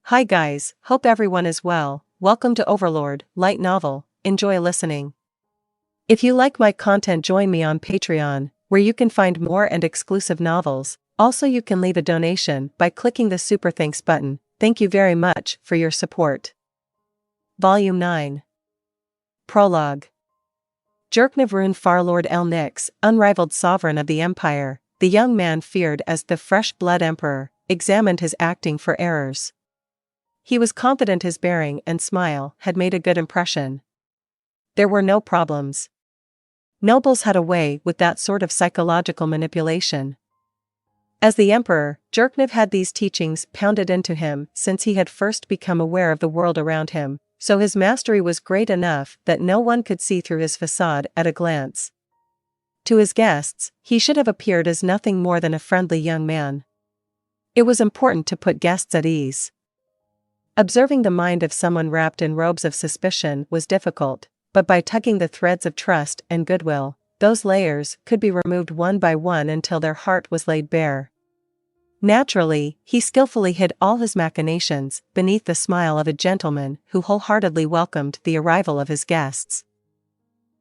Hi guys, hope everyone is well. Welcome to OverLord, light novel. Enjoy listening. If you like my content, join me on Patreon, where you can find more and exclusive novels. Also, you can leave a donation by clicking the super thanks button. Thank you very much for your support. Volume 9. Prologue. Jerknivroon Farlord El Nix, unrivaled sovereign of the empire, the young man feared as the fresh-blood emperor, examined his acting for errors. He was confident his bearing and smile had made a good impression. There were no problems. Nobles had a way with that sort of psychological manipulation. As the emperor, Jerkniv had these teachings pounded into him since he had first become aware of the world around him, so his mastery was great enough that no one could see through his facade at a glance. To his guests, he should have appeared as nothing more than a friendly young man. It was important to put guests at ease. Observing the mind of someone wrapped in robes of suspicion was difficult, but by tugging the threads of trust and goodwill, those layers could be removed one by one until their heart was laid bare. Naturally, he skillfully hid all his machinations beneath the smile of a gentleman who wholeheartedly welcomed the arrival of his guests.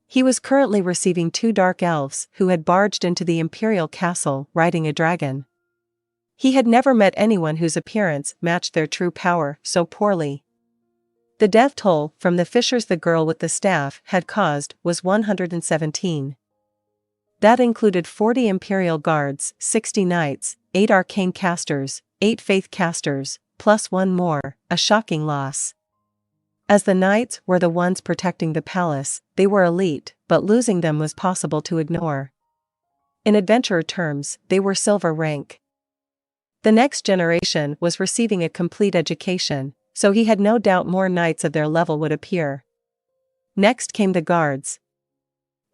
He was currently receiving 2 dark elves who had barged into the imperial castle riding a dragon. He had never met anyone whose appearance matched their true power so poorly. The death toll from the fissures the girl with the staff had caused was 117. That included 40 imperial guards, 60 knights, 8 arcane casters, 8 faith casters, plus 1 more, a shocking loss. As the knights were the ones protecting the palace, they were elite, but losing them was possible to ignore. In adventurer terms, they were silver rank. The next generation was receiving a complete education, so he had no doubt more knights of their level would appear. Next came the guards.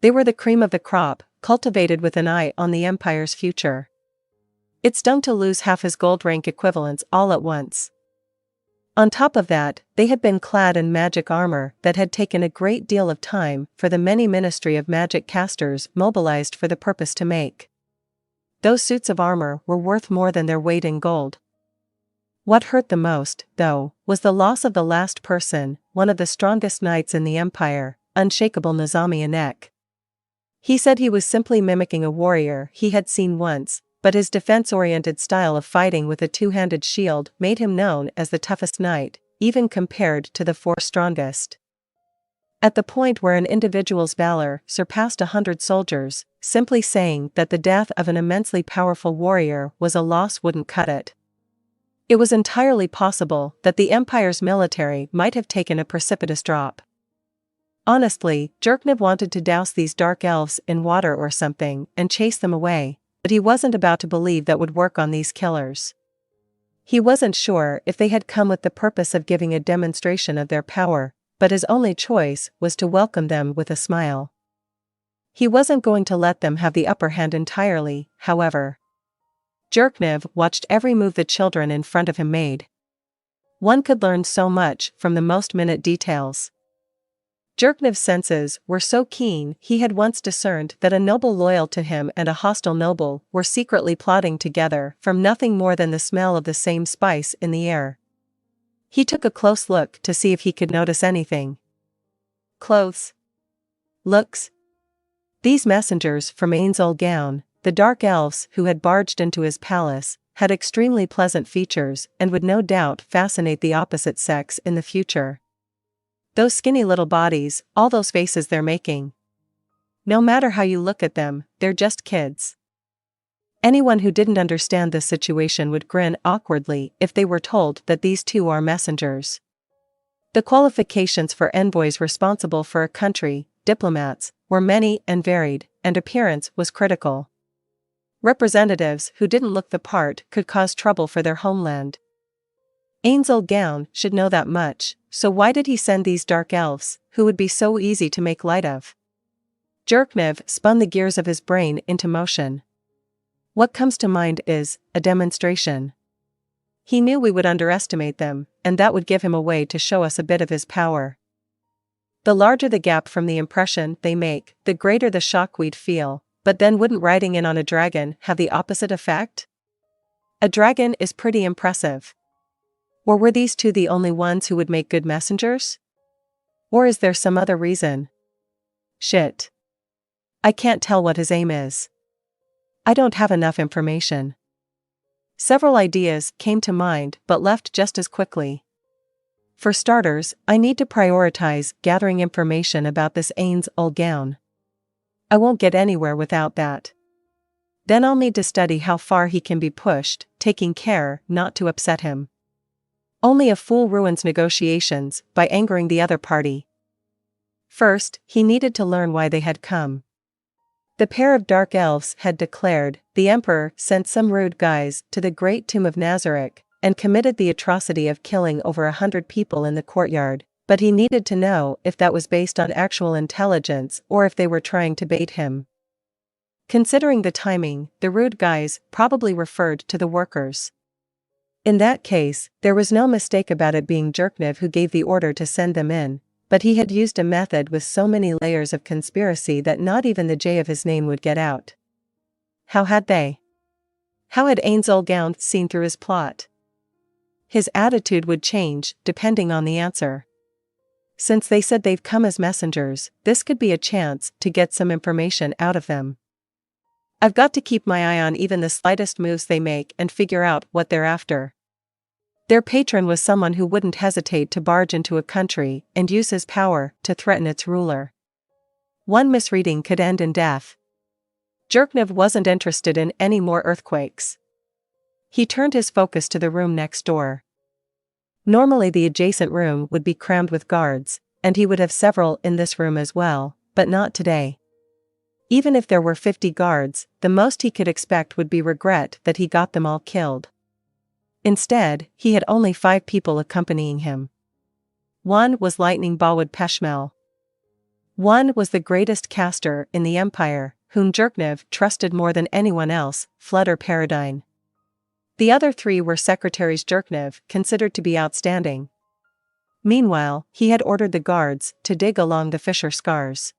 They were the cream of the crop, cultivated with an eye on the empire's future. It stung to lose half his gold rank equivalents all at once. On top of that, they had been clad in magic armor that had taken a great deal of time for the many Ministry of Magic casters mobilized for the purpose to make. Those suits of armor were worth more than their weight in gold. What hurt the most, though, was the loss of the last person, one of the strongest knights in the empire, unshakable Nizami Anek. He said he was simply mimicking a warrior he had seen once, but his defense-oriented style of fighting with a 2-handed shield made him known as the toughest knight, even compared to the 4 strongest. At the point where an individual's valor surpassed 100 soldiers, simply saying that the death of an immensely powerful warrior was a loss wouldn't cut it. It was entirely possible that the Empire's military might have taken a precipitous drop. Honestly, Jerkniv wanted to douse these dark elves in water or something and chase them away, but he wasn't about to believe that would work on these killers. He wasn't sure if they had come with the purpose of giving a demonstration of their power, but his only choice was to welcome them with a smile. He wasn't going to let them have the upper hand entirely, however. Jerkniv watched every move the children in front of him made. One could learn so much from the most minute details. Jerkniv's senses were so keen he had once discerned that a noble loyal to him and a hostile noble were secretly plotting together from nothing more than the smell of the same spice in the air. He took a close look to see if he could notice anything. Clothes. Looks. These messengers from Ainz Ooal Gown, the dark elves who had barged into his palace, had extremely pleasant features and would no doubt fascinate the opposite sex in the future. Those skinny little bodies, all those faces they're making. No matter how you look at them, they're just kids. Anyone who didn't understand this situation would grin awkwardly if they were told that these 2 are messengers. The qualifications for envoys responsible for a country, diplomats, were many and varied, and appearance was critical. Representatives who didn't look the part could cause trouble for their homeland. Ainz Ooal Gown should know that much, so why did he send these dark elves, who would be so easy to make light of? Jerkniv spun the gears of his brain into motion. What comes to mind is a demonstration. He knew we would underestimate them, and that would give him a way to show us a bit of his power. The larger the gap from the impression they make, the greater the shock we'd feel, but then wouldn't riding in on a dragon have the opposite effect? A dragon is pretty impressive. Or were these two the only ones who would make good messengers? Or is there some other reason? Shit. I can't tell what his aim is. I don't have enough information. Several ideas came to mind but left just as quickly. For starters, I need to prioritize gathering information about this Ainz Ooal Gown. I won't get anywhere without that. Then I'll need to study how far he can be pushed, taking care not to upset him. Only a fool ruins negotiations by angering the other party. First, he needed to learn why they had come. The pair of dark elves had declared the Emperor sent some rude guys to the great tomb of Nazarick and committed the atrocity of killing over 100 people in the courtyard, but he needed to know if that was based on actual intelligence or if they were trying to bait him. Considering the timing, the rude guys probably referred to the workers. In that case, there was no mistake about it being Jerknev who gave the order to send them in, but he had used a method with so many layers of conspiracy that not even the J of his name would get out. How had they? How had Ainz Ooal Gown seen through his plot? His attitude would change depending on the answer. Since they said they've come as messengers, this could be a chance to get some information out of them. I've got to keep my eye on even the slightest moves they make and figure out what they're after. Their patron was someone who wouldn't hesitate to barge into a country and use his power to threaten its ruler. One misreading could end in death. Jerknev wasn't interested in any more earthquakes. He turned his focus to the room next door. Normally the adjacent room would be crammed with guards, and he would have several in this room as well, but not today. Even if there were 50 guards, the most he could expect would be regret that he got them all killed. Instead, he had only 5 people accompanying him. One was Lightning Bawud Peshmel. One was the greatest caster in the Empire, whom Jerknev trusted more than anyone else, Flutter Paradine. The other 3 were secretaries Jerknev considered to be outstanding. Meanwhile, he had ordered the guards to dig along the fissure scars.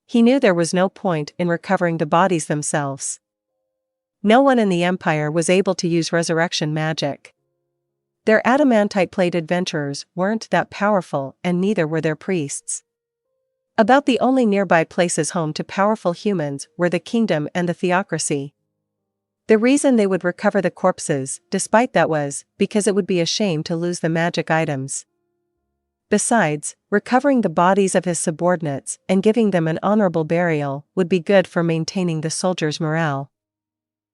He knew there was no point in recovering the bodies themselves. No one in the Empire was able to use resurrection magic. Their adamantite-plate adventurers weren't that powerful, and neither were their priests. About the only nearby places home to powerful humans were the kingdom and the theocracy. The reason they would recover the corpses, despite that, was because it would be a shame to lose the magic items. Besides, recovering the bodies of his subordinates and giving them an honorable burial would be good for maintaining the soldiers' morale.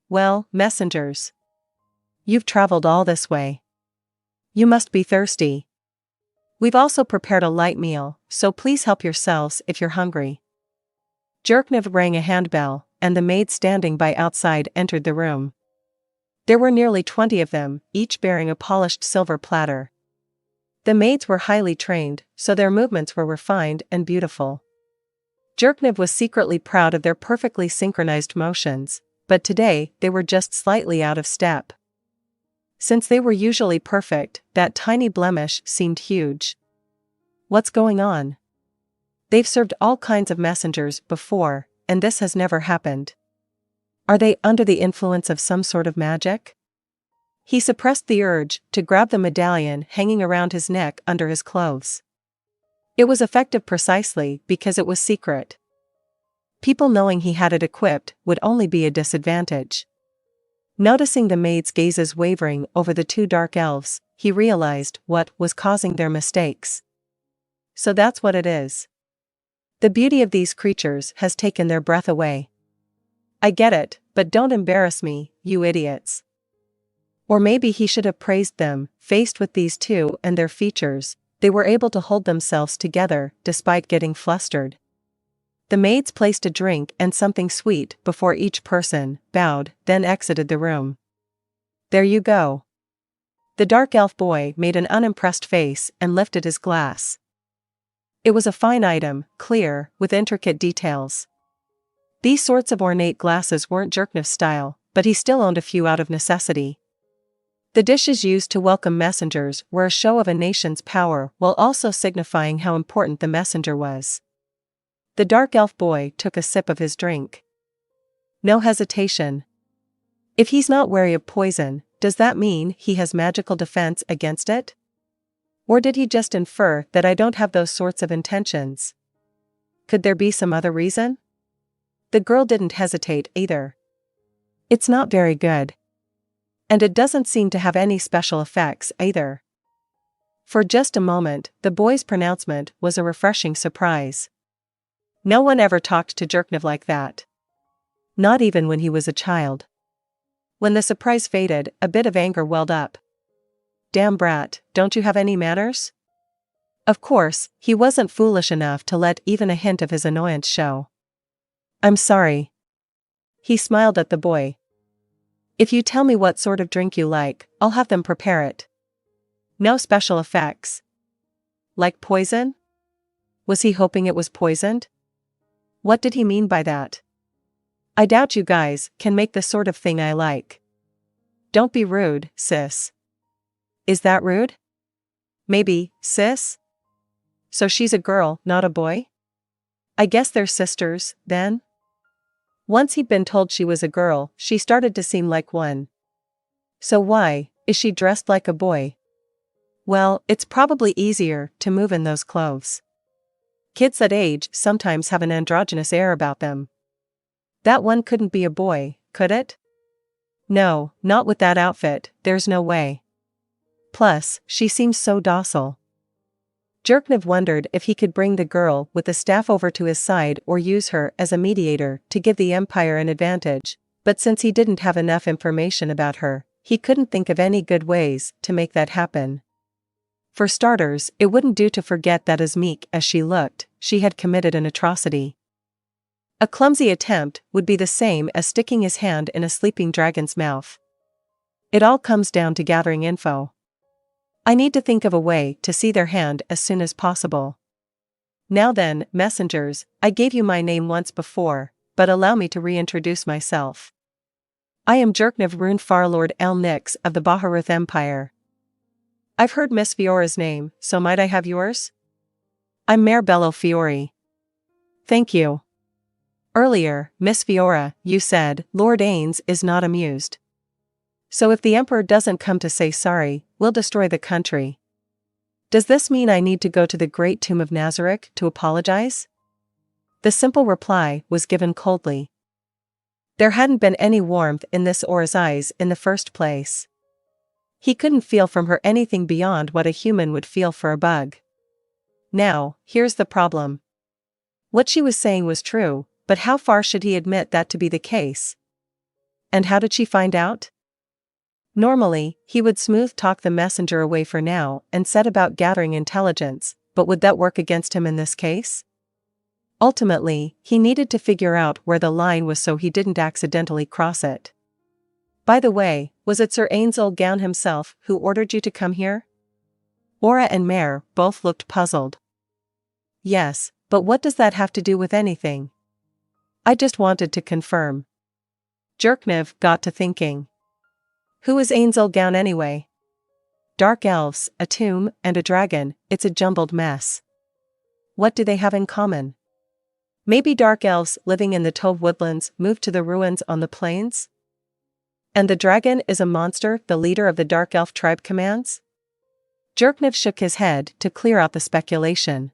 Well, messengers. You've traveled all this way. You must be thirsty. We've also prepared a light meal, so please help yourselves if you're hungry. Jerknev rang a handbell, and the maids standing by outside entered the room. There were nearly 20 of them, each bearing a polished silver platter. The maids were highly trained, so their movements were refined and beautiful. Jerknev was secretly proud of their perfectly synchronized motions, but today they were just slightly out of step. Since they were usually perfect, that tiny blemish seemed huge. What's going on? They've served all kinds of messengers before, and this has never happened. Are they under the influence of some sort of magic? He suppressed the urge to grab the medallion hanging around his neck under his clothes. It was effective precisely because it was secret. People knowing he had it equipped would only be a disadvantage. Noticing the maid's gazes wavering over the 2 dark elves, he realized what was causing their mistakes. So that's what it is. The beauty of these creatures has taken their breath away. I get it, but don't embarrass me, you idiots. Or maybe he should have praised them. Faced with these 2 and their features, they were able to hold themselves together despite getting flustered. The maids placed a drink and something sweet before each person, bowed, then exited the room. There you go. The dark elf boy made an unimpressed face and lifted his glass. It was a fine item, clear, with intricate details. These sorts of ornate glasses weren't Jerknev's style, but he still owned a few out of necessity. The dishes used to welcome messengers were a show of a nation's power while also signifying how important the messenger was. The dark elf boy took a sip of his drink. No hesitation. If he's not wary of poison, does that mean he has magical defense against it? Or did he just infer that I don't have those sorts of intentions? Could there be some other reason? The girl didn't hesitate either. It's not very good. And it doesn't seem to have any special effects either. For just a moment, the boy's pronouncement was a refreshing surprise. No one ever talked to Jerknev like that. Not even when he was a child. When the surprise faded, a bit of anger welled up. Damn brat, don't you have any manners? Of course, he wasn't foolish enough to let even a hint of his annoyance show. I'm sorry. He smiled at the boy. If you tell me what sort of drink you like, I'll have them prepare it. No special effects. Like poison? Was he hoping it was poisoned? What did he mean by that? I doubt you guys can make the sort of thing I like. Don't be rude, sis. Is that rude? Maybe, sis? So she's a girl, not a boy? I guess they're sisters, then? Once he'd been told she was a girl, she started to seem like one. So why is she dressed like a boy? Well, it's probably easier to move in those clothes. Kids that age sometimes have an androgynous air about them. That one couldn't be a boy, could it? No, not with that outfit, there's no way. Plus, she seems so docile. Jerknev wondered if he could bring the girl with the staff over to his side or use her as a mediator to give the Empire an advantage, but since he didn't have enough information about her, he couldn't think of any good ways to make that happen. For starters, it wouldn't do to forget that as meek as she looked, she had committed an atrocity. A clumsy attempt would be the same as sticking his hand in a sleeping dragon's mouth. It all comes down to gathering info. I need to think of a way to see their hand as soon as possible. Now then, messengers, I gave you my name once before, but allow me to reintroduce myself. I am Jerknev Rune Farlord El Nix of the Baharuth Empire. I've heard Miss Fiora's name, so might I have yours? I'm Mare Bello Fiore. Thank you. Earlier, Miss Fiora, you said, Lord Ainz is not amused. So if the Emperor doesn't come to say sorry, we'll destroy the country. Does this mean I need to go to the Great Tomb of Nazarick to apologize? The simple reply was given coldly. There hadn't been any warmth in this Aura's eyes in the first place. He couldn't feel from her anything beyond what a human would feel for a bug. Now, here's the problem. What she was saying was true, but how far should he admit that to be the case? And how did she find out? Normally, he would smooth talk the messenger away for now and set about gathering intelligence, but would that work against him in this case? Ultimately, he needed to figure out where the line was so he didn't accidentally cross it. By the way, was it Sir Ainz Ooal Gown himself who ordered you to come here? Aura and Mare both looked puzzled. Yes, but what does that have to do with anything? I just wanted to confirm. Jerknev got to thinking. Who is Ainz Ooal Gown anyway? Dark elves, a tomb, and a dragon, it's a jumbled mess. What do they have in common? Maybe dark elves living in the Tove woodlands moved to the ruins on the plains? And the dragon is a monster the leader of the dark elf tribe commands? Jerknev shook his head to clear out the speculation.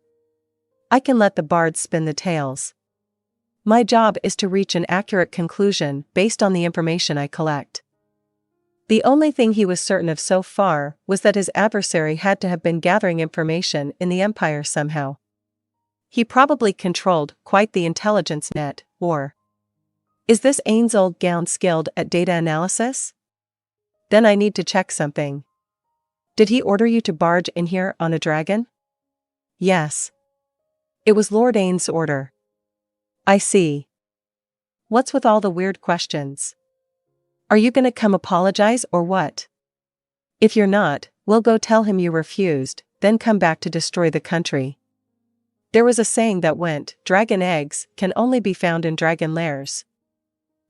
I can let the bards spin the tales. My job is to reach an accurate conclusion based on the information I collect. The only thing he was certain of so far was that his adversary had to have been gathering information in the Empire somehow. He probably controlled quite the intelligence net, or... Is this Ainz Ooal Gown skilled at data analysis? Then I need to check something. Did he order you to barge in here on a dragon? Yes. It was Lord Ainz's order. I see. What's with all the weird questions? Are you gonna come apologize or what? If you're not, we'll go tell him you refused, then come back to destroy the country. There was a saying that went, dragon eggs can only be found in dragon lairs.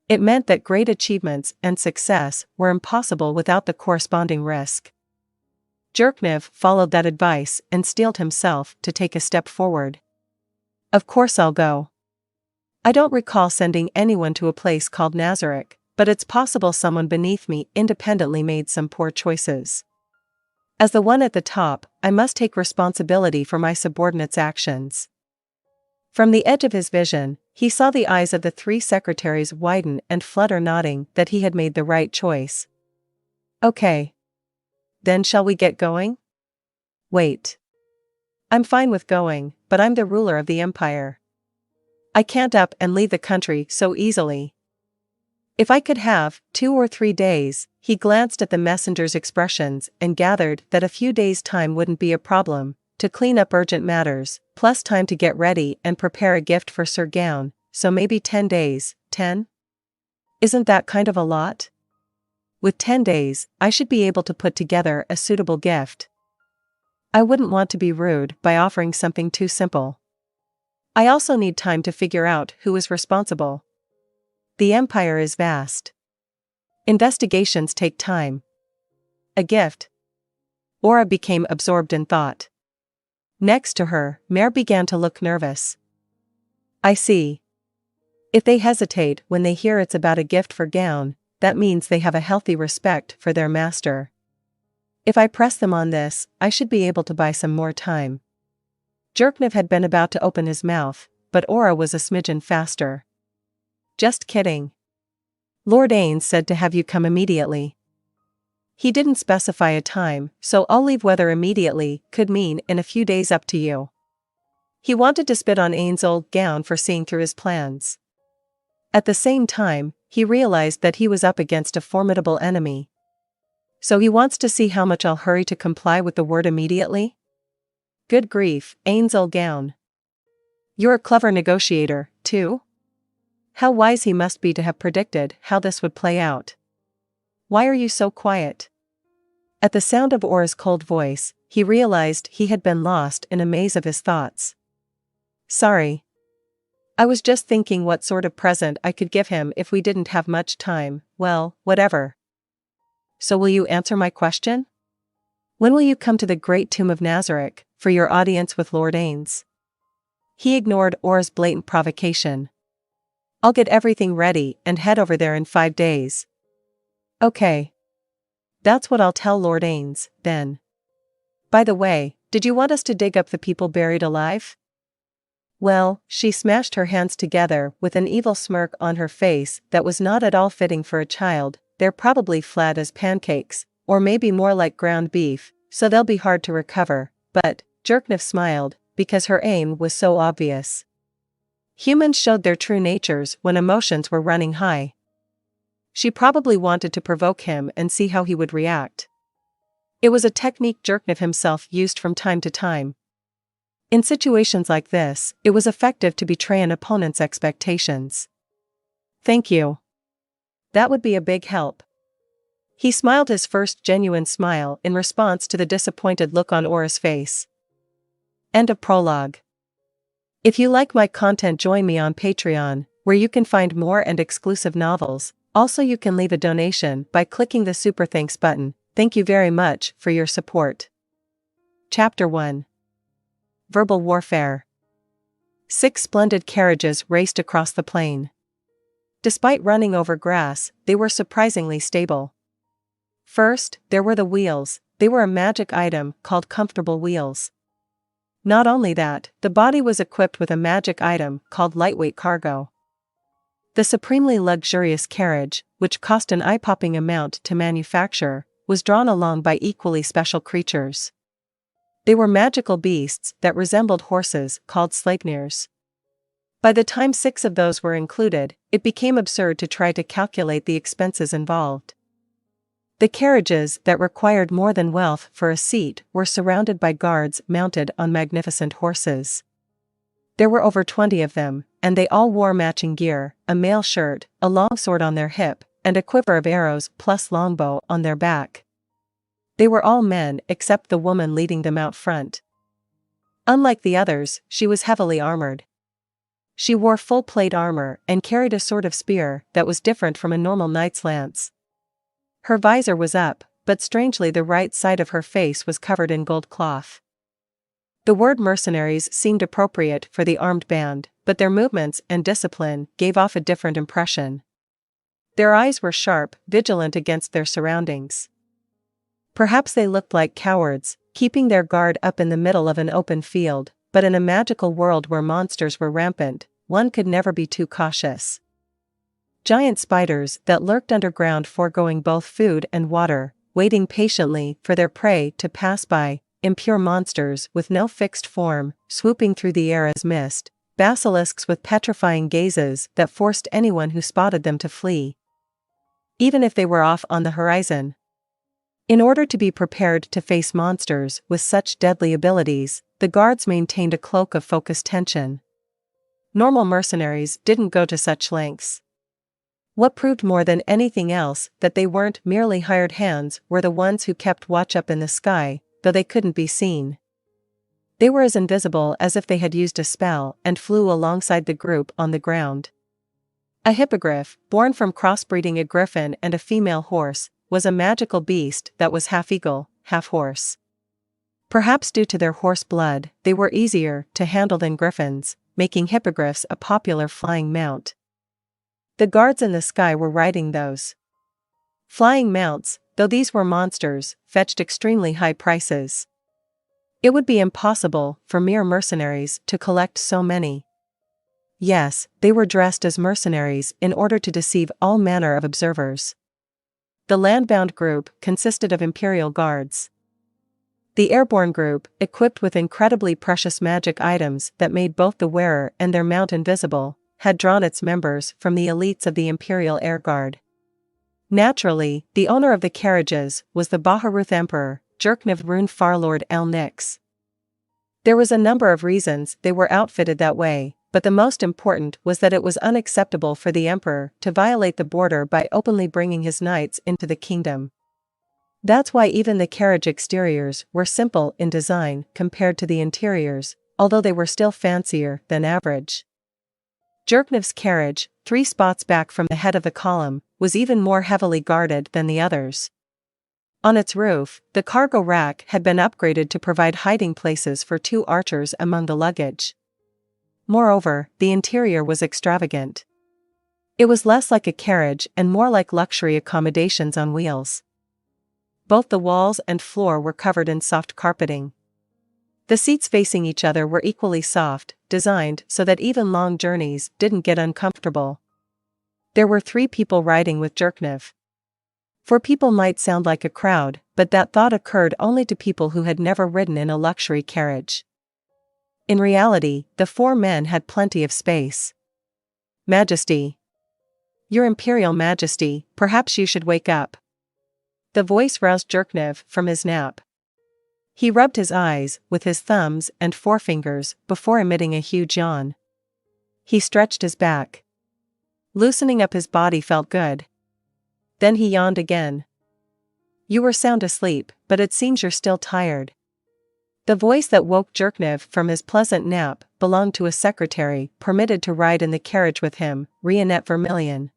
It meant that great achievements and success were impossible without the corresponding risk. Jerknev followed that advice and steeled himself to take a step forward. Of course I'll go. I don't recall sending anyone to a place called Nazarick, but it's possible someone beneath me independently made some poor choices. As the one at the top, I must take responsibility for my subordinates' actions. From the edge of his vision, he saw the eyes of the three secretaries widen and flutter, nodding that he had made the right choice. Okay. Then shall we get going? Wait. I'm fine with going, but I'm the ruler of the empire. I can't up and leave the country so easily. If I could have 2 or 3 days, he glanced at the messenger's expressions and gathered that a few days' time wouldn't be a problem, to clean up urgent matters, plus time to get ready and prepare a gift for Sir Gown, so maybe 10 days, 10? Isn't that kind of a lot? With 10 days, I should be able to put together a suitable gift. I wouldn't want to be rude by offering something too simple. I also need time to figure out who is responsible. The empire is vast. Investigations take time. A gift. Aura became absorbed in thought. Next to her, Mare began to look nervous. I see. If they hesitate when they hear it's about a gift for Gown, that means they have a healthy respect for their master. If I press them on this, I should be able to buy some more time. Jerknev had been about to open his mouth, but Aura was a smidgen faster. Just kidding. Lord Ainz said to have you come immediately. He didn't specify a time, so I'll leave. Whether immediately could mean in a few days, up to you. He wanted to spit on Ainz Ooal Gown for seeing through his plans. At the same time, he realized that he was up against a formidable enemy. So he wants to see how much I'll hurry to comply with the word immediately? Good grief, Ainz Ooal Gown. You're a clever negotiator, too? How wise he must be to have predicted how this would play out. Why are you so quiet? At the sound of Aura's cold voice, he realized he had been lost in a maze of his thoughts. Sorry. I was just thinking what sort of present I could give him if we didn't have much time. Well, whatever. So will you answer my question? When will you come to the great tomb of Nazarick for your audience with Lord Ainz? He ignored Aura's blatant provocation. I'll get everything ready and head over there in 5 days. Okay. That's what I'll tell Lord Ainz, then. By the way, did you want us to dig up the people buried alive? Well, she smashed her hands together with an evil smirk on her face that was not at all fitting for a child. They're probably flat as pancakes, or maybe more like ground beef, so they'll be hard to recover, but, Jerknev smiled, because her aim was so obvious. Humans showed their true natures when emotions were running high. She probably wanted to provoke him and see how he would react. It was a technique Jerknev himself used from time to time. In situations like this, it was effective to betray an opponent's expectations. Thank you. That would be a big help. He smiled his first genuine smile in response to the disappointed look on Aura's face. End of prologue. If you like my content, join me on Patreon, where you can find more and exclusive novels. Also, you can leave a donation by clicking the Super Thanks button. Thank you very much for your support. Chapter 1. Verbal Warfare. 6 splendid carriages raced across the plain. Despite running over grass, they were surprisingly stable. First, there were the wheels. They were a magic item called comfortable wheels. Not only that, the body was equipped with a magic item called lightweight cargo. The supremely luxurious carriage, which cost an eye-popping amount to manufacture, was drawn along by equally special creatures. They were magical beasts that resembled horses called Sleipnirs. By the time 6 of those were included, it became absurd to try to calculate the expenses involved. The carriages that required more than wealth for a seat were surrounded by guards mounted on magnificent horses. There were over 20 of them, and they all wore matching gear, a mail shirt, a long sword on their hip, and a quiver of arrows plus longbow on their back. They were all men except the woman leading them out front. Unlike the others, she was heavily armored. She wore full plate armor and carried a sort of spear that was different from a normal knight's lance. Her visor was up, but strangely the right side of her face was covered in gold cloth. The word mercenaries seemed appropriate for the armed band, but their movements and discipline gave off a different impression. Their eyes were sharp, vigilant against their surroundings. Perhaps they looked like cowards, keeping their guard up in the middle of an open field, but in a magical world where monsters were rampant, one could never be too cautious. Giant spiders that lurked underground, foregoing both food and water, waiting patiently for their prey to pass by, impure monsters with no fixed form, swooping through the air as mist, basilisks with petrifying gazes that forced anyone who spotted them to flee, even if they were off on the horizon. In order to be prepared to face monsters with such deadly abilities, the guards maintained a cloak of focused tension. Normal mercenaries didn't go to such lengths. What proved more than anything else that they weren't merely hired hands were the ones who kept watch up in the sky, though they couldn't be seen. They were as invisible as if they had used a spell and flew alongside the group on the ground. A hippogriff, born from crossbreeding a griffin and a female horse, was a magical beast that was half eagle, half horse. Perhaps due to their horse blood, they were easier to handle than griffins, making hippogriffs a popular flying mount. The guards in the sky were riding those flying mounts, though these were monsters, fetched extremely high prices. It would be impossible for mere mercenaries to collect so many. Yes, they were dressed as mercenaries in order to deceive all manner of observers. The landbound group consisted of Imperial guards. The airborne group, equipped with incredibly precious magic items that made both the wearer and their mount invisible, had drawn its members from the elites of the Imperial Air Guard. Naturally, the owner of the carriages was the Baharuth Emperor, Jerknev Rune Farlord El Nix. There was a number of reasons they were outfitted that way, but the most important was that it was unacceptable for the emperor to violate the border by openly bringing his knights into the kingdom. That's why even the carriage exteriors were simple in design compared to the interiors, although they were still fancier than average. Jerknev's carriage, 3 spots back from the head of the column, was even more heavily guarded than the others. On its roof, the cargo rack had been upgraded to provide hiding places for 2 archers among the luggage. Moreover, the interior was extravagant. It was less like a carriage and more like luxury accommodations on wheels. Both the walls and floor were covered in soft carpeting. The seats facing each other were equally soft, designed so that even long journeys didn't get uncomfortable. There were 3 people riding with Jerknev. 4 people might sound like a crowd, but that thought occurred only to people who had never ridden in a luxury carriage. In reality, the 4 men had plenty of space. Majesty. Your Imperial Majesty, perhaps you should wake up. The voice roused Jerknev from his nap. He rubbed his eyes with his thumbs and forefingers before emitting a huge yawn. He stretched his back. Loosening up his body felt good. Then he yawned again. You were sound asleep, but it seems you're still tired. The voice that woke Jerknev from his pleasant nap belonged to a secretary permitted to ride in the carriage with him, Rionette Vermilion.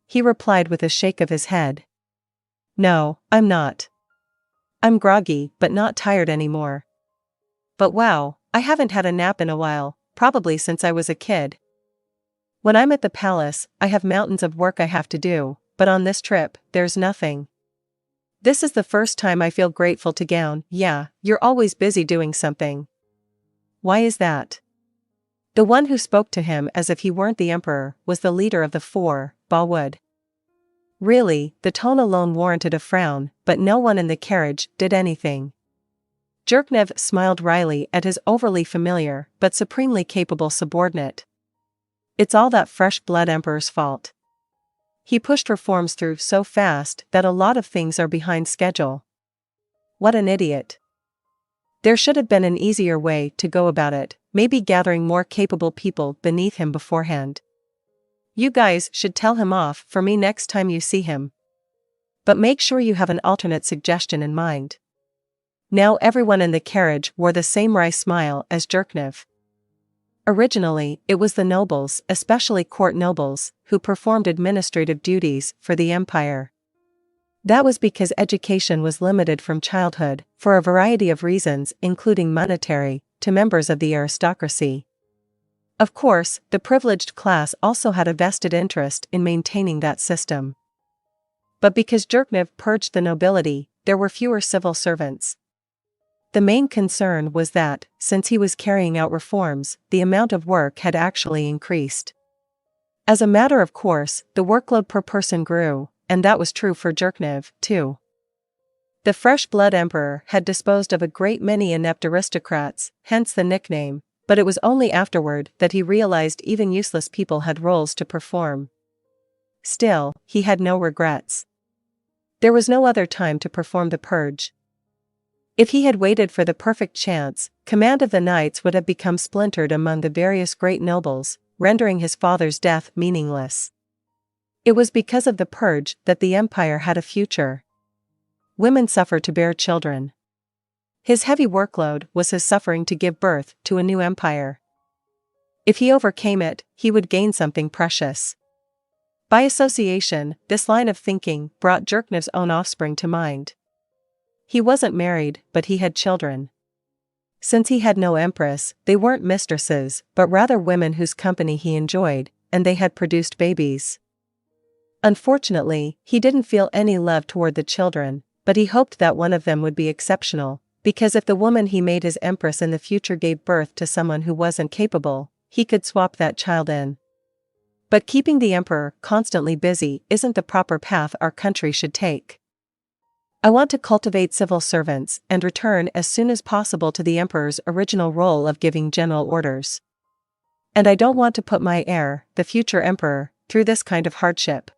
He replied with a shake of his head. No, I'm not. I'm groggy but not tired anymore. But wow, I haven't had a nap in a while, probably since I was a kid. When I'm at the palace, I have mountains of work I have to do, but on this trip, there's nothing. This is the first time I feel grateful to Gown. Yeah, you're always busy doing something. Why is that? The one who spoke to him as if he weren't the emperor was the leader of the 4, Bawood. Really, the tone alone warranted a frown, but no one in the carriage did anything. Jerknev smiled wryly at his overly familiar but supremely capable subordinate. It's all that fresh blood emperor's fault. He pushed reforms through so fast that a lot of things are behind schedule. What an idiot. There should have been an easier way to go about it, maybe gathering more capable people beneath him beforehand. You guys should tell him off for me next time you see him. But make sure you have an alternate suggestion in mind. Now everyone in the carriage wore the same wry smile as Jerknev. Originally, it was the nobles, especially court nobles, who performed administrative duties for the empire. That was because education was limited from childhood, for a variety of reasons including monetary, to members of the aristocracy. Of course, the privileged class also had a vested interest in maintaining that system. But because Jerknev purged the nobility, there were fewer civil servants. The main concern was that, since he was carrying out reforms, the amount of work had actually increased. As a matter of course, the workload per person grew, and that was true for Jerknev, too. The fresh-blood emperor had disposed of a great many inept aristocrats, hence the nickname, but it was only afterward that he realized even useless people had roles to perform. Still, he had no regrets. There was no other time to perform the purge. If he had waited for the perfect chance, command of the knights would have become splintered among the various great nobles, rendering his father's death meaningless. It was because of the purge that the empire had a future. Women suffer to bear children. His heavy workload was his suffering to give birth to a new empire. If he overcame it, he would gain something precious. By association, this line of thinking brought Jerknev's own offspring to mind. He wasn't married, but he had children. Since he had no empress, they weren't mistresses, but rather women whose company he enjoyed, and they had produced babies. Unfortunately, he didn't feel any love toward the children, but he hoped that one of them would be exceptional, because if the woman he made his empress in the future gave birth to someone who wasn't capable, he could swap that child in. But keeping the emperor constantly busy isn't the proper path our country should take. I want to cultivate civil servants and return as soon as possible to the emperor's original role of giving general orders. And I don't want to put my heir, the future emperor, through this kind of hardship.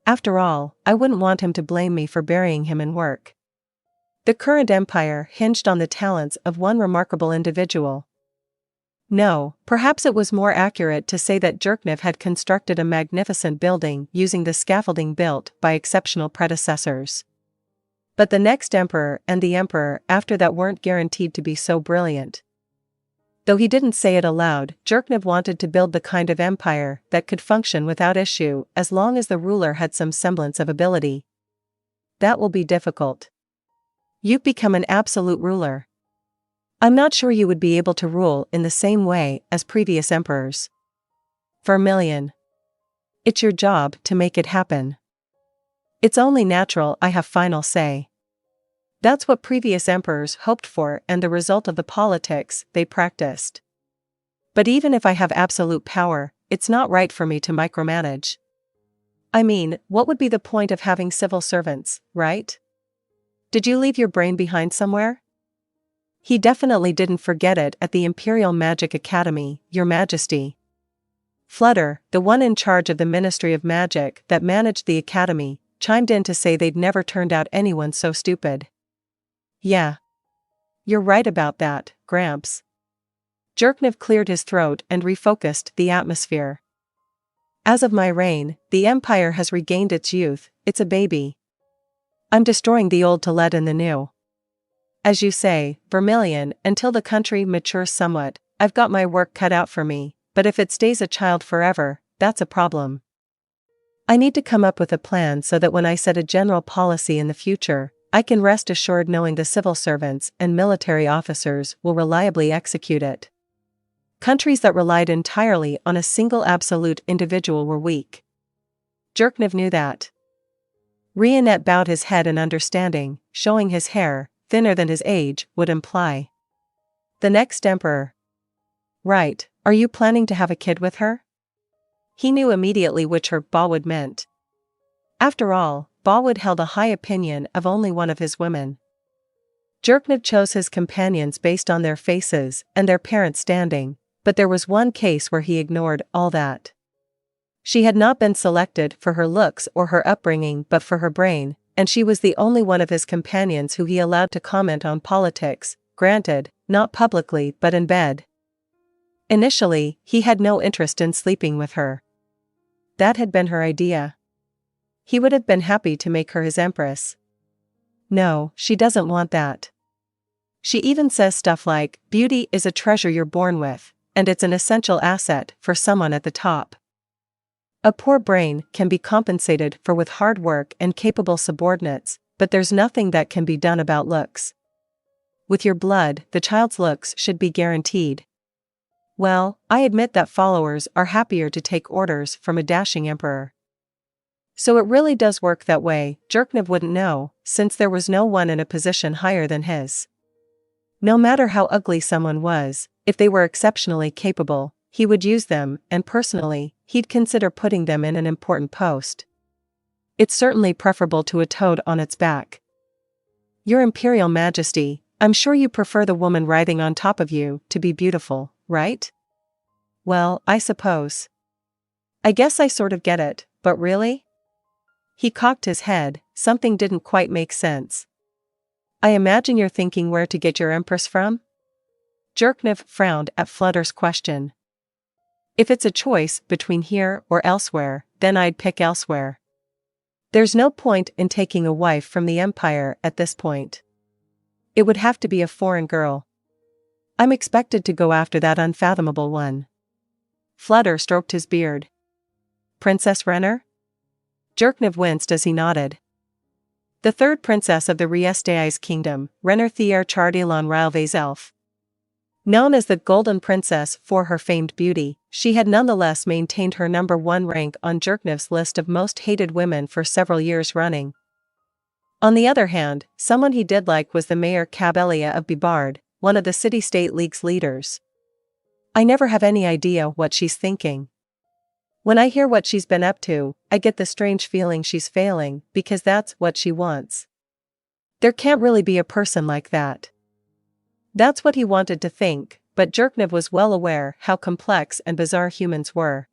After all, I wouldn't want him to blame me for burying him in work. The current empire hinged on the talents of one remarkable individual. No, perhaps it was more accurate to say that Jerknev had constructed a magnificent building using the scaffolding built by exceptional predecessors. But the next emperor and the emperor after that weren't guaranteed to be so brilliant. Though he didn't say it aloud, Jerknev wanted to build the kind of empire that could function without issue as long as the ruler had some semblance of ability. That will be difficult. You've become an absolute ruler. I'm not sure you would be able to rule in the same way as previous emperors. Vermilion. It's your job to make it happen. It's only natural I have final say. That's what previous emperors hoped for and the result of the politics they practiced. But even if I have absolute power, it's not right for me to micromanage. I mean, what would be the point of having civil servants, right? Did you leave your brain behind somewhere? He definitely didn't forget it at the Imperial Magic Academy, Your Majesty. Flutter, the one in charge of the Ministry of Magic that managed the academy, chimed in to say they'd never turned out anyone so stupid. Yeah. You're right about that, Gramps. Jerknev cleared his throat and refocused the atmosphere. As of my reign, the empire has regained its youth, it's a baby. I'm destroying the old to let in the new. As you say, Vermilion, until the country matures somewhat, I've got my work cut out for me, but if it stays a child forever, that's a problem. I need to come up with a plan so that when I set a general policy in the future, I can rest assured knowing the civil servants and military officers will reliably execute it. Countries that relied entirely on a single absolute individual were weak. Jerknev knew that. Rionet bowed his head in understanding, showing his hair, thinner than his age, would imply. The next emperor. Right, are you planning to have a kid with her? He knew immediately which her Bawud meant. After all, Bawud held a high opinion of only one of his women. Jerknev chose his companions based on their faces and their parents' standing, but there was one case where he ignored all that. She had not been selected for her looks or her upbringing but for her brain, and she was the only one of his companions who he allowed to comment on politics, granted, not publicly but in bed. Initially, he had no interest in sleeping with her. That had been her idea. He would have been happy to make her his empress. No, she doesn't want that. She even says stuff like, beauty is a treasure you're born with, and it's an essential asset for someone at the top. A poor brain can be compensated for with hard work and capable subordinates, but there's nothing that can be done about looks. With your blood, the child's looks should be guaranteed. Well, I admit that followers are happier to take orders from a dashing emperor. So it really does work that way. Jerknev wouldn't know, since there was no one in a position higher than his. No matter how ugly someone was, if they were exceptionally capable, he would use them, and personally, he'd consider putting them in an important post. It's certainly preferable to a toad on its back. Your Imperial Majesty, I'm sure you prefer the woman riding on top of you to be beautiful, right? Well, I suppose. I guess I sort of get it, but really? He cocked his head, something didn't quite make sense. I imagine you're thinking where to get your empress from? Jerknev frowned at Flutter's question. If it's a choice between here or elsewhere, then I'd pick elsewhere. There's no point in taking a wife from the Empire at this point. It would have to be a foreign girl. I'm expected to go after that unfathomable one. Flutter stroked his beard. Princess Renner? Jerknev winced as he nodded. The third princess of the Riestai's kingdom, Renner Thier Chardilon Railvay's elf. Known as the Golden Princess for her famed beauty, she had nonetheless maintained her #1 rank on Jerknev's list of most hated women for several years running. On the other hand, someone he did like was the Mayor Kabelia of Bibard, one of the City-State League's leaders. I never have any idea what she's thinking. When I hear what she's been up to, I get the strange feeling she's failing, because that's what she wants. There can't really be a person like that. That's what he wanted to think, but Jerknev was well aware how complex and bizarre humans were.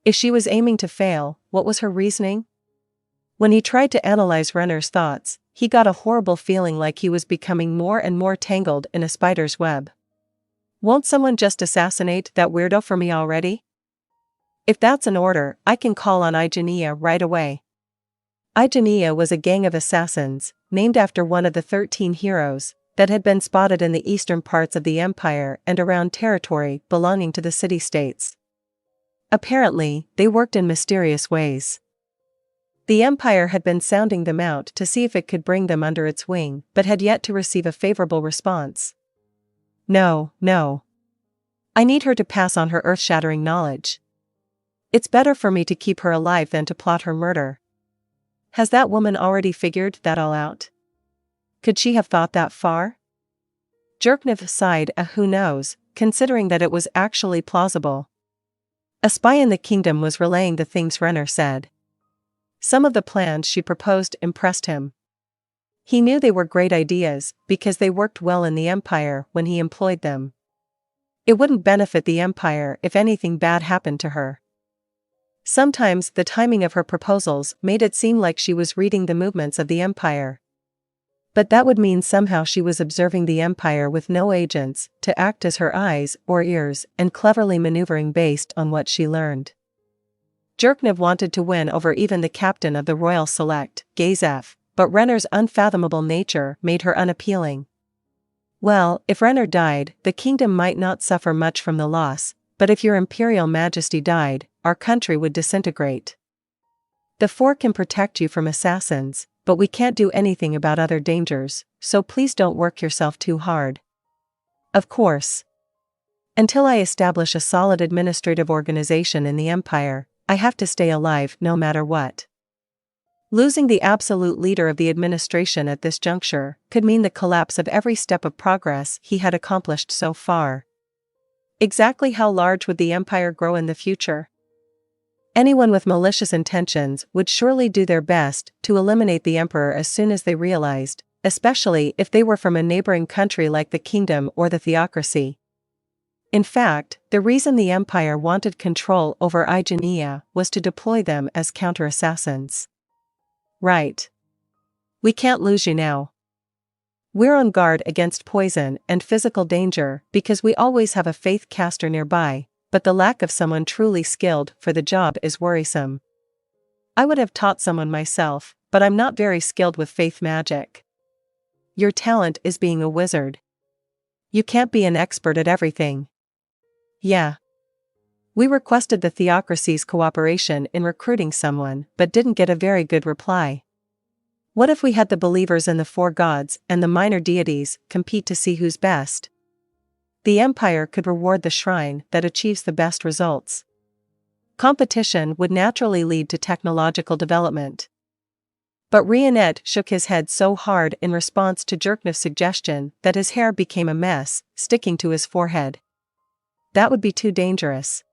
If she was aiming to fail, what was her reasoning? When he tried to analyze Renner's thoughts, he got a horrible feeling like he was becoming more and more tangled in a spider's web. Won't someone just assassinate that weirdo for me already? If that's an order, I can call on YGGDRASIL right away. YGGDRASIL was a gang of assassins, named after one of the 13 heroes, that had been spotted in the eastern parts of the Empire and around territory belonging to the city-states. Apparently, they worked in mysterious ways. The Empire had been sounding them out to see if it could bring them under its wing, but had yet to receive a favorable response. No. I need her to pass on her earth-shattering knowledge. It's better for me to keep her alive than to plot her murder. Has that woman already figured that all out? Could she have thought that far? Jerknev sighed a who knows, considering that it was actually plausible. A spy in the kingdom was relaying the things Renner said. Some of the plans she proposed impressed him. He knew they were great ideas, because they worked well in the Empire when he employed them. It wouldn't benefit the Empire if anything bad happened to her. Sometimes the timing of her proposals made it seem like she was reading the movements of the Empire. But that would mean somehow she was observing the Empire with no agents to act as her eyes or ears and cleverly maneuvering based on what she learned. Jerknev wanted to win over even the captain of the Royal Select, Gazef, but Renner's unfathomable nature made her unappealing. Well, if Renner died, the kingdom might not suffer much from the loss, but if your Imperial Majesty died, our country would disintegrate. The Four can protect you from assassins, but we can't do anything about other dangers, so please don't work yourself too hard. Of course. Until I establish a solid administrative organization in the Empire, I have to stay alive no matter what. Losing the absolute leader of the administration at this juncture could mean the collapse of every step of progress he had accomplished so far. Exactly how large would the Empire grow in the future? Anyone with malicious intentions would surely do their best to eliminate the Emperor as soon as they realized, especially if they were from a neighboring country like the Kingdom or the Theocracy. In fact, the reason the Empire wanted control over YGGDRASIL was to deploy them as counter-assassins. Right. We can't lose you now. We're on guard against poison and physical danger because we always have a faith caster nearby, but the lack of someone truly skilled for the job is worrisome. I would have taught someone myself, but I'm not very skilled with faith magic. Your talent is being a wizard. You can't be an expert at everything. Yeah. We requested the Theocracy's cooperation in recruiting someone, but didn't get a very good reply. What if we had the believers in the four gods and the minor deities compete to see who's best? the empire could reward the shrine that achieves the best results. Competition would naturally lead to technological development. But Rionette shook his head so hard in response to Jerknev's suggestion that his hair became a mess, sticking to his forehead. That would be too dangerous.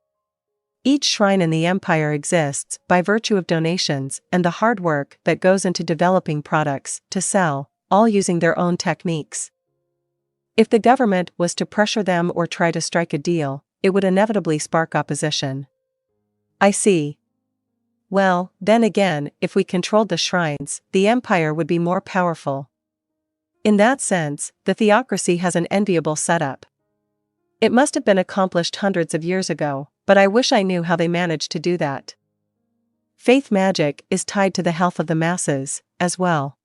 Each shrine in the empire exists by virtue of donations and the hard work that goes into developing products to sell, all using their own techniques. If the government was to pressure them or try to strike a deal, it would inevitably spark opposition. I see. Well, then again, if we controlled the shrines, the empire would be more powerful. In that sense, the theocracy has an enviable setup. It must have been accomplished hundreds of years ago, but I wish I knew how they managed to do that. Faith magic is tied to the health of the masses, as well.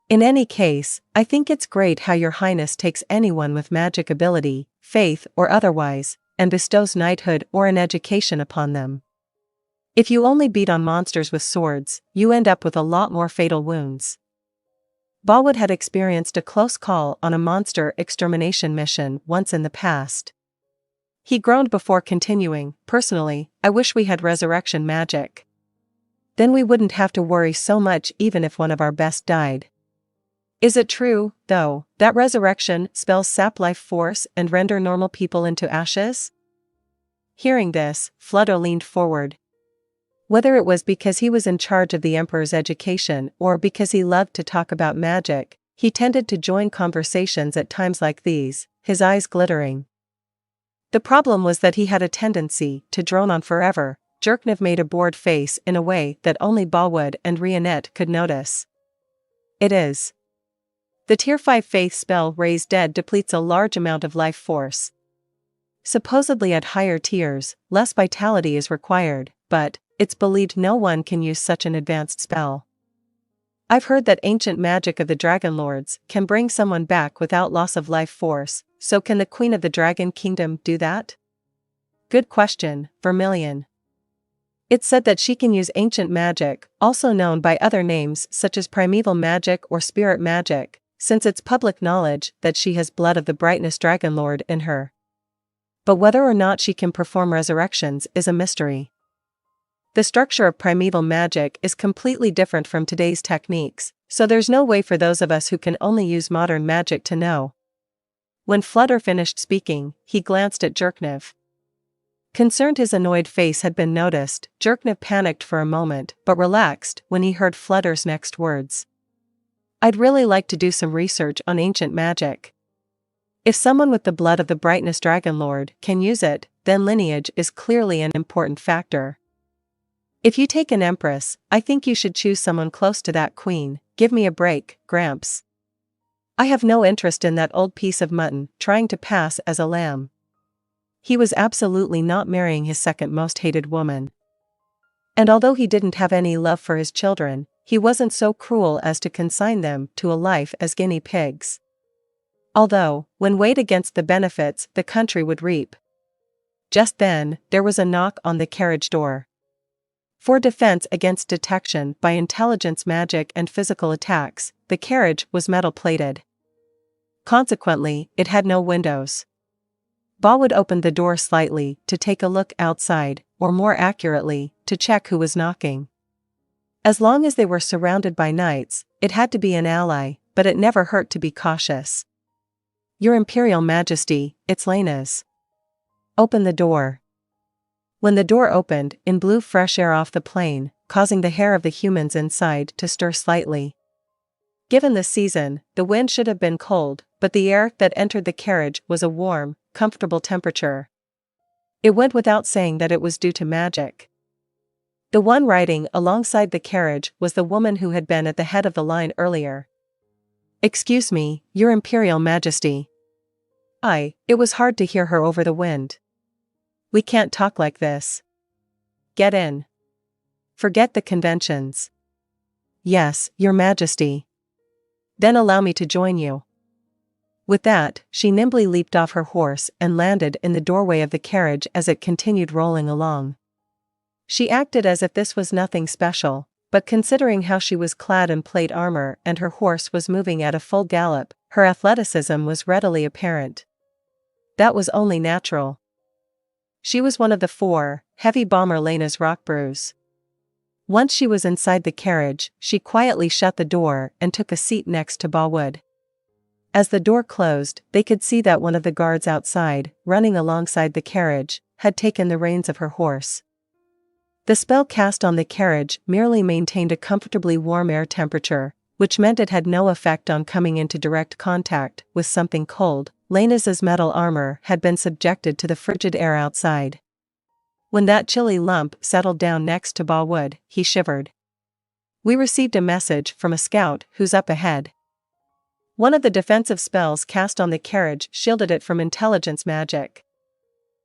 In any case, I think it's great how Your Highness takes anyone with magic ability, faith or otherwise, and bestows knighthood or an education upon them. If you only beat on monsters with swords, you end up with a lot more fatal wounds. Bolwood had experienced a close call on a monster extermination mission once in the past. He groaned before continuing, "Personally, I wish we had resurrection magic. Then we wouldn't have to worry so much even if one of our best died." Is it true, though, that resurrection spells sap life force and render normal people into ashes? Hearing this, Flutto leaned forward. Whether it was because he was in charge of the Emperor's education or because he loved to talk about magic, he tended to join conversations at times like these, his eyes glittering. The problem was that he had a tendency to drone on forever. Jerknev made a bored face in a way that only Bolwood and Rionette could notice. It is. The Tier 5 Faith spell Raise Dead depletes a large amount of life force. Supposedly at higher tiers, less vitality is required, but it's believed no one can use such an advanced spell. I've heard that ancient magic of the Dragon Lords can bring someone back without loss of life force, so can the Queen of the Dragon Kingdom do that? Good question, Vermilion. It's said that she can use ancient magic, also known by other names such as primeval magic or spirit magic, since it's public knowledge that she has blood of the Brightness Dragon Lord in her. But whether or not she can perform resurrections is a mystery. The structure of primeval magic is completely different from today's techniques, so there's no way for those of us who can only use modern magic to know. When Flutter finished speaking, he glanced at Jerknev. Concerned his annoyed face had been noticed, Jerknev panicked for a moment but relaxed when he heard Flutter's next words. I'd really like to do some research on ancient magic. If someone with the blood of the Brightness Dragon Lord can use it, then lineage is clearly an important factor. If you take an empress, I think you should choose someone close to that queen. Give me a break, Gramps. I have no interest in that old piece of mutton trying to pass as a lamb. He was absolutely not marrying his second most hated woman. And although he didn't have any love for his children, he wasn't so cruel as to consign them to a life as guinea pigs. Although, when weighed against the benefits the country would reap. Just then, there was a knock on the carriage door. For defense against detection by intelligence magic and physical attacks, the carriage was metal-plated. Consequently, it had no windows. Bolwood opened the door slightly to take a look outside, or more accurately, to check who was knocking. As long as they were surrounded by knights, it had to be an ally, but it never hurt to be cautious. Your Imperial Majesty, it's Lena's. Open the door. When the door opened, in blew fresh air off the plane, causing the hair of the humans inside to stir slightly. Given the season, the wind should have been cold, but the air that entered the carriage was a warm, comfortable temperature. It went without saying that it was due to magic. The one riding alongside the carriage was the woman who had been at the head of the line earlier. Excuse me, Your Imperial Majesty. It was hard to hear her over the wind. We can't talk like this. Get in. Forget the conventions. Yes, Your Majesty. Then allow me to join you. With that, she nimbly leaped off her horse and landed in the doorway of the carriage as it continued rolling along. She acted as if this was nothing special, but considering how she was clad in plate armor and her horse was moving at a full gallop, her athleticism was readily apparent. That was only natural. She was one of the four, heavy bomber Lena's rock brews. Once she was inside the carriage, she quietly shut the door and took a seat next to Bawood. As the door closed, they could see that one of the guards outside, running alongside the carriage, had taken the reins of her horse. The spell cast on the carriage merely maintained a comfortably warm air temperature, which meant it had no effect on coming into direct contact with something cold. Lena's metal armor had been subjected to the frigid air outside. When that chilly lump settled down next to Bawood, he shivered. We received a message from a scout who's up ahead. One of the defensive spells cast on the carriage shielded it from intelligence magic.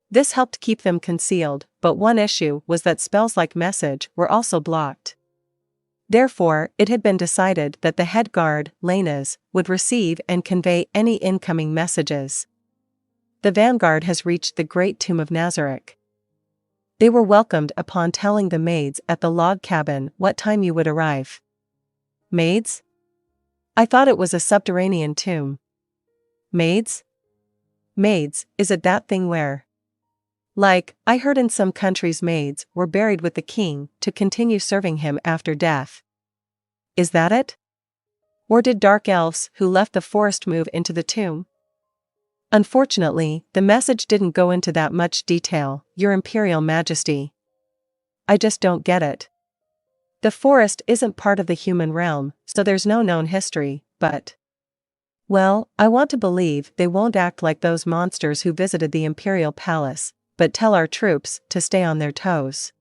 This helped keep them concealed, but one issue was that spells like message were also blocked. Therefore, it had been decided that the head guard, Lena's, would receive and convey any incoming messages. The vanguard has reached the Great Tomb of Nazarick. They were welcomed upon telling the maids at the log cabin what time you would arrive. Maids? I thought it was a subterranean tomb. Maids? Maids, is it that thing where? Like, I heard in some countries maids were buried with the king to continue serving him after death. Is that it? Or did dark elves who left the forest move into the tomb? Unfortunately, the message didn't go into that much detail, Your Imperial Majesty. I just don't get it. The forest isn't part of the human realm, so there's no known history, but... Well, I want to believe they won't act like those monsters who visited the Imperial Palace, but tell our troops to stay on their toes.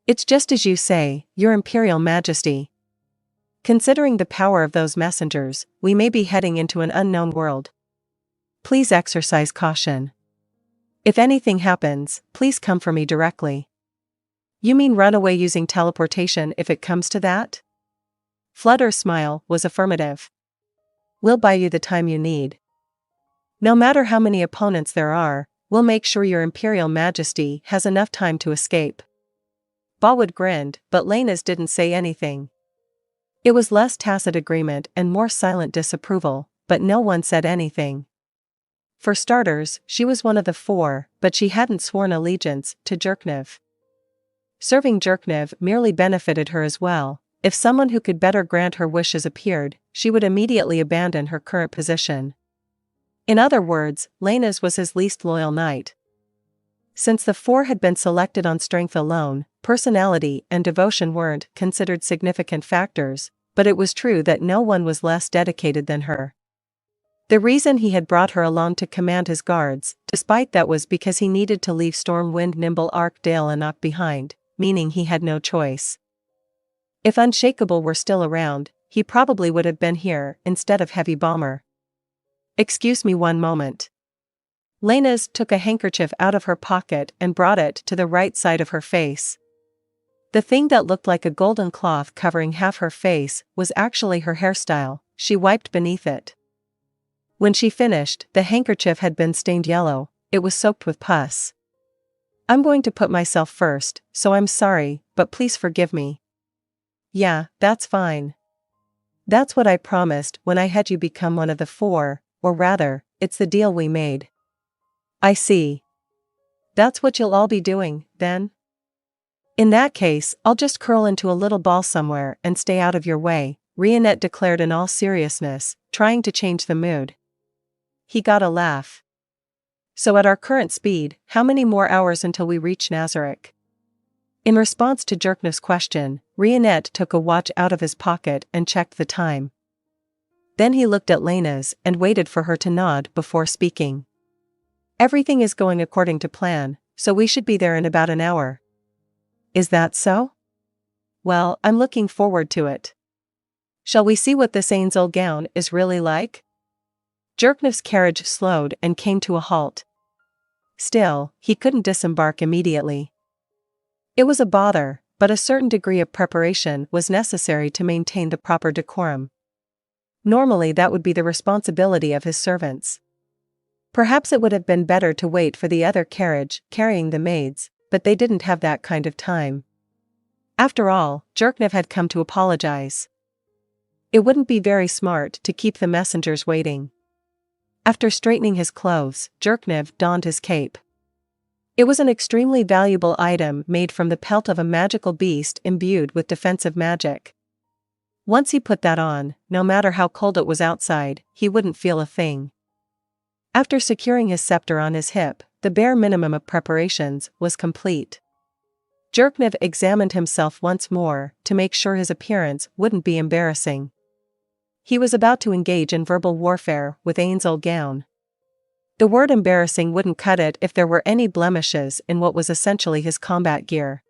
It's just as you say, Your Imperial Majesty. Considering the power of those messengers, we may be heading into an unknown world. Please exercise caution. If anything happens, please come for me directly. You mean run away using teleportation if it comes to that? Flutter's smile was affirmative. We'll buy you the time you need. No matter how many opponents there are, we'll make sure Your Imperial Majesty has enough time to escape. Bawood grinned, but Lena's didn't say anything. It was less tacit agreement and more silent disapproval, but no one said anything. For starters, she was one of the four, but she hadn't sworn allegiance to Jerknev. Serving Jerknev merely benefited her as well. If someone who could better grant her wishes appeared, she would immediately abandon her current position. In other words, Lena's was his least loyal knight. Since the four had been selected on strength alone, personality and devotion weren't considered significant factors, but it was true that no one was less dedicated than her. The reason he had brought her along to command his guards, despite that, was because he needed to leave Stormwind Nimble Arkdale Enoch behind, meaning he had no choice. If Unshakable were still around, he probably would have been here instead of Heavy Bomber. Excuse me one moment. Lena's took a handkerchief out of her pocket and brought it to the right side of her face. The thing that looked like a golden cloth covering half her face was actually her hairstyle. She wiped beneath it. When she finished, the handkerchief had been stained yellow. It was soaked with pus. I'm going to put myself first, so I'm sorry, but please forgive me. Yeah, that's fine. That's what I promised when I had you become one of the four, or rather, it's the deal we made. I see. That's what you'll all be doing, then? In that case, I'll just curl into a little ball somewhere and stay out of your way, Rionette declared in all seriousness, trying to change the mood. He got a laugh. So at our current speed, how many more hours until we reach Nazarick? In response to Jerknev's question, Rionette took a watch out of his pocket and checked the time. Then he looked at Lena's and waited for her to nod before speaking. Everything is going according to plan, so we should be there in about an hour. Is that so? Well, I'm looking forward to it. Shall we see what this Ainz Ooal Gown is really like? Jerknev's carriage slowed and came to a halt. Still, he couldn't disembark immediately. It was a bother, but a certain degree of preparation was necessary to maintain the proper decorum. Normally that would be the responsibility of his servants. Perhaps it would have been better to wait for the other carriage carrying the maids, but they didn't have that kind of time. After all, Jerknev had come to apologize. It wouldn't be very smart to keep the messengers waiting. After straightening his clothes, Jerknev donned his cape. It was an extremely valuable item made from the pelt of a magical beast imbued with defensive magic. Once he put that on, no matter how cold it was outside, he wouldn't feel a thing. After securing his scepter on his hip, the bare minimum of preparations was complete. Jerknev examined himself once more to make sure his appearance wouldn't be embarrassing. He was about to engage in verbal warfare with Ainz Ooal Gown. The word embarrassing wouldn't cut it if there were any blemishes in what was essentially his combat gear.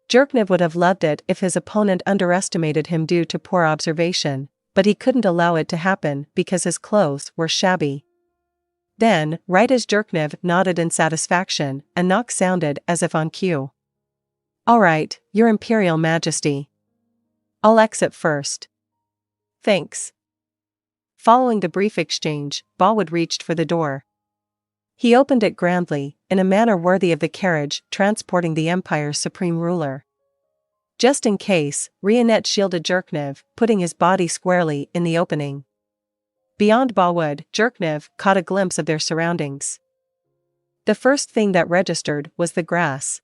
Jerknev would have loved it if his opponent underestimated him due to poor observation, but he couldn't allow it to happen because his clothes were shabby. Then, right as Jerknev nodded in satisfaction, a knock sounded as if on cue. "All right, Your Imperial Majesty. I'll exit first." "Thanks." Following the brief exchange, Bolwood reached for the door. He opened it grandly, in a manner worthy of the carriage transporting the Empire's supreme ruler. Just in case, Rionette shielded Jerknev, putting his body squarely in the opening. Beyond Bolwood, Jerknev caught a glimpse of their surroundings. The first thing that registered was the grass.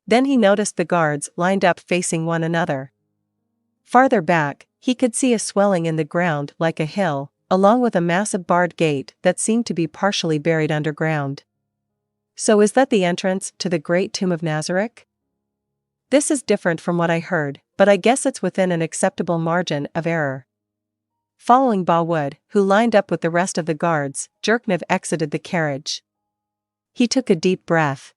Then he noticed the guards lined up facing one another. Farther back, he could see a swelling in the ground like a hill, along with a massive barred gate that seemed to be partially buried underground. "So is that the entrance to the Great Tomb of Nazarick? This is different from what I heard, but I guess it's within an acceptable margin of error." Following Bolwood, who lined up with the rest of the guards, Jerknev exited the carriage. He took a deep breath.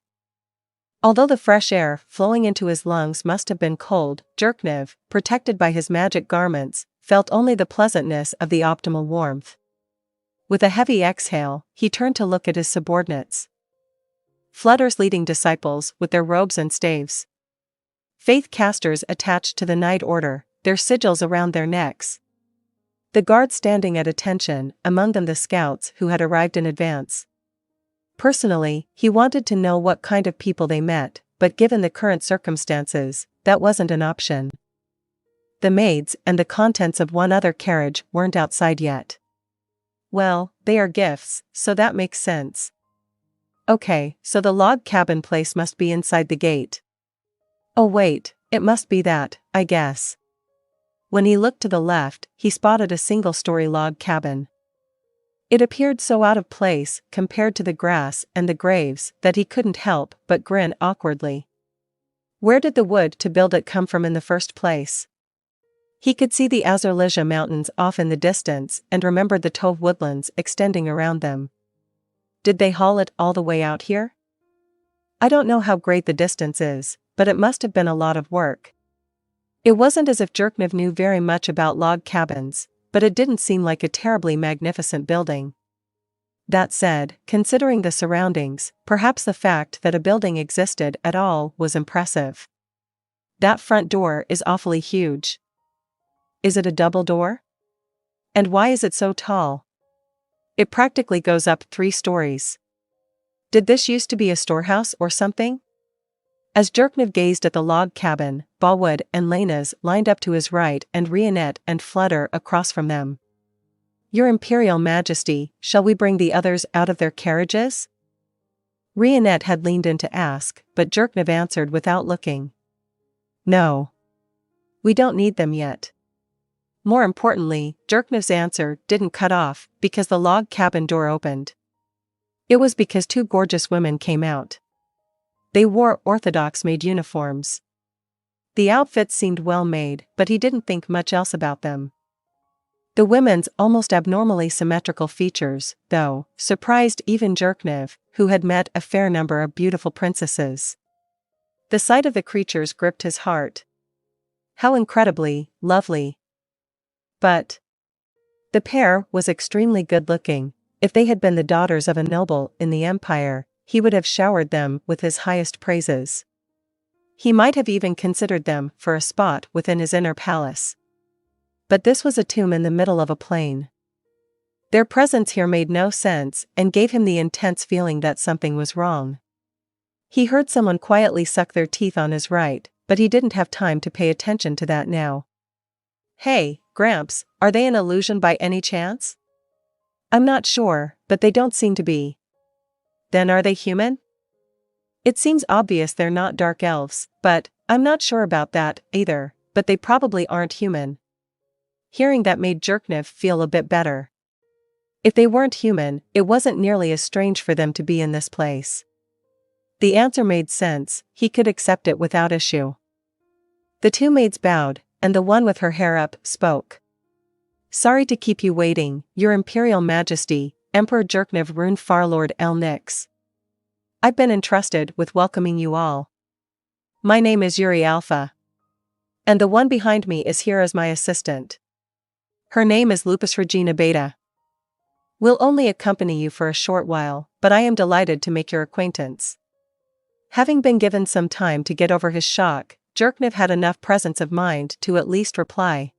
Although the fresh air flowing into his lungs must have been cold, Jerknev, protected by his magic garments, felt only the pleasantness of the optimal warmth. With a heavy exhale, he turned to look at his subordinates. Flutter's leading disciples with their robes and staves. Faith casters attached to the Night Order, their sigils around their necks. The guards standing at attention, among them the scouts who had arrived in advance. Personally, he wanted to know what kind of people they met, but given the current circumstances, that wasn't an option. The maids and the contents of one other carriage weren't outside yet. Well, they are gifts, so that makes sense. Okay, so the log cabin place must be inside the gate. Oh wait, it must be that, I guess. When he looked to the left, he spotted a single-story log cabin. It appeared so out of place compared to the grass and the graves that he couldn't help but grin awkwardly. Where did the wood to build it come from in the first place? He could see the Azurlizha mountains off in the distance and remembered the Tove woodlands extending around them. Did they haul it all the way out here? I don't know how great the distance is, but it must have been a lot of work. It wasn't as if Jerknev knew very much about log cabins, but it didn't seem like a terribly magnificent building. That said, considering the surroundings, perhaps the fact that a building existed at all was impressive. That front door is awfully huge. Is it a double door? And why is it so tall? It practically goes up 3 stories. Did this used to be a storehouse or something? As Jerknev gazed at the log cabin, Bolwood and Lainez lined up to his right and Rionette and Flutter across from them. Your Imperial Majesty, shall we bring the others out of their carriages? Rionette had leaned in to ask, but Jerknev answered without looking. No. We don't need them yet. More importantly, Jerknev's answer didn't cut off because the log cabin door opened. It was because 2 gorgeous women came out. They wore Orthodox-made uniforms. The outfits seemed well made, but he didn't think much else about them. The women's almost abnormally symmetrical features, though, surprised even Jerknev, who had met a fair number of beautiful princesses. The sight of the creatures gripped his heart. How incredibly lovely. But the pair was extremely good-looking. If they had been the daughters of a noble in the Empire, he would have showered them with his highest praises. He might have even considered them for a spot within his inner palace. But this was a tomb in the middle of a plain. Their presence here made no sense and gave him the intense feeling that something was wrong. He heard someone quietly suck their teeth on his right, but he didn't have time to pay attention to that now. Hey, Gramps, are they an illusion by any chance? I'm not sure, but they don't seem to be. Then are they human? It seems obvious they're not dark elves, but I'm not sure about that either, but they probably aren't human. Hearing that made Jerknev feel a bit better. If they weren't human, it wasn't nearly as strange for them to be in this place. The answer made sense, he could accept it without issue. The two maids bowed, and the one with her hair up spoke. Sorry to keep you waiting, Your Imperial Majesty, Emperor Jerknev Rune Farlord El Nix. I've been entrusted with welcoming you all. My name is Yuri Alpha. And the one behind me is here as my assistant. Her name is Lupus Regina Beta. We'll only accompany you for a short while, but I am delighted to make your acquaintance. Having been given some time to get over his shock, Jerknev had enough presence of mind to at least reply.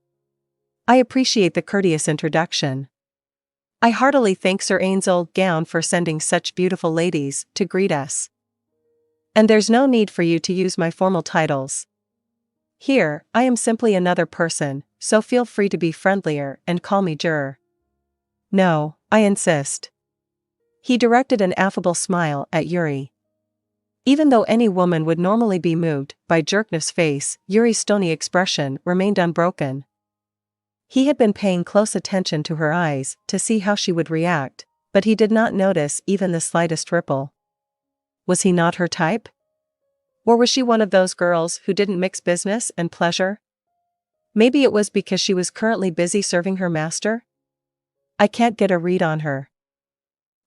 I appreciate the courteous introduction. I heartily thank Sir Ainz Ooal Gown for sending such beautiful ladies to greet us. And there's no need for you to use my formal titles. Here, I am simply another person, so feel free to be friendlier and call me Jur. No, I insist. He directed an affable smile at Yuri. Even though any woman would normally be moved by Jerknev's face, Yuri's stony expression remained unbroken. He had been paying close attention to her eyes to see how she would react, but he did not notice even the slightest ripple. Was he not her type? Or was she one of those girls who didn't mix business and pleasure? Maybe it was because she was currently busy serving her master? I can't get a read on her.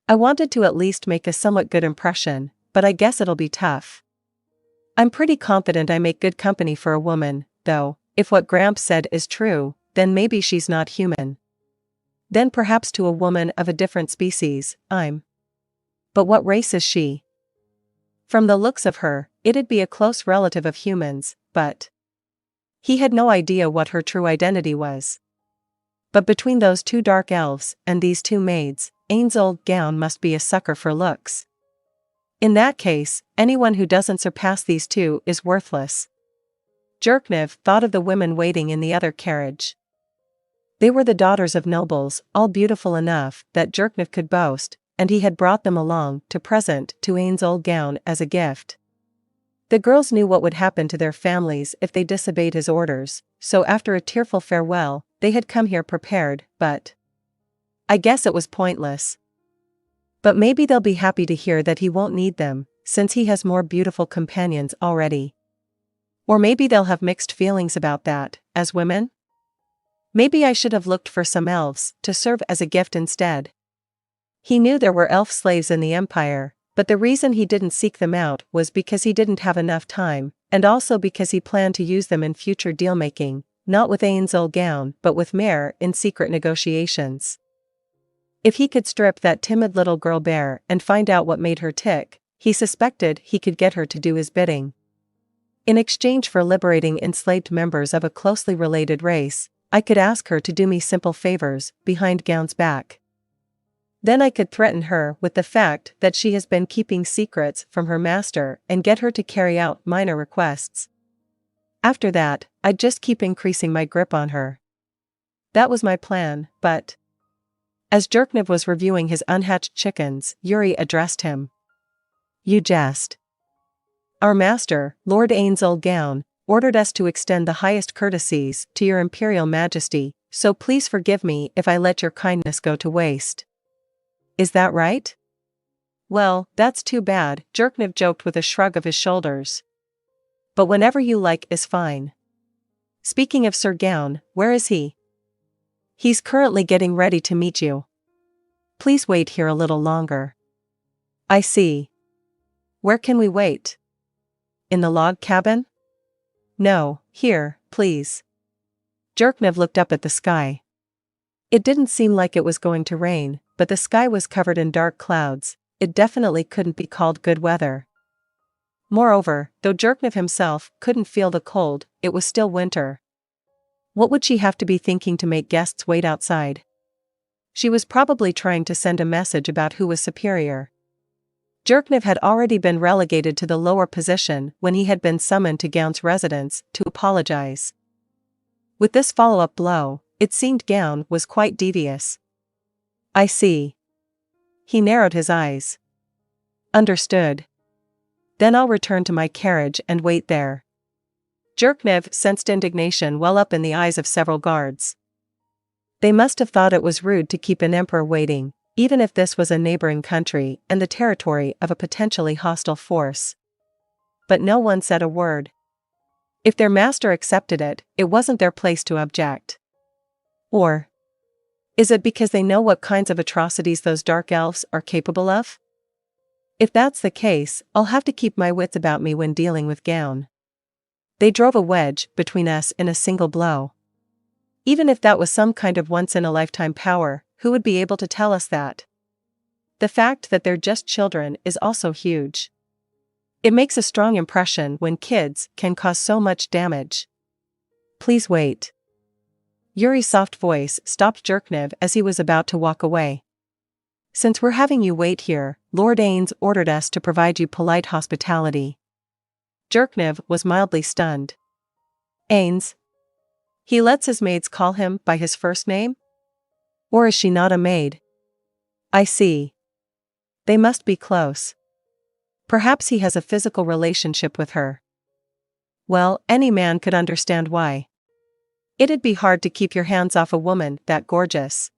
I wanted to at least make a somewhat good impression, but I guess it'll be tough. I'm pretty confident I make good company for a woman, though, if what Gramps said is true, then maybe she's not human. Then perhaps to a woman of a different species, I'm. But what race is she? From the looks of her, it'd be a close relative of humans, but he had no idea what her true identity was. But between those two dark elves and these two maids, Ainz Ooal Gown must be a sucker for looks. In that case, anyone who doesn't surpass these two is worthless. Jerknev thought of the women waiting in the other carriage. They were the daughters of nobles, all beautiful enough that Jerknev could boast, and he had brought them along to present to Ainz Ooal Gown as a gift. The girls knew what would happen to their families if they disobeyed his orders, so after a tearful farewell, they had come here prepared, but I guess it was pointless. But maybe they'll be happy to hear that he won't need them, since he has more beautiful companions already. Or maybe they'll have mixed feelings about that, as women? Maybe I should have looked for some elves to serve as a gift instead. He knew there were elf slaves in the Empire, but the reason he didn't seek them out was because he didn't have enough time, and also because he planned to use them in future deal-making, not with Ainz Ooal Gown but with Mare in secret negotiations. If he could strip that timid little girl bare and find out what made her tick, he suspected he could get her to do his bidding. In exchange for liberating enslaved members of a closely related race, I could ask her to do me simple favors behind Gown's back. Then I could threaten her with the fact that she has been keeping secrets from her master and get her to carry out minor requests. After that, I'd just keep increasing my grip on her. That was my plan, but as Jerknev was reviewing his unhatched chickens, Yuri addressed him. You jest. Our master, Lord Ainz Ooal Gown, ordered us to extend the highest courtesies to your Imperial Majesty, so please forgive me if I let your kindness go to waste. Is that right? Well, that's too bad, Jerknev joked with a shrug of his shoulders. But whenever you like is fine. Speaking of Sir Gown, where is he? He's currently getting ready to meet you. Please wait here a little longer. I see. Where can we wait? In the log cabin? No, here, please. Jerknev looked up at the sky. It didn't seem like it was going to rain, but the sky was covered in dark clouds. It definitely couldn't be called good weather. Moreover, though Jerknev himself couldn't feel the cold, it was still winter. What would she have to be thinking to make guests wait outside? She was probably trying to send a message about who was superior. Jerknev had already been relegated to the lower position when he had been summoned to Gown's residence to apologize. With this follow-up blow, it seemed Gown was quite devious. I see. He narrowed his eyes. Understood. Then I'll return to my carriage and wait there. Jerknev sensed indignation well up in the eyes of several guards. They must have thought it was rude to keep an emperor waiting, even if this was a neighboring country and the territory of a potentially hostile force. But no one said a word. If their master accepted it, it wasn't their place to object. Or is it because they know what kinds of atrocities those dark elves are capable of? If that's the case, I'll have to keep my wits about me when dealing with Gown. They drove a wedge between us in a single blow. Even if that was some kind of once-in-a-lifetime power, who would be able to tell us that? The fact that they're just children is also huge. It makes a strong impression when kids can cause so much damage. Please wait. Yuri's soft voice stopped Jerknev as he was about to walk away. Since we're having you wait here, Lord Ainz ordered us to provide you polite hospitality. Jerknev was mildly stunned. Ainz? He lets his maids call him by his first name? Or is she not a maid? I see. They must be close. Perhaps he has a physical relationship with her. Well, any man could understand why. It'd be hard to keep your hands off a woman that gorgeous.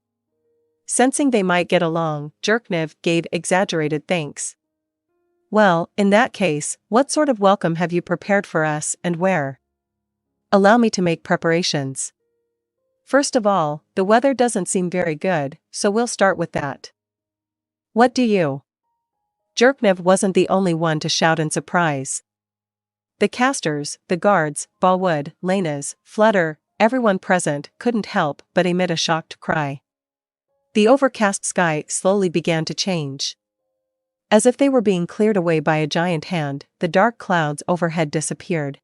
Sensing they might get along, Jerknev gave exaggerated thanks. Well, in that case, what sort of welcome have you prepared for us and where? Allow me to make preparations. First of all, the weather doesn't seem very good, so we'll start with that. What do you? Jerknev wasn't the only one to shout in surprise. The casters, the guards, Ballwood, Lena's, Flutter, everyone present couldn't help but emit a shocked cry. The overcast sky slowly began to change. As if they were being cleared away by a giant hand, the dark clouds overhead disappeared.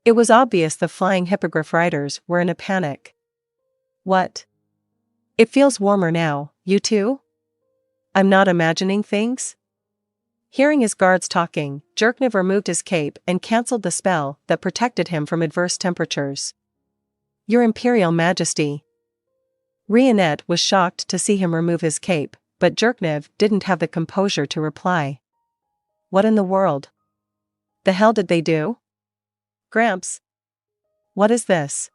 It was obvious the flying hippogriff riders were in a panic. What? It feels warmer now, you too? I'm not imagining things? Hearing his guards talking, Jerknev removed his cape and cancelled the spell that protected him from adverse temperatures. Your Imperial Majesty. Rionette was shocked to see him remove his cape, but Jerknev didn't have the composure to reply. What in the world? The hell did they do? Gramps. What is this?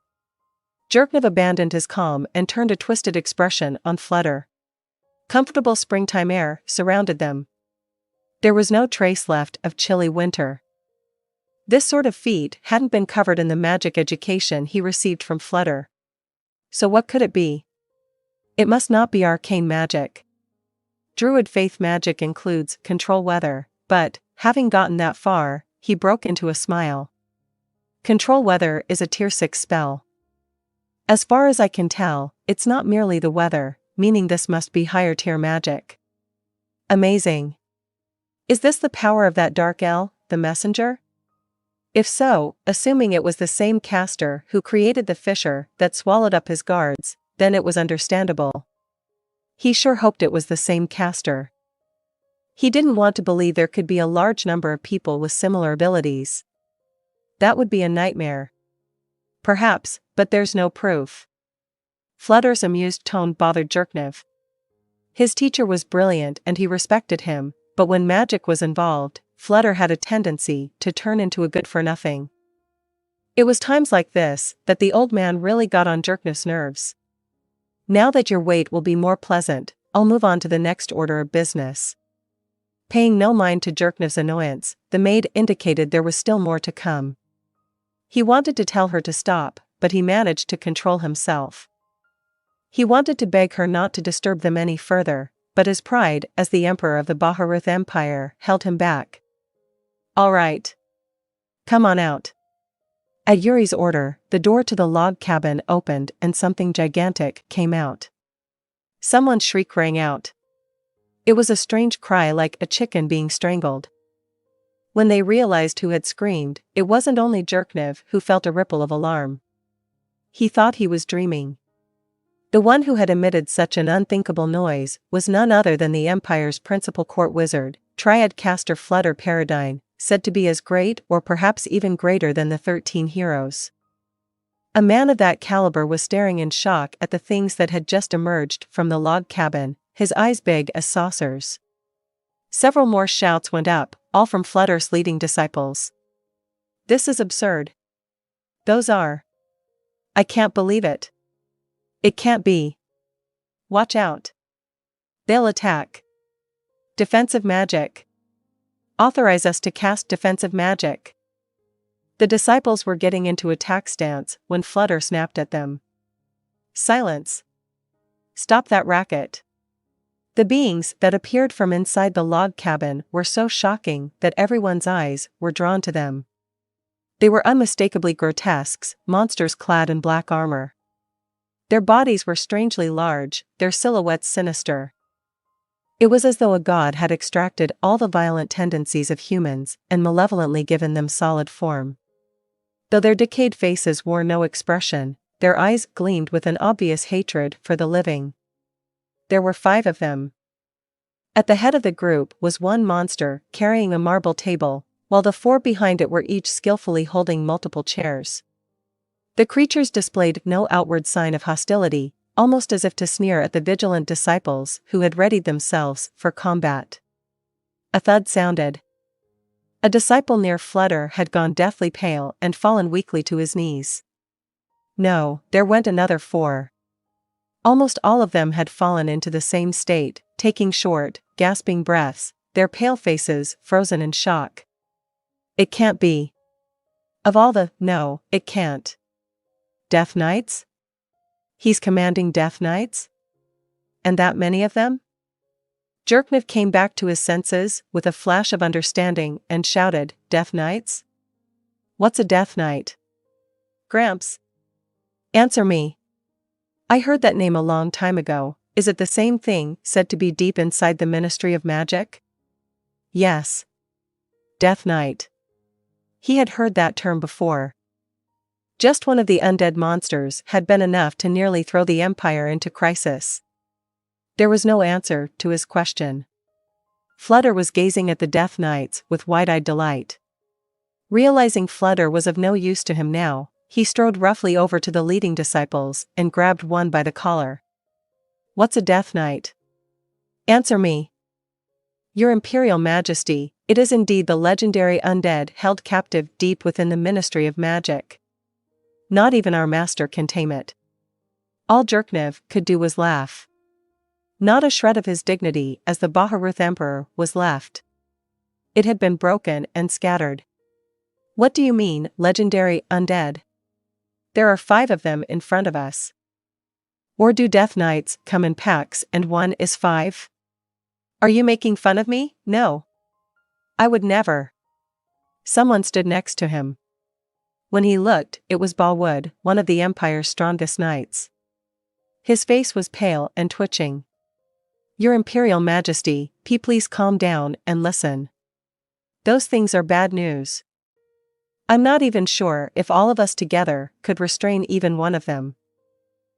Jerknev abandoned his calm and turned a twisted expression on Flutter. Comfortable springtime air surrounded them. There was no trace left of chilly winter. This sort of feat hadn't been covered in the magic education he received from Flutter. So what could it be? It must not be arcane magic. Druid faith magic includes control weather, but, having gotten that far, he broke into a smile. Control weather is a tier 6 spell. As far as I can tell, it's not merely the weather, meaning this must be higher tier magic. Amazing. Is this the power of that dark El, the messenger? If so, assuming it was the same caster who created the fissure that swallowed up his guards, then it was understandable. He sure hoped it was the same caster. He didn't want to believe there could be a large number of people with similar abilities. That would be a nightmare. Perhaps, but there's no proof. Flutter's amused tone bothered Jerknev. His teacher was brilliant and he respected him, but when magic was involved, Flutter had a tendency to turn into a good-for-nothing. It was times like this that the old man really got on Jerknev's nerves. Now that your wait will be more pleasant, I'll move on to the next order of business. Paying no mind to Jerknev's annoyance, the maid indicated there was still more to come. He wanted to tell her to stop, but he managed to control himself. He wanted to beg her not to disturb them any further, but his pride as the emperor of the Baharuth Empire held him back. All right. Come on out. At Yuri's order, the door to the log cabin opened and something gigantic came out. Someone's shriek rang out. It was a strange cry like a chicken being strangled. When they realized who had screamed, it wasn't only Jerknev who felt a ripple of alarm. He thought he was dreaming. The one who had emitted such an unthinkable noise was none other than the Empire's principal court wizard, Triad caster Flutter Paradine, said to be as great or perhaps even greater than the 13 heroes. A man of that caliber was staring in shock at the things that had just emerged from the log cabin, his eyes big as saucers. Several more shouts went up, all from Flutter's leading disciples. This is absurd. Those are. I can't believe it. It can't be. Watch out. They'll attack. Defensive magic. Authorize us to cast defensive magic. The disciples were getting into attack stance when Flutter snapped at them. Silence. Stop that racket. The beings that appeared from inside the log cabin were so shocking that everyone's eyes were drawn to them. They were unmistakably grotesques, monsters clad in black armor. Their bodies were strangely large, their silhouettes sinister. It was as though a god had extracted all the violent tendencies of humans and malevolently given them solid form. Though their decayed faces wore no expression, their eyes gleamed with an obvious hatred for the living. There were 5 of them. At the head of the group was one monster carrying a marble table, while the 4 behind it were each skillfully holding multiple chairs. The creatures displayed no outward sign of hostility, almost as if to sneer at the vigilant disciples who had readied themselves for combat. A thud sounded. A disciple near Flutter had gone deathly pale and fallen weakly to his knees. No, there went another 4. Almost all of them had fallen into the same state, taking short, gasping breaths, their pale faces frozen in shock. It can't be. Of all the, no, it can't. Death Knights? He's commanding Death Knights? And that many of them? Jerkniv came back to his senses with a flash of understanding and shouted, Death Knights? What's a Death Knight? Gramps. Answer me. I heard that name a long time ago. Is it the same thing said to be deep inside the Ministry of Magic? Yes. Death Knight. He had heard that term before. Just one of the undead monsters had been enough to nearly throw the Empire into crisis. There was no answer to his question. Flutter was gazing at the Death Knights with wide-eyed delight. Realizing Flutter was of no use to him now, he strode roughly over to the leading disciples and grabbed one by the collar. What's a Death Knight? Answer me. Your Imperial Majesty, it is indeed the legendary undead held captive deep within the Ministry of Magic. Not even our master can tame it. All Jerkniv could do was laugh. Not a shred of his dignity as the Baharuth Emperor was left. It had been broken and scattered. What do you mean, legendary undead? There are 5 of them in front of us. Or do Death Knights come in packs and one is 5? Are you making fun of me? No. I would never. Someone stood next to him. When he looked, it was Balwood, one of the Empire's strongest knights. His face was pale and twitching. Your Imperial Majesty, please calm down and listen. Those things are bad news. I'm not even sure if all of us together could restrain even one of them.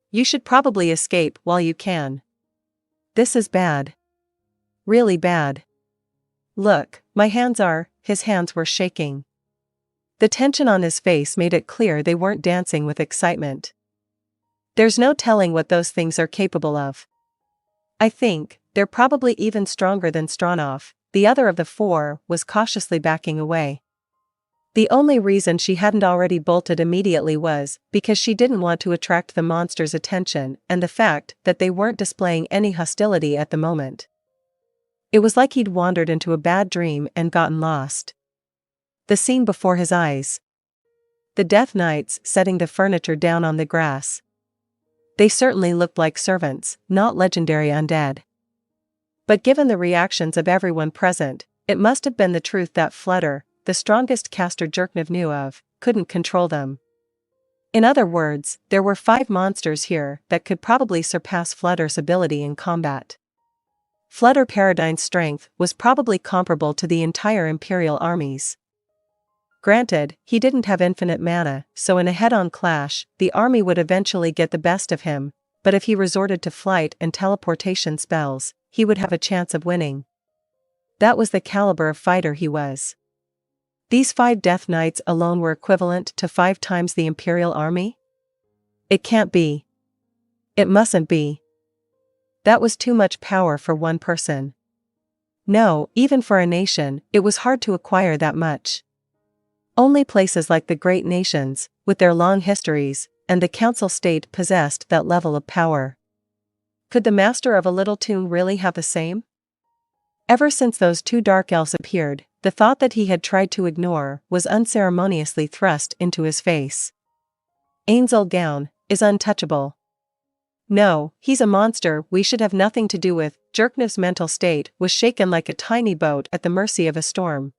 You should probably escape while you can. This is bad. Really bad. Look, my hands are, his hands were shaking. The tension on his face made it clear they weren't dancing with excitement. There's no telling what those things are capable of. I think, they're probably even stronger than Stronov. The other of the 4 was cautiously backing away. The only reason she hadn't already bolted immediately was because she didn't want to attract the monster's attention and the fact that they weren't displaying any hostility at the moment. It was like he'd wandered into a bad dream and gotten lost. The scene before his eyes. The Death Knights setting the furniture down on the grass. They certainly looked like servants, not legendary undead. But given the reactions of everyone present, it must have been the truth that Flutter, the strongest caster Jerkniv knew of, couldn't control them. In other words, there were 5 monsters here that could probably surpass Flutter's ability in combat. Flutter Paradine's strength was probably comparable to the entire Imperial armies. Granted, he didn't have infinite mana, so in a head-on clash, the army would eventually get the best of him, but if he resorted to flight and teleportation spells, he would have a chance of winning. That was the caliber of fighter he was. These 5 Death Knights alone were equivalent to 5 times the Imperial army? It can't be. It mustn't be. That was too much power for one person. No, even for a nation, it was hard to acquire that much. Only places like the great nations, with their long histories, and the council state possessed that level of power. Could the master of a little town really have the same? Ever since those two dark elves appeared, the thought that he had tried to ignore was unceremoniously thrust into his face. Ainz Ooal Gown is untouchable. No, he's a monster we should have nothing to do with. Jerknev's mental state was shaken like a tiny boat at the mercy of a storm.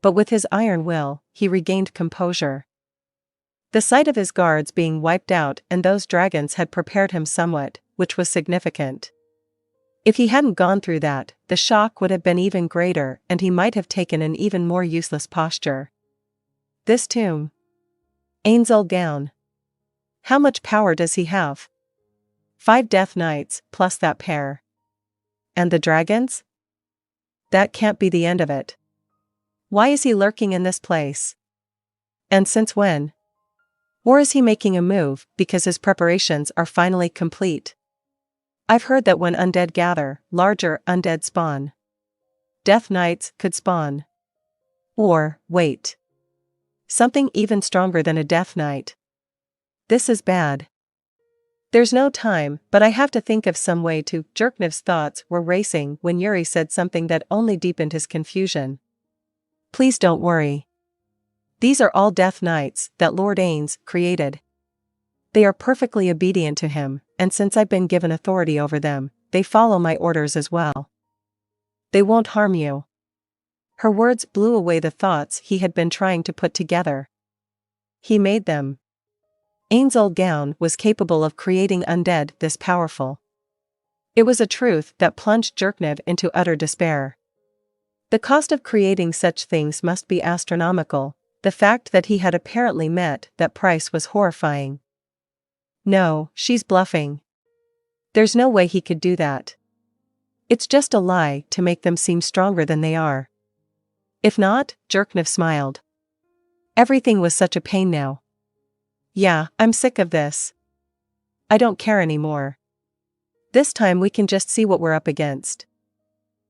But with his iron will, he regained composure. The sight of his guards being wiped out and those dragons had prepared him somewhat, which was significant. If he hadn't gone through that, the shock would have been even greater and he might have taken an even more useless posture. This tomb. Ainz Ooal Gown. How much power does he have? 5 Death Knights, plus that pair. And the dragons? That can't be the end of it. Why is he lurking in this place? And since when? Or is he making a move because his preparations are finally complete? I've heard that when undead gather, larger undead spawn. Death Knights could spawn. Or, wait. Something even stronger than a Death Knight. This is bad. There's no time, but I have to think of some way to. Jerknev's thoughts were racing when Yuri said something that only deepened his confusion. Please don't worry. These are all Death Knights that Lord Ainz created. They are perfectly obedient to him, and since I've been given authority over them, they follow my orders as well. They won't harm you. Her words blew away the thoughts he had been trying to put together. He made them. Ainz Ooal Gown was capable of creating undead this powerful. It was a truth that plunged Jerknev into utter despair. The cost of creating such things must be astronomical. The fact that he had apparently met that price was horrifying. No, she's bluffing. There's no way he could do that. It's just a lie to make them seem stronger than they are. If not, Jerknev smiled. Everything was such a pain now. Yeah, I'm sick of this. I don't care anymore. This time we can just see what we're up against.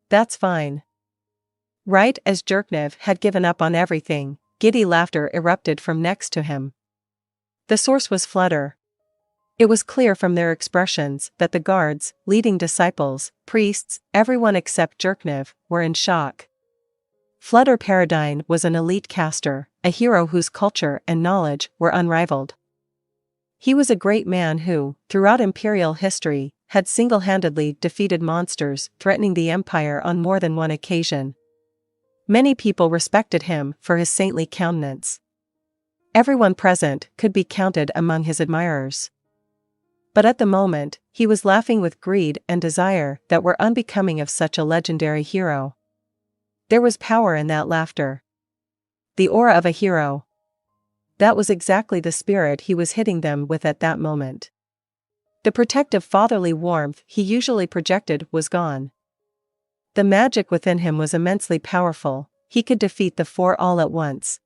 That's fine. Right as Jerknev had given up on everything, giddy laughter erupted from next to him. The source was Flutter. It was clear from their expressions that the guards, leading disciples, priests, everyone except Jerknev, were in shock. Flutter Paradine was an elite caster, a hero whose culture and knowledge were unrivaled. He was a great man who, throughout Imperial history, had single-handedly defeated monsters threatening the Empire on more than one occasion. Many people respected him for his saintly countenance. Everyone present could be counted among his admirers. But at the moment, he was laughing with greed and desire that were unbecoming of such a legendary hero. There was power in that laughter. The aura of a hero. That was exactly the spirit he was hitting them with at that moment. The protective fatherly warmth he usually projected was gone. The magic within him was immensely powerful. He could defeat the 4 all at once.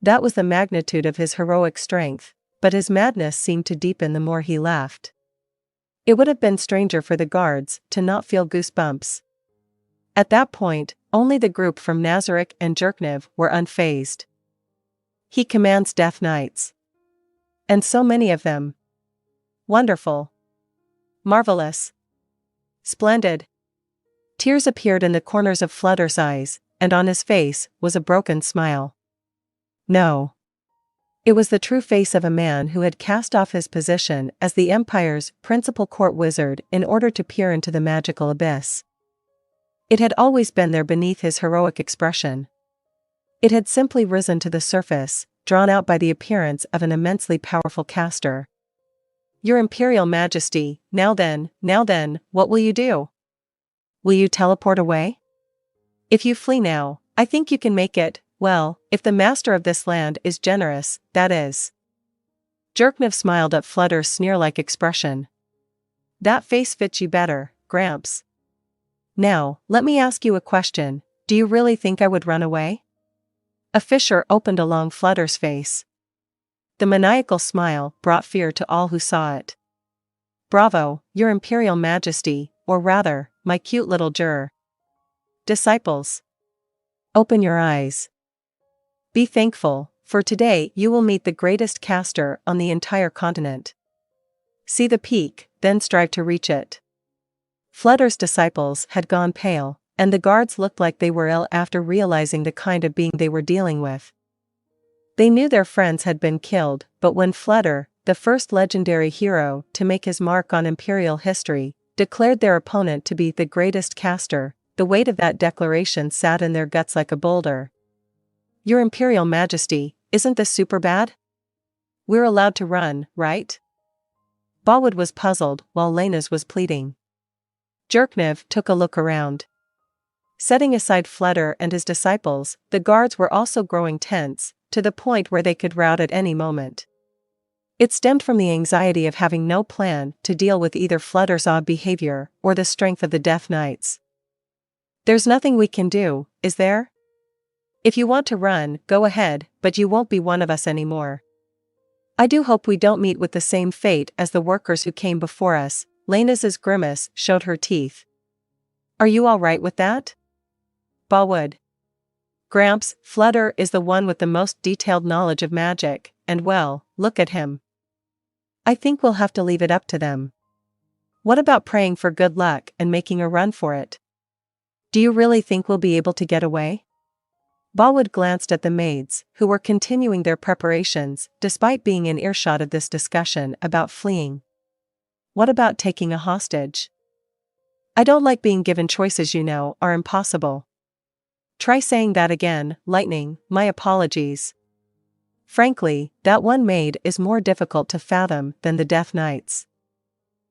That was the magnitude of his heroic strength, but his madness seemed to deepen the more he laughed. It would have been stranger for the guards to not feel goosebumps. At that point, only the group from Nazarick and Jerknev were unfazed. He commands Death Knights. And so many of them. Wonderful. Marvelous. Splendid. Tears appeared in the corners of Flutter's eyes, and on his face was a broken smile. No. It was the true face of a man who had cast off his position as the Empire's principal court wizard in order to peer into the magical abyss. It had always been there beneath his heroic expression. It had simply risen to the surface, drawn out by the appearance of an immensely powerful caster. Your Imperial Majesty, now then, what will you do? Will you teleport away? If you flee now, I think you can make it, well, if the master of this land is generous, that is. Jerknev smiled at Flutter's sneer-like expression. That face fits you better, Gramps. Now, let me ask you a question, do you really think I would run away? A fissure opened along Flutter's face. The maniacal smile brought fear to all who saw it. Bravo, Your Imperial Majesty, or rather, my cute little juror. Disciples. Open your eyes. Be thankful, for today you will meet the greatest caster on the entire continent. See the peak, then strive to reach it. Flutter's disciples had gone pale, and the guards looked like they were ill after realizing the kind of being they were dealing with. They knew their friends had been killed, but when Flutter, the first legendary hero to make his mark on Imperial history, declared their opponent to be the greatest caster, the weight of that declaration sat in their guts like a boulder. Your Imperial Majesty, isn't this super bad? We're allowed to run, right? Bolwood was puzzled while Lainez was pleading. Jerkniv took a look around. Setting aside Flutter and his disciples, the guards were also growing tense, to the point where they could rout at any moment. It stemmed from the anxiety of having no plan to deal with either Flutter's odd behavior or the strength of the Death Knights. There's nothing we can do, is there? If you want to run, go ahead, but you won't be one of us anymore. I do hope we don't meet with the same fate as the workers who came before us. Lainez's grimace showed her teeth. Are you all right with that? Bolwood. Gramps, Flutter is the one with the most detailed knowledge of magic, and well, look at him. I think we'll have to leave it up to them. What about praying for good luck and making a run for it? Do you really think we'll be able to get away? Bolwood glanced at the maids, who were continuing their preparations, despite being in earshot of this discussion about fleeing. What about taking a hostage? I don't like being given choices are impossible. Try saying that again, Lightning, my apologies. Frankly, that one maid is more difficult to fathom than the Death Knights.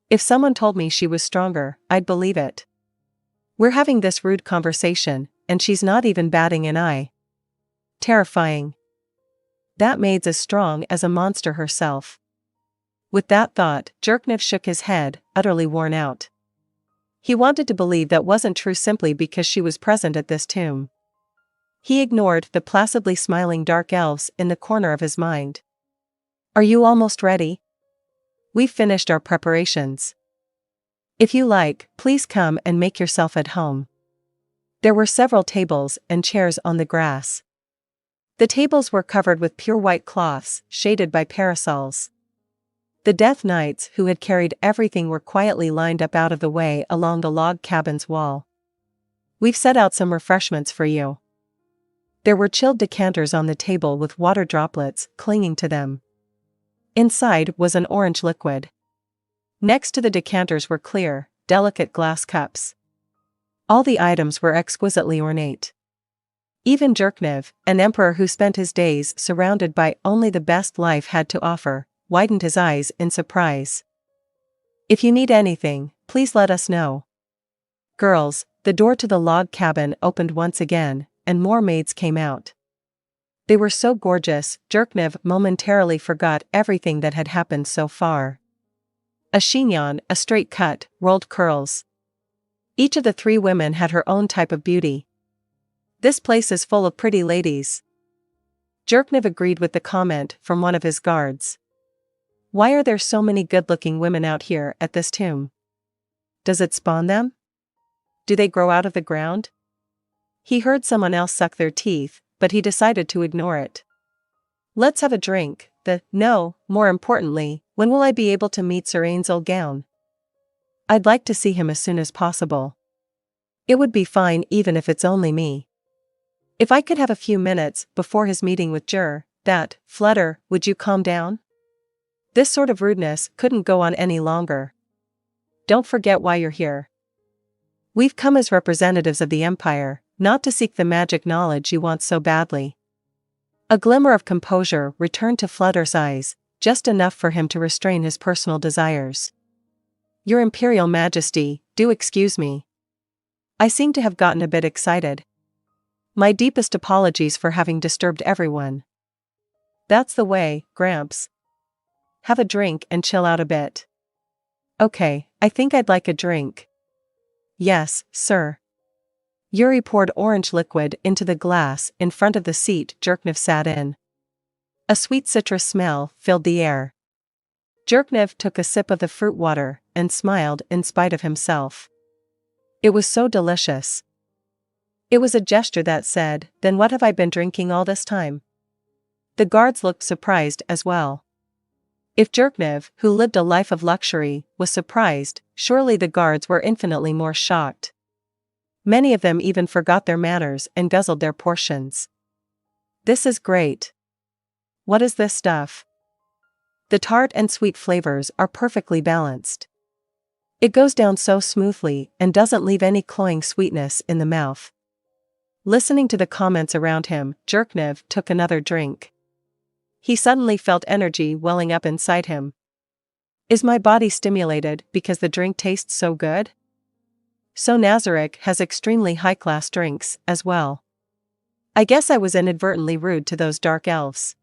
If someone told me she was stronger, I'd believe it. We're having this rude conversation, and she's not even batting an eye. Terrifying. That maid's as strong as a monster herself. With that thought, Jerkniv shook his head, utterly worn out. He wanted to believe that wasn't true simply because she was present at this tomb. He ignored the placidly smiling dark elves in the corner of his mind. Are you almost ready? We've finished our preparations. If you like, please come and make yourself at home. There were several tables and chairs on the grass. The tables were covered with pure white cloths, shaded by parasols. The Death Knights who had carried everything were quietly lined up out of the way along the log cabin's wall. We've set out some refreshments for you. There were chilled decanters on the table with water droplets clinging to them. Inside was an orange liquid. Next to the decanters were clear, delicate glass cups. All the items were exquisitely ornate. Even Jerkniv, an emperor who spent his days surrounded by only the best life had to offer, widened his eyes in surprise. If you need anything, please let us know. Girls, the door to the log cabin opened once again, and more maids came out. They were so gorgeous, Jerkniv momentarily forgot everything that had happened so far. A chignon, a straight cut, rolled curls. Each of the three women had her own type of beauty. This place is full of pretty ladies. Jerkniv agreed with the comment from one of his guards. Why are there so many good-looking women out here at this tomb? Does it spawn them? Do they grow out of the ground? He heard someone else suck their teeth, but he decided to ignore it. Let's have a drink. More importantly, when will I be able to meet Sir Ainz Ooal Gown? I'd like to see him as soon as possible. It would be fine even if it's only me. If I could have a few minutes before his meeting with Flutter, would you calm down? This sort of rudeness couldn't go on any longer. Don't forget why you're here. We've come as representatives of the Empire, not to seek the magic knowledge you want so badly. A glimmer of composure returned to Flutter's eyes, just enough for him to restrain his personal desires. Your Imperial Majesty, do excuse me. I seem to have gotten a bit excited. My deepest apologies for having disturbed everyone. That's the way, Gramps. Have a drink and chill out a bit. Okay, I think I'd like a drink. Yes, sir. Yuri poured orange liquid into the glass in front of the seat Jerkniv sat in. A sweet citrus smell filled the air. Jerknev took a sip of the fruit water and smiled in spite of himself. It was so delicious. It was a gesture that said, "Then what have I been drinking all this time?" The guards looked surprised as well. If Jerknev, who lived a life of luxury, was surprised, surely the guards were infinitely more shocked. Many of them even forgot their manners and guzzled their portions. "This is great. What is this stuff?" The tart and sweet flavors are perfectly balanced. It goes down so smoothly and doesn't leave any cloying sweetness in the mouth. Listening to the comments around him, Jerknev took another drink. He suddenly felt energy welling up inside him. Is my body stimulated because the drink tastes so good? So Nazarek has extremely high-class drinks as well. I guess I was inadvertently rude to those dark elves.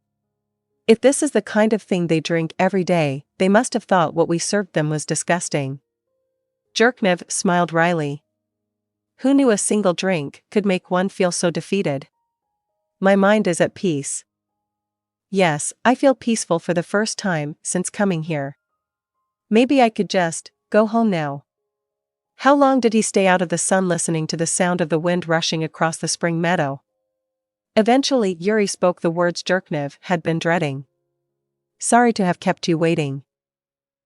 If this is the kind of thing they drink every day, they must have thought what we served them was disgusting. Jerknev smiled wryly. Who knew a single drink could make one feel so defeated? My mind is at peace. Yes, I feel peaceful for the first time since coming here. Maybe I could just go home now. How long did he stay out of the sun listening to the sound of the wind rushing across the spring meadow? Eventually Yuri spoke the words Jerknev had been dreading. Sorry to have kept you waiting.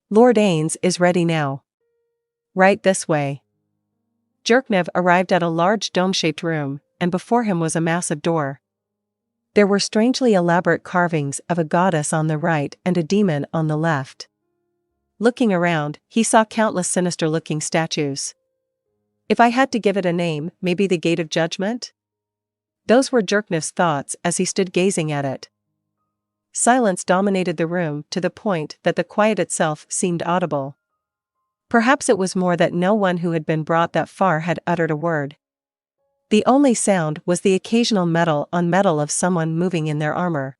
Lord Ainz is ready now. Right this way. Jerknev arrived at a large dome-shaped room, and before him was a massive door. There were strangely elaborate carvings of a goddess on the right and a demon on the left. Looking around, he saw countless sinister-looking statues. If I had to give it a name, maybe the Gate of Judgment? Those were Jerknev's thoughts as he stood gazing at it. Silence dominated the room to the point that the quiet itself seemed audible. Perhaps it was more that no one who had been brought that far had uttered a word. The only sound was the occasional metal on metal of someone moving in their armor.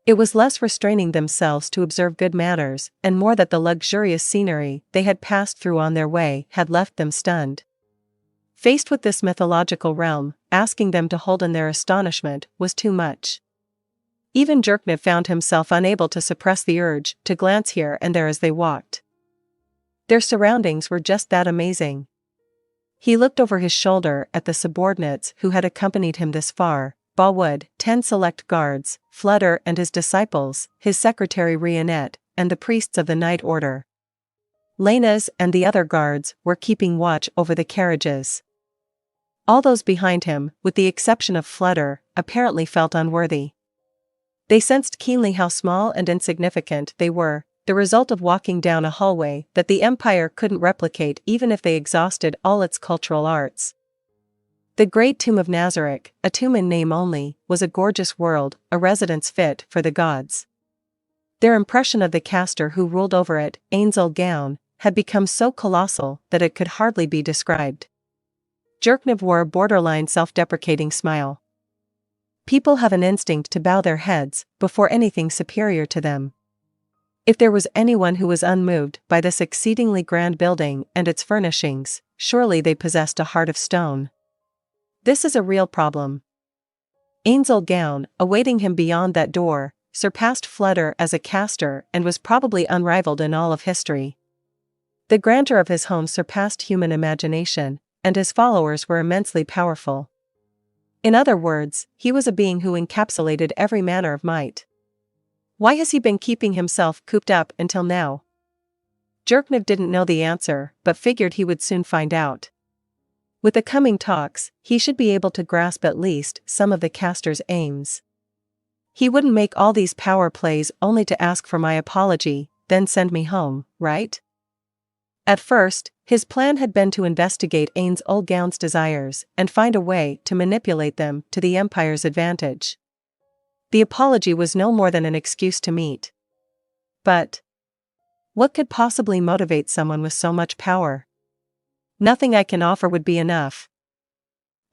It was less restraining themselves to observe good manners, and more that the luxurious scenery they had passed through on their way had left them stunned. Faced with this mythological realm, asking them to hold in their astonishment was too much. Even Jerknev found himself unable to suppress the urge to glance here and there as they walked. Their surroundings were just that amazing. He looked over his shoulder at the subordinates who had accompanied him this far: Ballwood, 10 select guards, Flutter and his disciples, his secretary Rionette, and the priests of the Night Order. Lena's and the other guards were keeping watch over the carriages. All those behind him, with the exception of Flutter, apparently felt unworthy. They sensed keenly how small and insignificant they were, the result of walking down a hallway that the Empire couldn't replicate even if they exhausted all its cultural arts. The Great Tomb of Nazarek, a tomb in name only, was a gorgeous world, a residence fit for the gods. Their impression of the caster who ruled over it, Ainz Ooal Gown, had become so colossal that it could hardly be described. Jerknev wore a borderline self-deprecating smile. People have an instinct to bow their heads before anything superior to them. If there was anyone who was unmoved by this exceedingly grand building and its furnishings, surely they possessed a heart of stone. This is a real problem. Ainz Ooal Gown, awaiting him beyond that door, surpassed Flutter as a caster and was probably unrivaled in all of history. The grandeur of his home surpassed human imagination, and his followers were immensely powerful. In other words, he was a being who encapsulated every manner of might. Why has he been keeping himself cooped up until now? Jerknev didn't know the answer, but figured he would soon find out. With the coming talks, he should be able to grasp at least some of the caster's aims. He wouldn't make all these power plays only to ask for my apology, then send me home, right? At first, his plan had been to investigate Ainz Ooal Gown's desires and find a way to manipulate them to the Empire's advantage. The apology was no more than an excuse to meet. But what could possibly motivate someone with so much power? Nothing I can offer would be enough.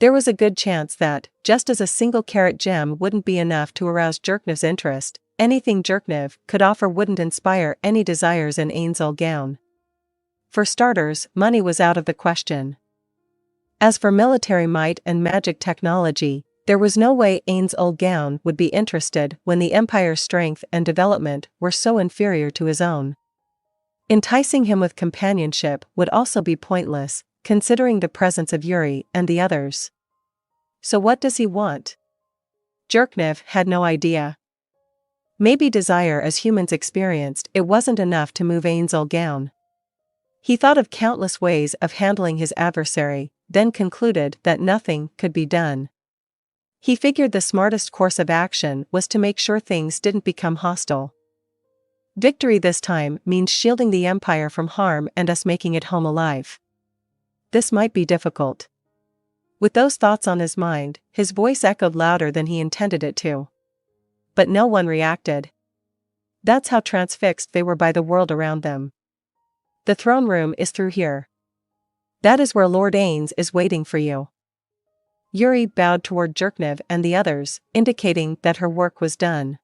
There was a good chance that, just as a single carat gem wouldn't be enough to arouse Jerknev's interest, anything Jerknev could offer wouldn't inspire any desires in Ainz Ooal Gown. For starters, money was out of the question. As for military might and magic technology, There was no way Ainz Ooal Gown would be interested when the Empire's strength and development were so inferior to his own. Enticing him with companionship would also be pointless, considering the presence of Yuri and the others. So what does he want? Jerknev had no idea. Maybe desire as humans experienced it wasn't enough to move Ainz Ooal Gown. He thought of countless ways of handling his adversary, then concluded that nothing could be done. He figured the smartest course of action was to make sure things didn't become hostile. Victory this time means shielding the Empire from harm and us making it home alive. This might be difficult. With those thoughts on his mind, his voice echoed louder than he intended it to. But no one reacted. That's how transfixed they were by the world around them. The throne room is through here. That is where Lord Ainz is waiting for you. Yuri bowed toward Jerknev and the others, indicating that her work was done.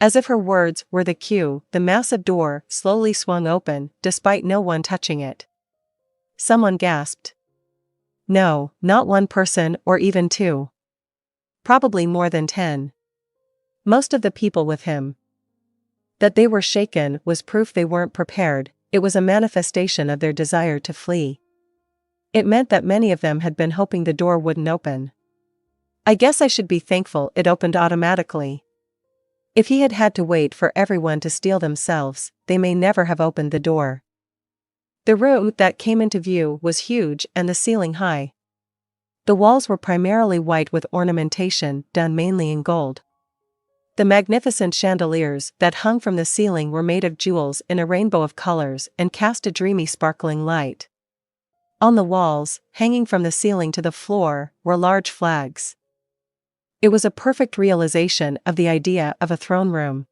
As if her words were the cue, the massive door slowly swung open, despite no one touching it. Someone gasped. No, not one person or even two. Probably more than 10. Most of the people with him. That they were shaken was proof they weren't prepared, it was a manifestation of their desire to flee. It meant that many of them had been hoping the door wouldn't open. I guess I should be thankful it opened automatically. If he had had to wait for everyone to steal themselves, they may never have opened the door. The room that came into view was huge and the ceiling high. The walls were primarily white with ornamentation done mainly in gold. The magnificent chandeliers that hung from the ceiling were made of jewels in a rainbow of colors and cast a dreamy sparkling light. On the walls, hanging from the ceiling to the floor, were large flags. It was a perfect realization of the idea of a throne room.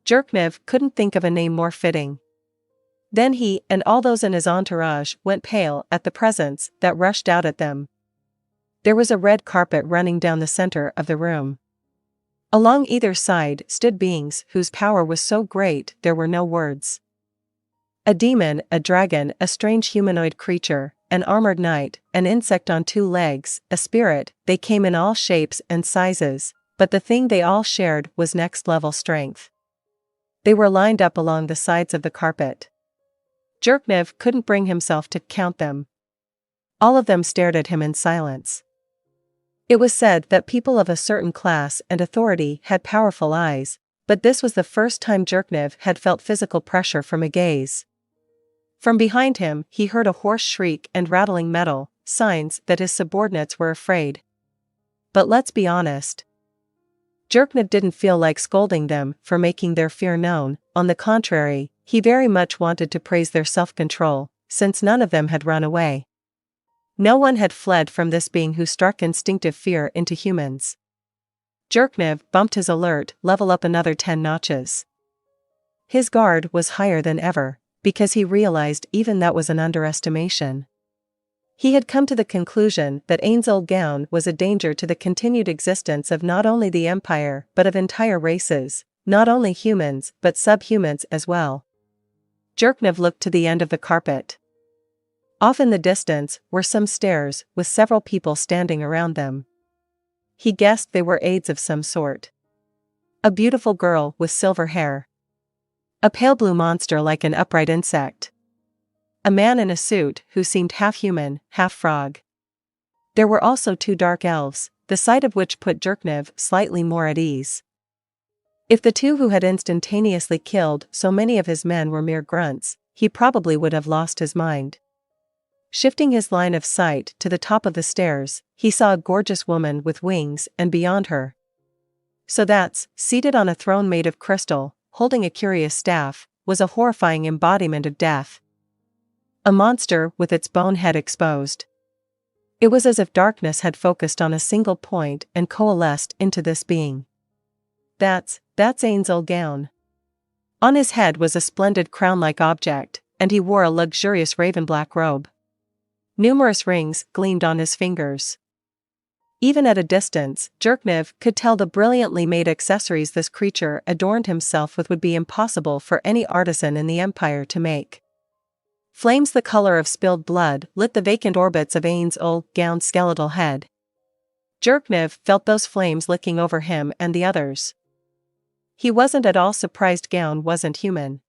Jerknev couldn't think of a name more fitting. Then he and all those in his entourage went pale at the presence that rushed out at them. There was a red carpet running down the center of the room. Along either side stood beings whose power was so great there were no words. A demon, a dragon, a strange humanoid creature, an armored knight, an insect on 2 legs, a spirit, they came in all shapes and sizes, but the thing they all shared was next-level strength. They were lined up along the sides of the carpet. Jerknev couldn't bring himself to count them. All of them stared at him in silence. It was said that people of a certain class and authority had powerful eyes, but this was the first time Jerknev had felt physical pressure from a gaze. From behind him, he heard a hoarse shriek and rattling metal, signs that his subordinates were afraid. But let's be honest. Jerknev didn't feel like scolding them for making their fear known, on the contrary, he very much wanted to praise their self-control, since none of them had run away. No one had fled from this being who struck instinctive fear into humans. Jerknev bumped his alert level up another 10 notches. His guard was higher than ever, because he realized even that was an underestimation. He had come to the conclusion that Ainz Ooal Gown was a danger to the continued existence of not only the Empire but of entire races, not only humans but subhumans as well. Jerknev looked to the end of the carpet. Off in the distance were some stairs with several people standing around them. He guessed they were aides of some sort. A beautiful girl with silver hair. A pale blue monster like an upright insect. A man in a suit who seemed half human, half frog. There were also 2 dark elves, the sight of which put Jerknev slightly more at ease. If the 2 who had instantaneously killed so many of his men were mere grunts, he probably would have lost his mind. Shifting his line of sight to the top of the stairs, he saw a gorgeous woman with wings and beyond her. So that's, seated on a throne made of crystal, holding a curious staff, was a horrifying embodiment of death. A monster with its bone head exposed. It was as if darkness had focused on a single point and coalesced into this being. That's Ainz Ooal Gown. On his head was a splendid crown-like object, and he wore a luxurious raven-black robe. Numerous rings gleamed on his fingers. Even at a distance, Jerknev could tell the brilliantly made accessories this creature adorned himself with would be impossible for any artisan in the Empire to make. Flames the color of spilled blood lit the vacant orbits of Ainz Ooal Gown's skeletal head. Jerknev felt those flames licking over him and the others. He wasn't at all surprised Gown wasn't human.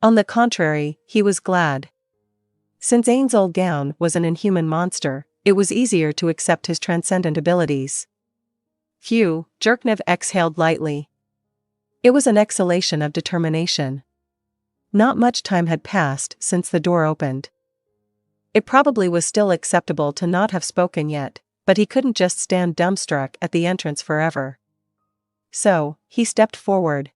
On the contrary, he was glad. Since Ainz Ooal Gown was an inhuman monster, it was easier to accept his transcendent abilities. Phew, Jerknev exhaled lightly. It was an exhalation of determination. Not much time had passed since the door opened. It probably was still acceptable to not have spoken yet, but he couldn't just stand dumbstruck at the entrance forever. So, he stepped forward.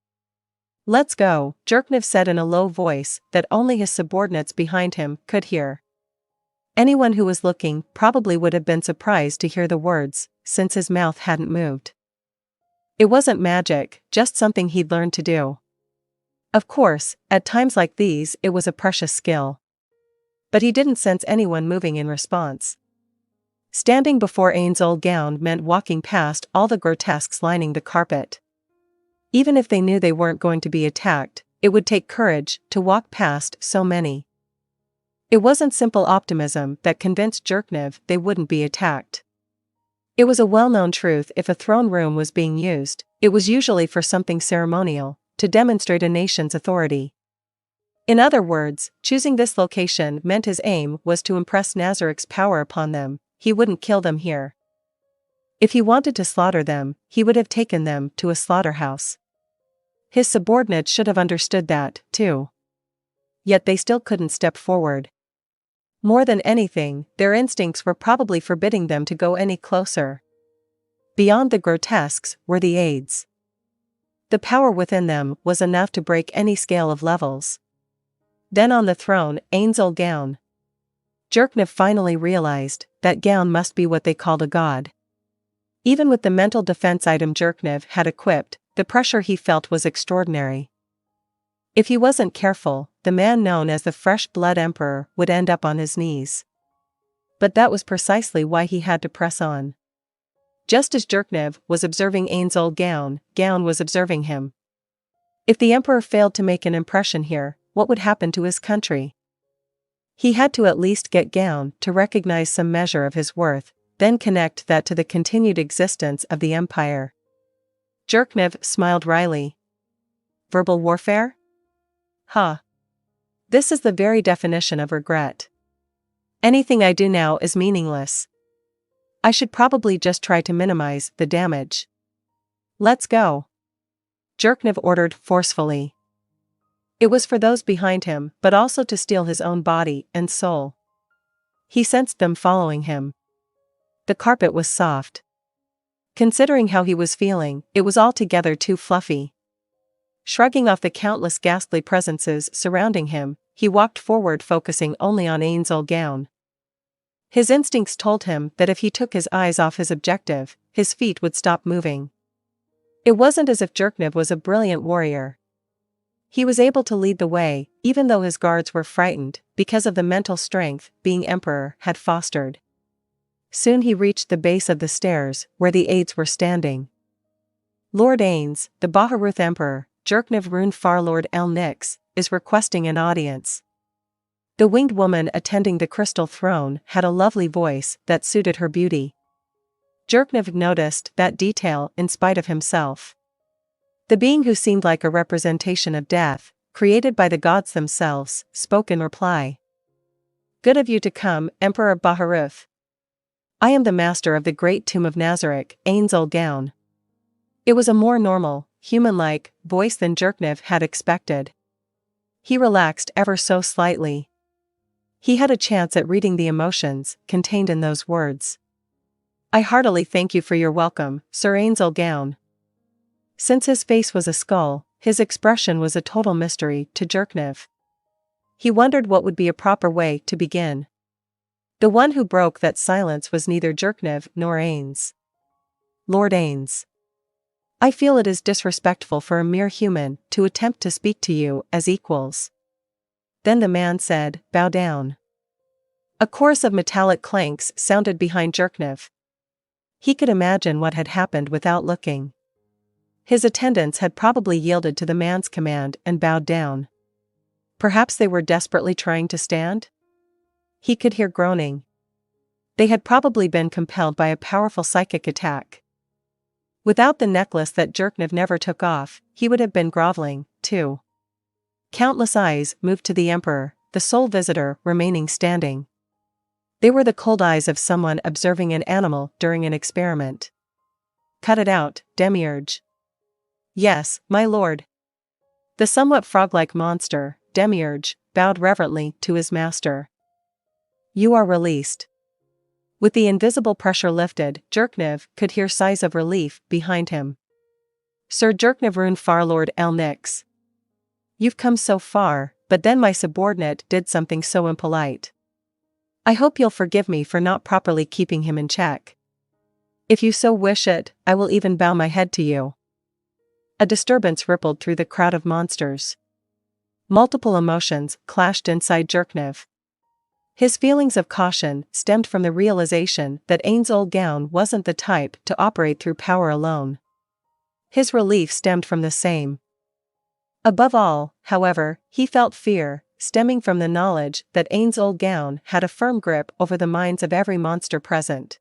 "Let's go," Jerknev said in a low voice that only his subordinates behind him could hear. Anyone who was looking probably would have been surprised to hear the words, since his mouth hadn't moved. It wasn't magic, just something he'd learned to do. Of course, at times like these it was a precious skill. But he didn't sense anyone moving in response. Standing before Ainz Ooal Gown meant walking past all the grotesques lining the carpet. Even if they knew they weren't going to be attacked, it would take courage to walk past so many. It wasn't simple optimism that convinced Jerknev they wouldn't be attacked. It was a well-known truth: if a throne room was being used, it was usually for something ceremonial, to demonstrate a nation's authority. In other words, choosing this location meant his aim was to impress Nazarik's power upon them. He wouldn't kill them here. If he wanted to slaughter them, he would have taken them to a slaughterhouse. His subordinates should have understood that, too. Yet they still couldn't step forward. More than anything, their instincts were probably forbidding them to go any closer. Beyond the grotesques were the Ainz. The power within them was enough to break any scale of levels. Then on the throne, Ainz Ooal Gown. Jerknev finally realized that Gown must be what they called a god. Even with the mental defense item Jerknev had equipped, the pressure he felt was extraordinary. If he wasn't careful, the man known as the Fresh Blood Emperor would end up on his knees. But that was precisely why he had to press on. Just as Jerknev was observing Ainz Ooal Gown, Gown was observing him. If the Emperor failed to make an impression here, what would happen to his country? He had to at least get Gown to recognize some measure of his worth, then connect that to the continued existence of the Empire. Jerknev smiled wryly. Verbal warfare? Huh. This is the very definition of regret. Anything I do now is meaningless. I should probably just try to minimize the damage. Let's go. Jerknev ordered forcefully. It was for those behind him, but also to steel his own body and soul. He sensed them following him. The carpet was soft. Considering how he was feeling, it was altogether too fluffy. Shrugging off the countless ghastly presences surrounding him, he walked forward, focusing only on Ainz Ooal Gown. His instincts told him that if he took his eyes off his objective, his feet would stop moving. It wasn't as if Jerknev was a brilliant warrior. He was able to lead the way, even though his guards were frightened, because of the mental strength being emperor had fostered. Soon he reached the base of the stairs, where the Ainz were standing. Lord Ainz, the Baharuth Emperor, Jerknev Rune Farlord El Nix, is requesting an audience. The winged woman attending the crystal throne had a lovely voice that suited her beauty. Jerknev noticed that detail in spite of himself. The being who seemed like a representation of death, created by the gods themselves, spoke in reply. Good of you to come, Emperor Baharuth. I am the master of the great tomb of Nazarik, Ainz Ooal Gown. It was a more normal, human-like voice than Jerknev had expected. He relaxed ever so slightly. He had a chance at reading the emotions contained in those words. I heartily thank you for your welcome, Sir Ainz Ooal Gown. Since his face was a skull, his expression was a total mystery to Jerknev. He wondered what would be a proper way to begin. The one who broke that silence was neither Jerknev nor Ainz. Lord Ainz. I feel it is disrespectful for a mere human to attempt to speak to you as equals. Then the man said, bow down. A chorus of metallic clanks sounded behind Jerknev. He could imagine what had happened without looking. His attendants had probably yielded to the man's command and bowed down. Perhaps they were desperately trying to stand? He could hear groaning. They had probably been compelled by a powerful psychic attack. Without the necklace that Jerknev never took off, he would have been groveling, too. Countless eyes moved to the Emperor, the sole visitor remaining standing. They were the cold eyes of someone observing an animal during an experiment. "Cut it out, Demiurge." "Yes, my lord." The somewhat frog-like monster, Demiurge, bowed reverently to his master. "You are released." With the invisible pressure lifted, Jerknev could hear sighs of relief behind him. "Sir Jerknev Farlord El Nix. You've come so far, but then my subordinate did something so impolite. I hope you'll forgive me for not properly keeping him in check. If you so wish it, I will even bow my head to you." A disturbance rippled through the crowd of monsters. Multiple emotions clashed inside Jerknev. His feelings of caution stemmed from the realization that Ainz Ooal Gown wasn't the type to operate through power alone. His relief stemmed from the same. Above all, however, he felt fear, stemming from the knowledge that Ainz Ooal Gown had a firm grip over the minds of every monster present.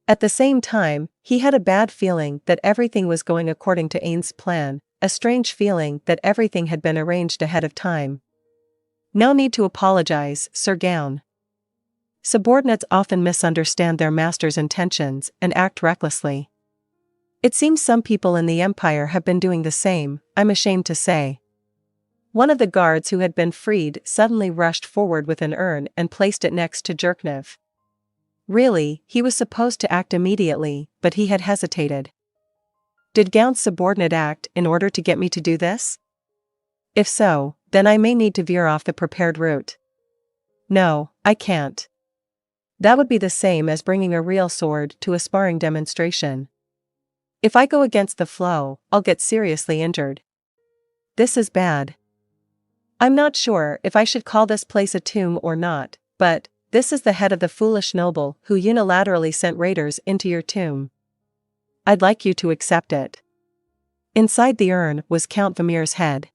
At the same time, he had a bad feeling that everything was going according to Ainz's plan, a strange feeling that everything had been arranged ahead of time. "No need to apologize, Sir Gown." Subordinates often misunderstand their master's intentions and act recklessly. It seems some people in the Empire have been doing the same, I'm ashamed to say. One of the guards who had been freed suddenly rushed forward with an urn and placed it next to Jerknev. Really, he was supposed to act immediately, but he had hesitated. Did Gown's subordinate act in order to get me to do this? If so, then I may need to veer off the prepared route. No, I can't. That would be the same as bringing a real sword to a sparring demonstration. If I go against the flow, I'll get seriously injured. This is bad. I'm not sure if I should call this place a tomb or not, but this is the head of the foolish noble who unilaterally sent raiders into your tomb. I'd like you to accept it. Inside the urn was Count Vamir's head.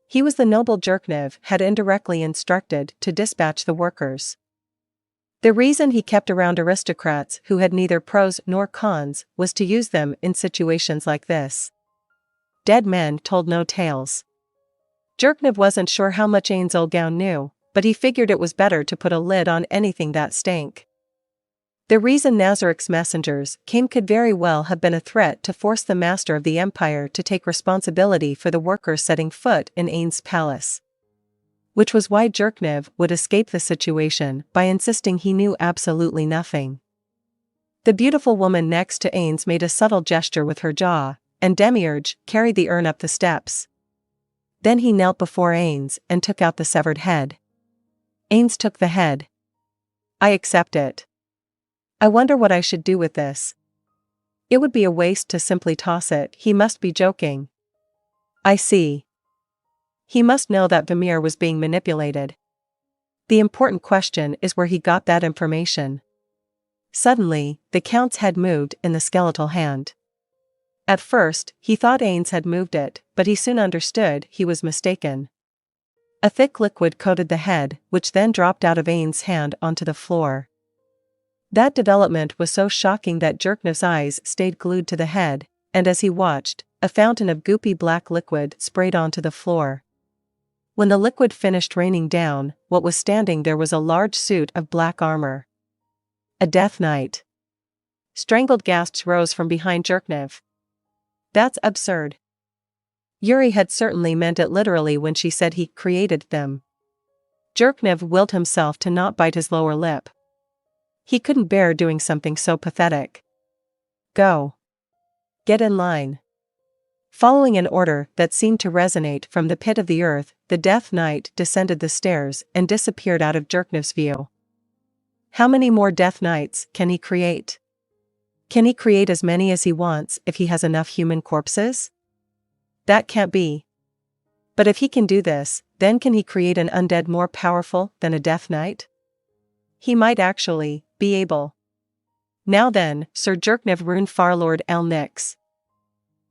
He was the noble Jerknev had indirectly instructed to dispatch the workers. The reason he kept around aristocrats who had neither pros nor cons was to use them in situations like this. Dead men told no tales. Jerknev wasn't sure how much Ainz Ooal Gown knew, but he figured it was better to put a lid on anything that stank. The reason Nazarik's messengers came could very well have been a threat to force the master of the empire to take responsibility for the workers setting foot in Ainz's palace. Which was why Jerknev would escape the situation by insisting he knew absolutely nothing. The beautiful woman next to Ainz made a subtle gesture with her jaw, and Demiurge carried the urn up the steps. Then he knelt before Ainz and took out the severed head. Ainz took the head. "I accept it. I wonder what I should do with this. It would be a waste to simply toss it." He must be joking. I see. He must know that Vamir was being manipulated. The important question is where he got that information. Suddenly, the Count's head moved in the skeletal hand. At first, he thought Ainz had moved it, but he soon understood he was mistaken. A thick liquid coated the head, which then dropped out of Ainz's hand onto the floor. That development was so shocking that Jerknev's eyes stayed glued to the head, and as he watched, a fountain of goopy black liquid sprayed onto the floor. When the liquid finished raining down, what was standing there was a large suit of black armor. A Death Knight. Strangled gasps rose from behind Jerknev. That's absurd. Yuri had certainly meant it literally when she said he created them. Jerknev willed himself to not bite his lower lip. He couldn't bear doing something so pathetic. Go. Get in line. Following an order that seemed to resonate from the pit of the earth, the Death Knight descended the stairs and disappeared out of Jerknev's view. How many more Death Knights can he create? Can he create as many as he wants if he has enough human corpses? That can't be. But if he can do this, then can he create an undead more powerful than a Death Knight? He might actually be able. Now then, Sir Jerknev Farlord El Nix.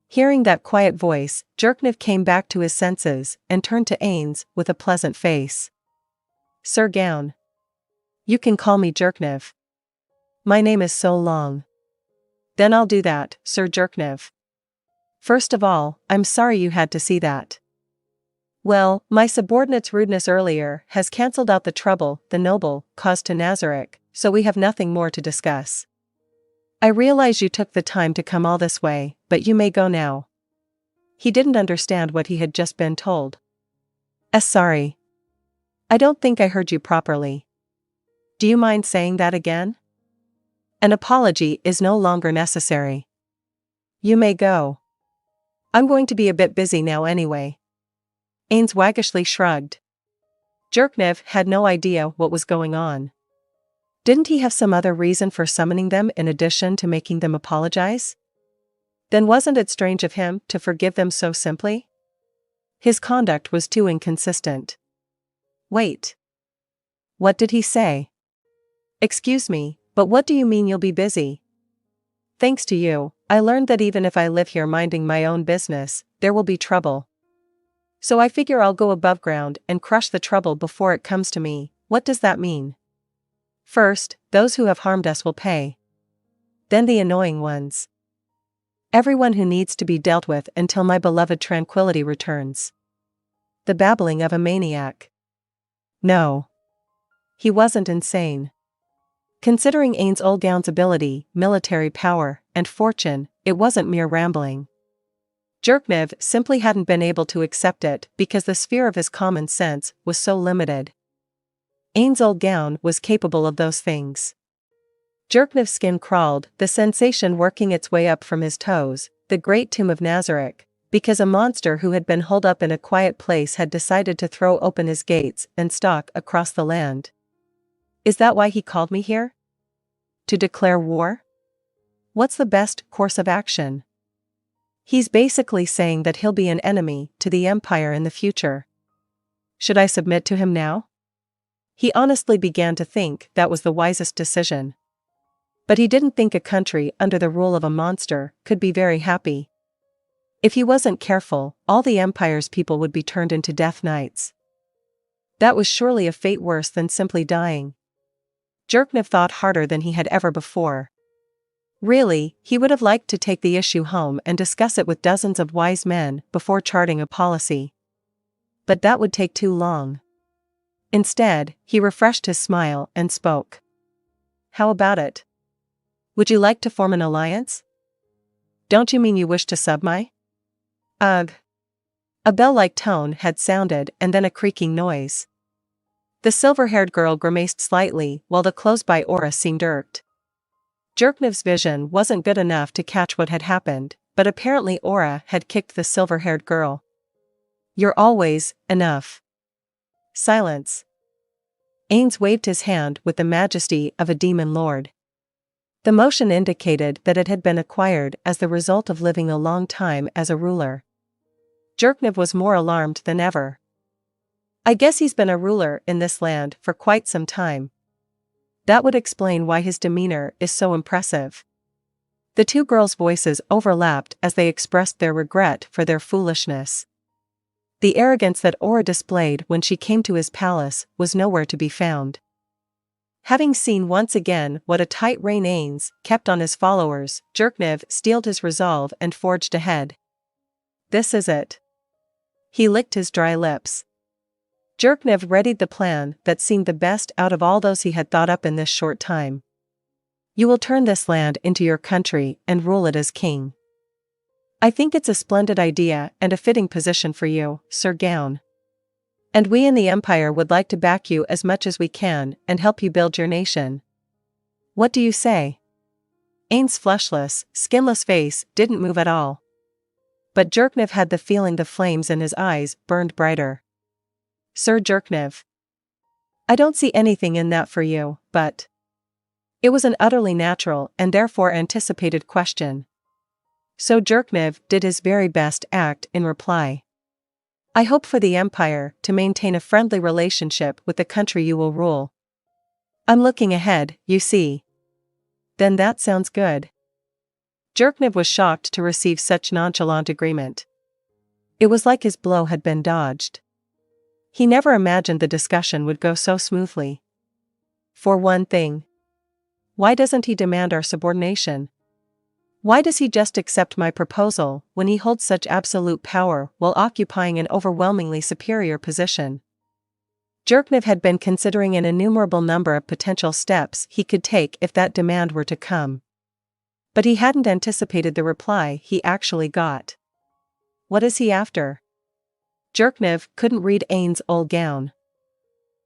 Hearing that quiet voice, Jerknev came back to his senses and turned to Ainz with a pleasant face. Sir Gown. You can call me Jerknev. My name is so long. Then I'll do that, Sir Jerknev. First of all, I'm sorry you had to see that. Well, my subordinate's rudeness earlier has cancelled out the trouble the noble caused to Nazarick, so we have nothing more to discuss. I realize you took the time to come all this way, but you may go now. He didn't understand what he had just been told. Sorry. I don't think I heard you properly. Do you mind saying that again? An apology is no longer necessary. You may go. I'm going to be a bit busy now anyway. Ainz waggishly shrugged. Jerknev had no idea what was going on. Didn't he have some other reason for summoning them in addition to making them apologize? Then wasn't it strange of him to forgive them so simply? His conduct was too inconsistent. Wait. What did he say? Excuse me, but what do you mean you'll be busy? Thanks to you, I learned that even if I live here minding my own business, there will be trouble. So I figure I'll go above ground and crush the trouble before it comes to me. What does that mean? First, those who have harmed us will pay. Then the annoying ones. Everyone who needs to be dealt with until my beloved tranquility returns. The babbling of a maniac. No. He wasn't insane. Considering Ainz Ooal Gown's ability, military power, and fortune, it wasn't mere rambling. Jerknev simply hadn't been able to accept it because the sphere of his common sense was so limited. Ainz Ooal Gown was capable of those things. Jerknev's skin crawled, the sensation working its way up from his toes, the great tomb of Nazarick, because a monster who had been holed up in a quiet place had decided to throw open his gates and stalk across the land. Is that why he called me here? To declare war? What's the best course of action? He's basically saying that he'll be an enemy to the Empire in the future. Should I submit to him now? He honestly began to think that was the wisest decision. But he didn't think a country under the rule of a monster could be very happy. If he wasn't careful, all the Empire's people would be turned into Death Knights. That was surely a fate worse than simply dying. Jerknev thought harder than he had ever before. Really, he would have liked to take the issue home and discuss it with dozens of wise men before charting a policy. But that would take too long. Instead, he refreshed his smile and spoke. How about it? Would you like to form an alliance? Don't you mean you wish to sub my? Ugh. A bell-like tone had sounded and then a creaking noise. The silver-haired girl grimaced slightly while the close-by aura seemed irked. Jerknev's vision wasn't good enough to catch what had happened, but apparently aura had kicked the silver-haired girl. You're always enough. Silence. Ainz waved his hand with the majesty of a demon lord. The motion indicated that it had been acquired as the result of living a long time as a ruler. Jerknev was more alarmed than ever. I guess he's been a ruler in this land for quite some time. That would explain why his demeanor is so impressive. The two girls' voices overlapped as they expressed their regret for their foolishness. The arrogance that Aura displayed when she came to his palace was nowhere to be found. Having seen once again what a tight rein Ainz kept on his followers, Jerknev steeled his resolve and forged ahead. This is it. He licked his dry lips. Jerknev readied the plan that seemed the best out of all those he had thought up in this short time. You will turn this land into your country and rule it as king. I think it's a splendid idea and a fitting position for you, Sir Gown. And we in the Empire would like to back you as much as we can and help you build your nation. What do you say? Ainz's fleshless, skinless face didn't move at all. But Jerknev had the feeling the flames in his eyes burned brighter. Sir Jerknev. I don't see anything in that for you, but... It was an utterly natural and therefore anticipated question. So Jerknev did his very best act in reply. I hope for the Empire to maintain a friendly relationship with the country you will rule. I'm looking ahead, you see. Then that sounds good. Jerknev was shocked to receive such nonchalant agreement. It was like his blow had been dodged. He never imagined the discussion would go so smoothly. For one thing, Why doesn't he demand our subordination? Why does he just accept my proposal when he holds such absolute power while occupying an overwhelmingly superior position? Jerknev had been considering an innumerable number of potential steps he could take if that demand were to come. But he hadn't anticipated the reply he actually got. What is he after? Jerknev couldn't read Ainz Ooal Gown.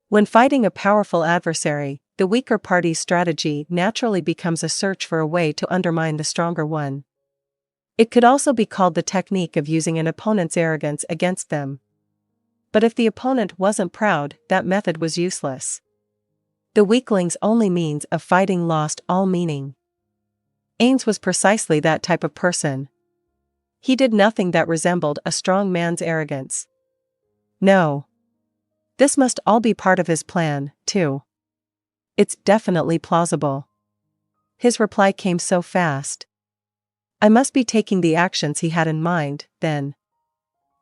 When fighting a powerful adversary, the weaker party's strategy naturally becomes a search for a way to undermine the stronger one. It could also be called the technique of using an opponent's arrogance against them. But if the opponent wasn't proud, that method was useless. The weakling's only means of fighting lost all meaning. Ainz was precisely that type of person. He did nothing that resembled a strong man's arrogance. No. This must all be part of his plan, too. It's definitely plausible. His reply came so fast. I must be taking the actions he had in mind, then.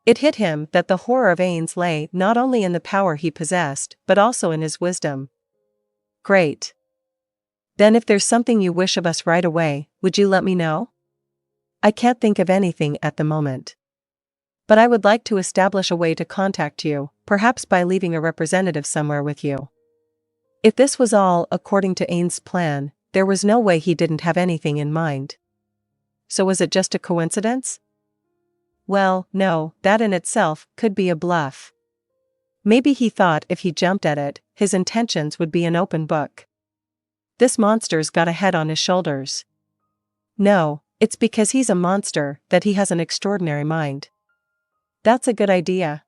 It hit him that the horror of Ainz lay not only in the power he possessed, but also in his wisdom. Great. Then if there's something you wish of us right away, would you let me know? I can't think of anything at the moment. But I would like to establish a way to contact you, perhaps by leaving a representative somewhere with you. If this was all according to Ainz's plan, there was no way he didn't have anything in mind. So was it just a coincidence? Well, no, that in itself could be a bluff. Maybe he thought if he jumped at it, his intentions would be an open book. This monster's got a head on his shoulders. No, it's because he's a monster that he has an extraordinary mind. That's a good idea.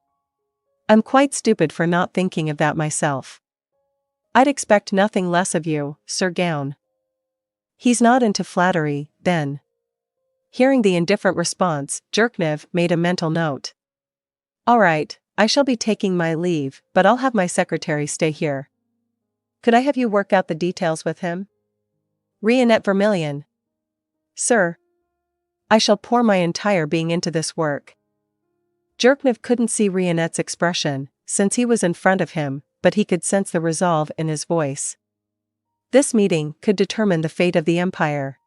I'm quite stupid for not thinking of that myself. I'd expect nothing less of you, Sir Gown. He's not into flattery, then. Hearing the indifferent response, Jerknev made a mental note. All right, I shall be taking my leave, but I'll have my secretary stay here. Could I have you work out the details with him? Rionette Vermilion. Sir. I shall pour my entire being into this work. Jerknev couldn't see Rionette's expression, since he was in front of him, but he could sense the resolve in his voice. This meeting could determine the fate of the Empire.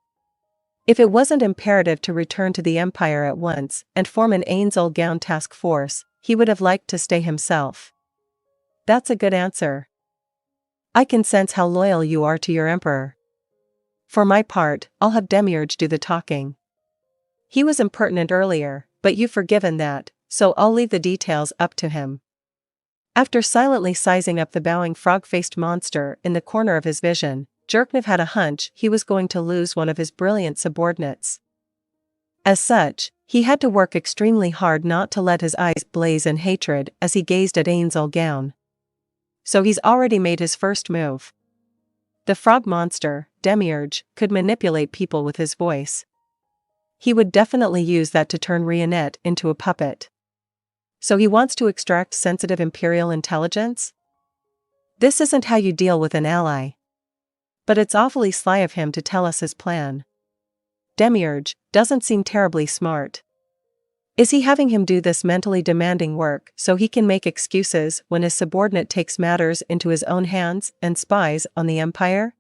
If it wasn't imperative to return to the Empire at once and form an Ainz Ooal Gown task force, he would have liked to stay himself. That's a good answer. I can sense how loyal you are to your Emperor. For my part, I'll have Demiurge do the talking. He was impertinent earlier, but you've forgiven that, so I'll leave the details up to him. After silently sizing up the bowing frog-faced monster in the corner of his vision, Jerknev had a hunch he was going to lose one of his brilliant subordinates. As such, he had to work extremely hard not to let his eyes blaze in hatred as he gazed at Ainz Ooal Gown. So he's already made his first move. The frog monster, Demiurge, could manipulate people with his voice. He would definitely use that to turn Rionette into a puppet. So he wants to extract sensitive Imperial intelligence? This isn't how you deal with an ally. But it's awfully sly of him to tell us his plan. Demiurge doesn't seem terribly smart. Is he having him do this mentally demanding work so he can make excuses when his subordinate takes matters into his own hands and spies on the Empire?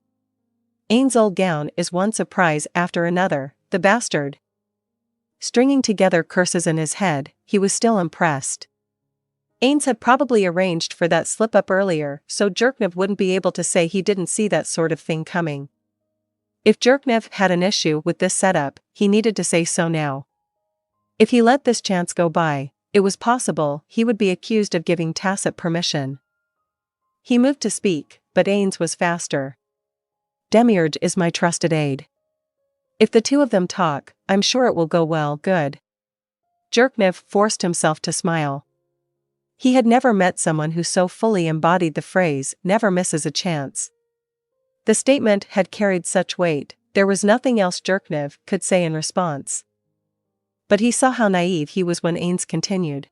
Ainz Ooal Gown is one surprise after another, the bastard. Stringing together curses in his head, he was still impressed. Ainz had probably arranged for that slip-up earlier so Jerknev wouldn't be able to say he didn't see that sort of thing coming. If Jerknev had an issue with this setup, he needed to say so now. If he let this chance go by, it was possible he would be accused of giving tacit permission. He moved to speak, but Ainz was faster. Demiurge is my trusted aide. If the two of them talk, I'm sure it will go well, good. Jerknev forced himself to smile. He had never met someone who so fully embodied the phrase, never misses a chance. The statement had carried such weight, there was nothing else Jerknev could say in response. But he saw how naive he was when Ainz continued.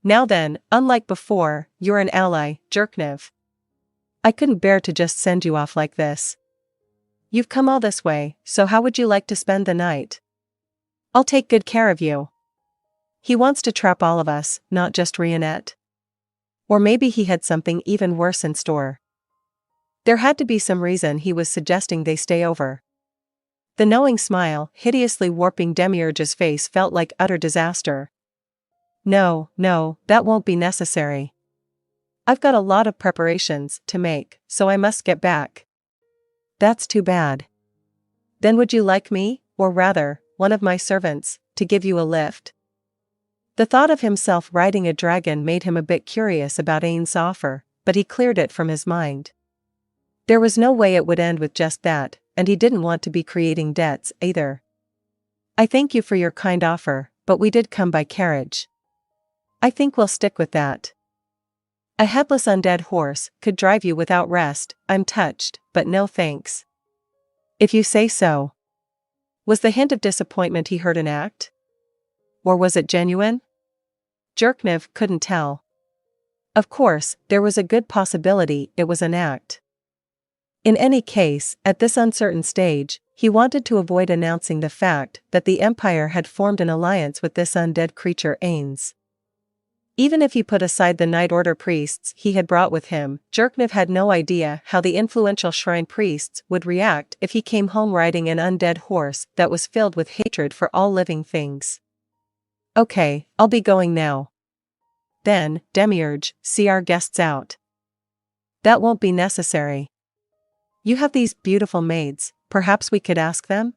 Now then, unlike before, you're an ally, Jerknev. I couldn't bear to just send you off like this. You've come all this way, so how would you like to spend the night? I'll take good care of you. He wants to trap all of us, not just Rionette. Or maybe he had something even worse in store. There had to be some reason he was suggesting they stay over. The knowing smile, hideously warping Demiurge's face, felt like utter disaster. No, that won't be necessary. I've got a lot of preparations to make, so I must get back. That's too bad. Then would you like me, or rather, one of my servants, to give you a lift? The thought of himself riding a dragon made him a bit curious about Ainz's offer, but he cleared it from his mind. There was no way it would end with just that, and he didn't want to be creating debts either. I thank you for your kind offer, but we did come by carriage. I think we'll stick with that. A headless undead horse could drive you without rest. I'm touched, but no thanks. If you say so. Was the hint of disappointment he heard an act? Or was it genuine? Jerknev couldn't tell. Of course, there was a good possibility it was an act. In any case, at this uncertain stage, he wanted to avoid announcing the fact that the Empire had formed an alliance with this undead creature Ainz. Even if he put aside the Night Order priests he had brought with him, Jerknev had no idea how the influential shrine priests would react if he came home riding an undead horse that was filled with hatred for all living things. Okay, I'll be going now. Then, Demiurge, see our guests out. That won't be necessary. You have these beautiful maids, perhaps we could ask them?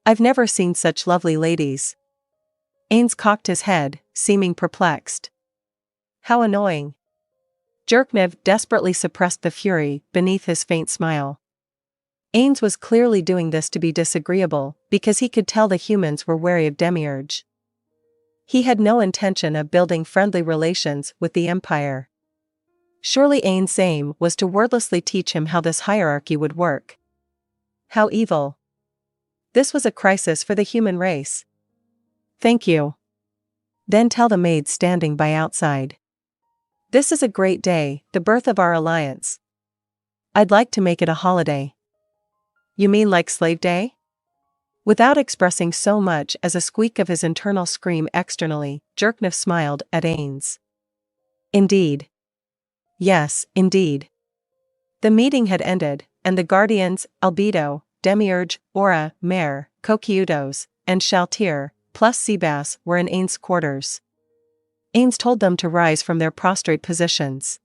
I've never seen such lovely ladies. Ainz cocked his head, seeming perplexed. How annoying. Jerknev desperately suppressed the fury beneath his faint smile. Ainz was clearly doing this to be disagreeable, because he could tell the humans were wary of Demiurge. He had no intention of building friendly relations with the Empire. Surely Ainz's aim was to wordlessly teach him how this hierarchy would work. How evil. This was a crisis for the human race. Thank you. Then tell the maids standing by outside. This is a great day, the birth of our alliance. I'd like to make it a holiday. You mean like Slave Day? Without expressing so much as a squeak of his internal scream externally, Jerknev smiled at Ainz. Indeed. Yes, indeed. The meeting had ended, and the guardians, Albedo, Demiurge, Aura, Mare, Kokyudos, and Shaltir, plus Seabass, were in Ainz's quarters. Ainz told them to rise from their prostrate positions.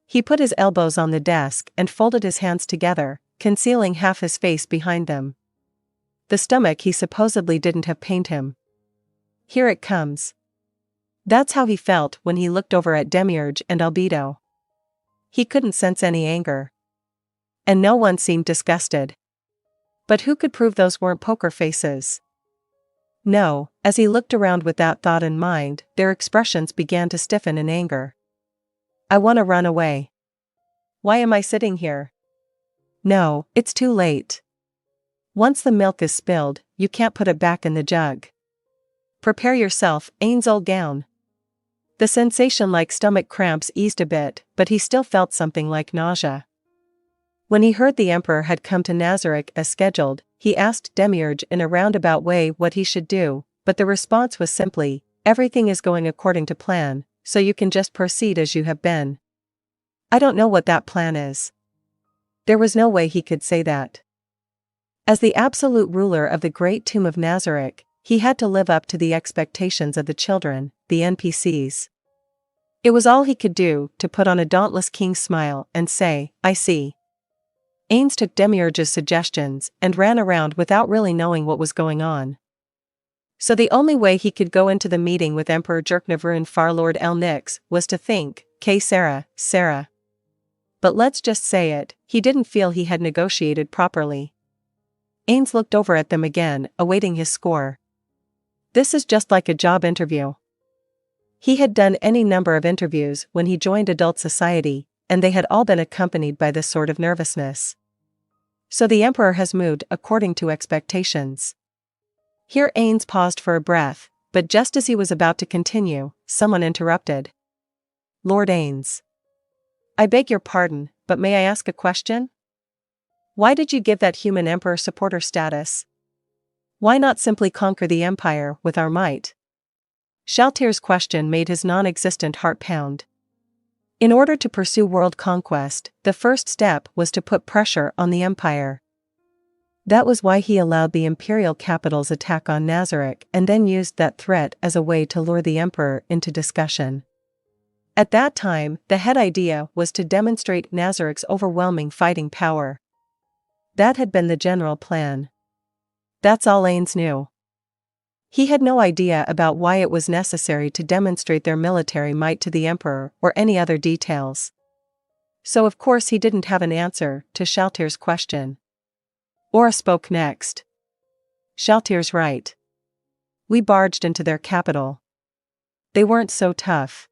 He put his elbows on the desk and folded his hands together, concealing half his face behind them. The stomach he supposedly didn't have pained him. Here it comes. That's how he felt when he looked over at Demiurge and Albedo. He couldn't sense any anger. And no one seemed disgusted. But who could prove those weren't poker faces? No, as he looked around with that thought in mind, their expressions began to stiffen in anger. I want to run away. Why am I sitting here? No, it's too late. Once the milk is spilled, you can't put it back in the jug. Prepare yourself, Ainz Ooal Gown. The sensation-like stomach cramps eased a bit, but he still felt something like nausea. When he heard the Emperor had come to Nazarick as scheduled, he asked Demiurge in a roundabout way what he should do, but the response was simply, everything is going according to plan, so you can just proceed as you have been. I don't know what that plan is. There was no way he could say that. As the absolute ruler of the great tomb of Nazarick, he had to live up to the expectations of the children, the NPCs. It was all he could do to put on a dauntless king's smile and say, I see. Ainz took Demiurge's suggestions and ran around without really knowing what was going on. So the only way he could go into the meeting with Emperor Jerknev and Farlord El Nix was to think, Sarah. But let's just say it, he didn't feel he had negotiated properly. Ainz looked over at them again, awaiting his score. This is just like a job interview. He had done any number of interviews when he joined adult society, and they had all been accompanied by this sort of nervousness. So the Emperor has moved according to expectations. Here Ainz paused for a breath, but just as he was about to continue, someone interrupted. Lord Ainz. I beg your pardon, but may I ask a question? Why did you give that human Emperor supporter status? Why not simply conquer the Empire with our might? Shaltir's question made his non-existent heart pound. In order to pursue world conquest, the first step was to put pressure on the empire. That was why he allowed the imperial capital's attack on Nazarick and then used that threat as a way to lure the emperor into discussion. At that time, the head idea was to demonstrate Nazarick's overwhelming fighting power. That had been the general plan. That's all Ainz knew. He had no idea about why it was necessary to demonstrate their military might to the emperor or any other details. So of course he didn't have an answer to Shaltyr's question. Aura spoke next. Shaltyr's right. We barged into their capital. They weren't so tough.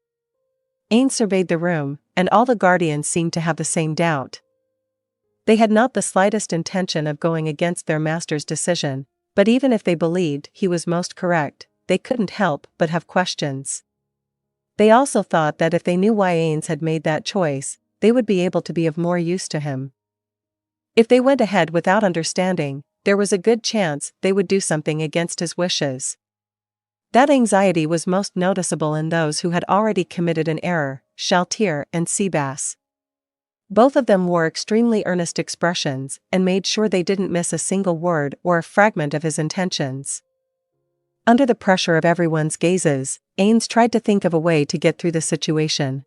Ainz surveyed the room, and all the guardians seemed to have the same doubt. They had not the slightest intention of going against their master's decision, but even if they believed he was most correct, they couldn't help but have questions. They also thought that if they knew why Ainz had made that choice, they would be able to be of more use to him. If they went ahead without understanding, there was a good chance they would do something against his wishes. That anxiety was most noticeable in those who had already committed an error, Shaltyr and Seabass. Both of them wore extremely earnest expressions and made sure they didn't miss a single word or a fragment of his intentions. Under the pressure of everyone's gazes, Ainz tried to think of a way to get through the situation.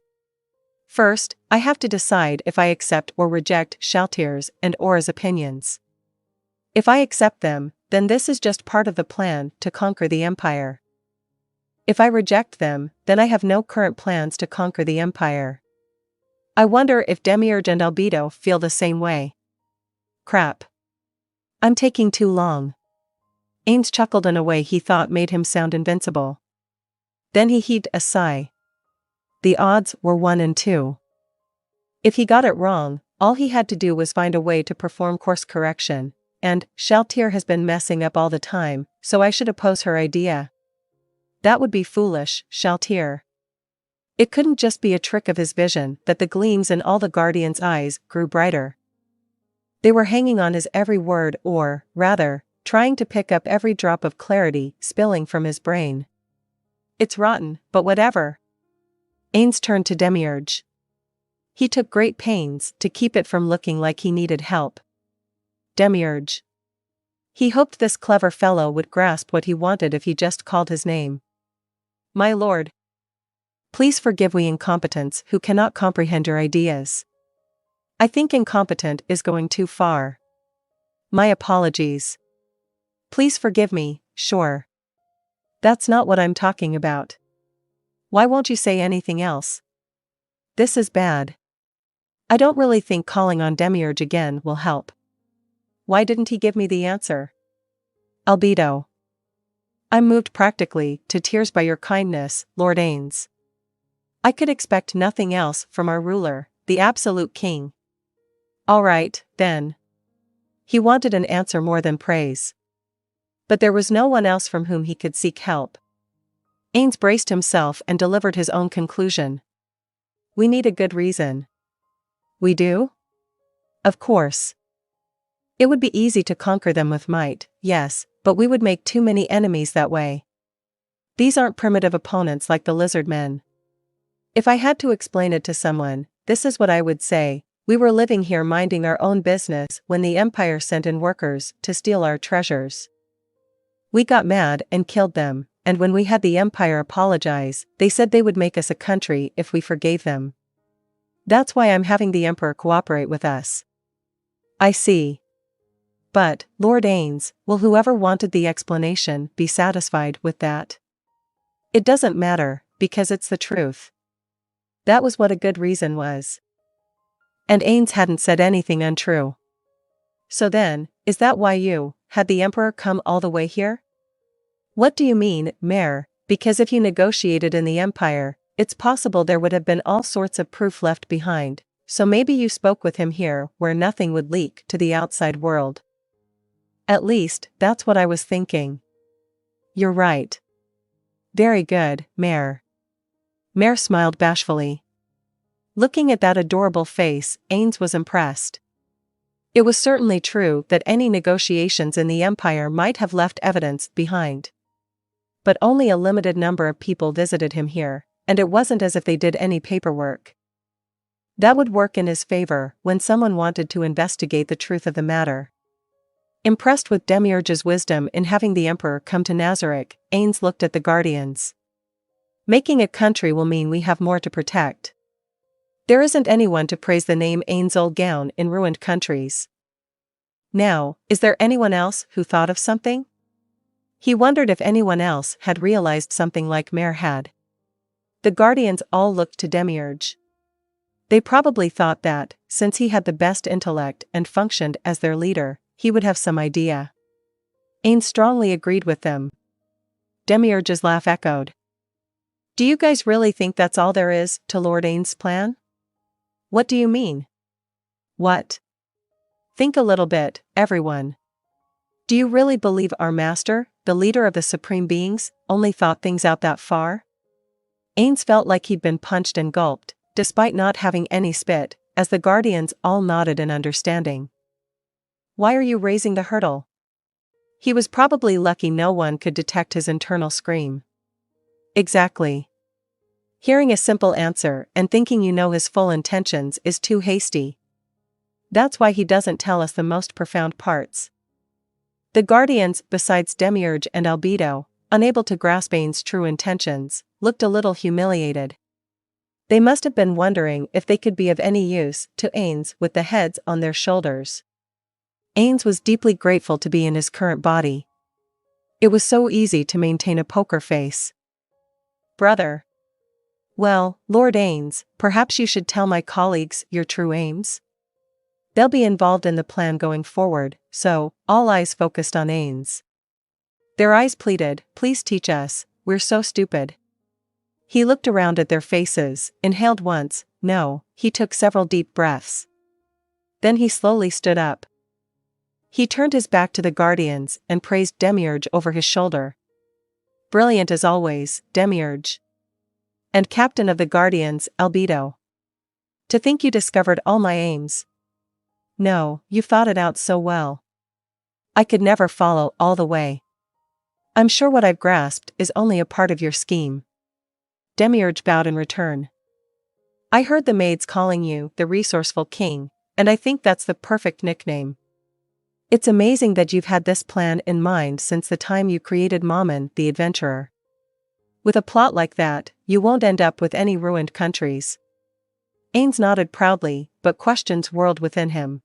First, I have to decide if I accept or reject Shaltyr's and Aura's opinions. If I accept them, then this is just part of the plan to conquer the empire. If I reject them, then I have no current plans to conquer the empire. I wonder if Demiurge and Albedo feel the same way. Crap. I'm taking too long. Ainz chuckled in a way he thought made him sound invincible. Then he heaved a sigh. The odds were 1 in 2. If he got it wrong, all he had to do was find a way to perform course correction, and Shaltyr has been messing up all the time, so I should oppose her idea. That would be foolish, Shaltyr. It couldn't just be a trick of his vision that the gleams in all the Guardians' eyes grew brighter. They were hanging on his every word or, rather, trying to pick up every drop of clarity spilling from his brain. It's rotten, but whatever. Ainz turned to Demiurge. He took great pains to keep it from looking like he needed help. Demiurge. He hoped this clever fellow would grasp what he wanted if he just called his name. My lord. Please forgive we incompetents who cannot comprehend your ideas. I think incompetent is going too far. My apologies. Please forgive me, sure. That's not what I'm talking about. Why won't you say anything else? This is bad. I don't really think calling on Demiurge again will help. Why didn't he give me the answer? Albedo. I'm moved practically to tears by your kindness, Lord Ainz. I could expect nothing else from our ruler, the absolute king. All right, then. He wanted an answer more than praise. But there was no one else from whom he could seek help. Ainz braced himself and delivered his own conclusion. We need a good reason. We do? Of course. It would be easy to conquer them with might, yes, but we would make too many enemies that way. These aren't primitive opponents like the lizard men. If I had to explain it to someone, this is what I would say. We were living here minding our own business when the Empire sent in workers to steal our treasures. We got mad and killed them, and when we had the Empire apologize, they said they would make us a country if we forgave them. That's why I'm having the Emperor cooperate with us. I see. But, Lord Ainz, will whoever wanted the explanation be satisfied with that? It doesn't matter, because it's the truth. That was what a good reason was. And Ainz hadn't said anything untrue. So then, is that why you had the Emperor come all the way here? What do you mean, Mayor? Because if you negotiated in the Empire, it's possible there would have been all sorts of proof left behind, so maybe you spoke with him here where nothing would leak to the outside world. At least, that's what I was thinking. You're right. Very good, Mayor. Mayor smiled bashfully. Looking at that adorable face, Ainz was impressed. It was certainly true that any negotiations in the Empire might have left evidence behind. But only a limited number of people visited him here, and it wasn't as if they did any paperwork. That would work in his favor when someone wanted to investigate the truth of the matter. Impressed with Demiurge's wisdom in having the Emperor come to Nazarick, Ainz looked at the Guardians. Making a country will mean we have more to protect. There isn't anyone to praise the name Ainz Ooal Gown in ruined countries. Now, is there anyone else who thought of something? He wondered if anyone else had realized something like Mare had. The Guardians all looked to Demiurge. They probably thought that, since he had the best intellect and functioned as their leader, he would have some idea. Ainz strongly agreed with them. Demiurge's laugh echoed. Do you guys really think that's all there is to Lord Ainz's plan? What do you mean? What? Think a little bit, everyone. Do you really believe our master, the leader of the supreme beings, only thought things out that far? Ainz felt like he'd been punched and gulped, despite not having any spit, as the Guardians all nodded in understanding. Why are you raising the hurdle? He was probably lucky no one could detect his internal scream. Exactly. Hearing a simple answer and thinking you know his full intentions is too hasty. That's why he doesn't tell us the most profound parts. The Guardians, besides Demiurge and Albedo, unable to grasp Ainz's true intentions, looked a little humiliated. They must have been wondering if they could be of any use to Ainz with the heads on their shoulders. Ainz was deeply grateful to be in his current body. It was so easy to maintain a poker face. Brother. Well, Lord Ainz, perhaps you should tell my colleagues your true aims? They'll be involved in the plan going forward, so, all eyes focused on Ainz. Their eyes pleaded, please teach us, we're so stupid. He looked around at their faces, inhaled once, he took several deep breaths. Then he slowly stood up. He turned his back to the Guardians and praised Demiurge over his shoulder. Brilliant as always, Demiurge. And Captain of the Guardians, Albedo. To think you discovered all my aims. No, you've thought it out so well. I could never follow all the way. I'm sure what I've grasped is only a part of your scheme. Demiurge bowed in return. I heard the maids calling you the resourceful king, and I think that's the perfect nickname. It's amazing that you've had this plan in mind since the time you created Mammon the Adventurer. With a plot like that, you won't end up with any ruined countries. Ainz nodded proudly, but questions whirled within him.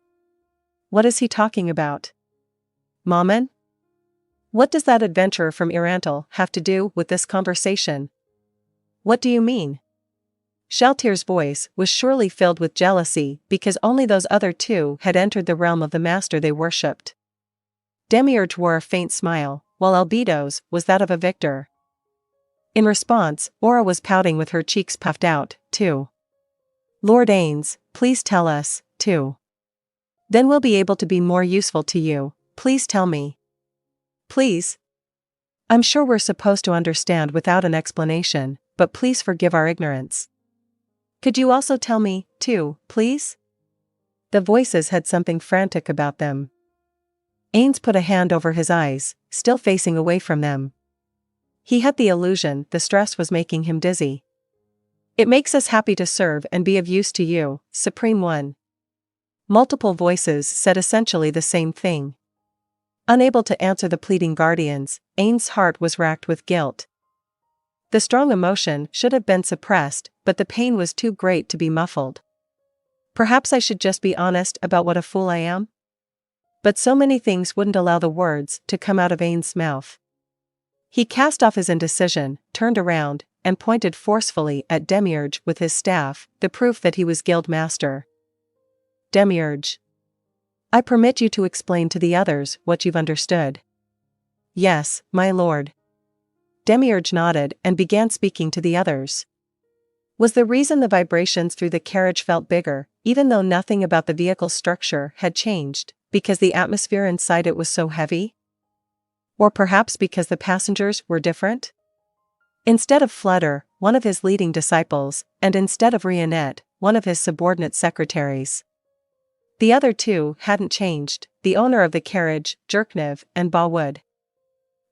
What is he talking about? Mammon? What does that adventurer from Irantal have to do with this conversation? What do you mean? Shaltir's voice was surely filled with jealousy because only those other two had entered the realm of the master they worshipped. Demiurge wore a faint smile, while Albedo's was that of a victor. In response, Aura was pouting with her cheeks puffed out, too. Lord Ainz, please tell us, too. Then we'll be able to be more useful to you, please tell me. Please. I'm sure we're supposed to understand without an explanation, but please forgive our ignorance. Could you also tell me, too, please? The voices had something frantic about them. Ainz put a hand over his eyes, still facing away from them. He had the illusion the stress was making him dizzy. It makes us happy to serve and be of use to you, Supreme One. Multiple voices said essentially the same thing. Unable to answer the pleading Guardians, Ainz's heart was racked with guilt. The strong emotion should have been suppressed, but the pain was too great to be muffled. Perhaps I should just be honest about what a fool I am? But so many things wouldn't allow the words to come out of Ainz's mouth. He cast off his indecision, turned around, and pointed forcefully at Demiurge with his staff, the proof that he was guild master. Demiurge. I permit you to explain to the others what you've understood. Yes, my lord. Demiurge nodded and began speaking to the others. Was the reason the vibrations through the carriage felt bigger, even though nothing about the vehicle's structure had changed, because the atmosphere inside it was so heavy? Or perhaps because the passengers were different? Instead of Flutter, one of his leading disciples, and instead of Rionette, one of his subordinate secretaries. The other two hadn't changed, the owner of the carriage, Jerknev, and Bawood.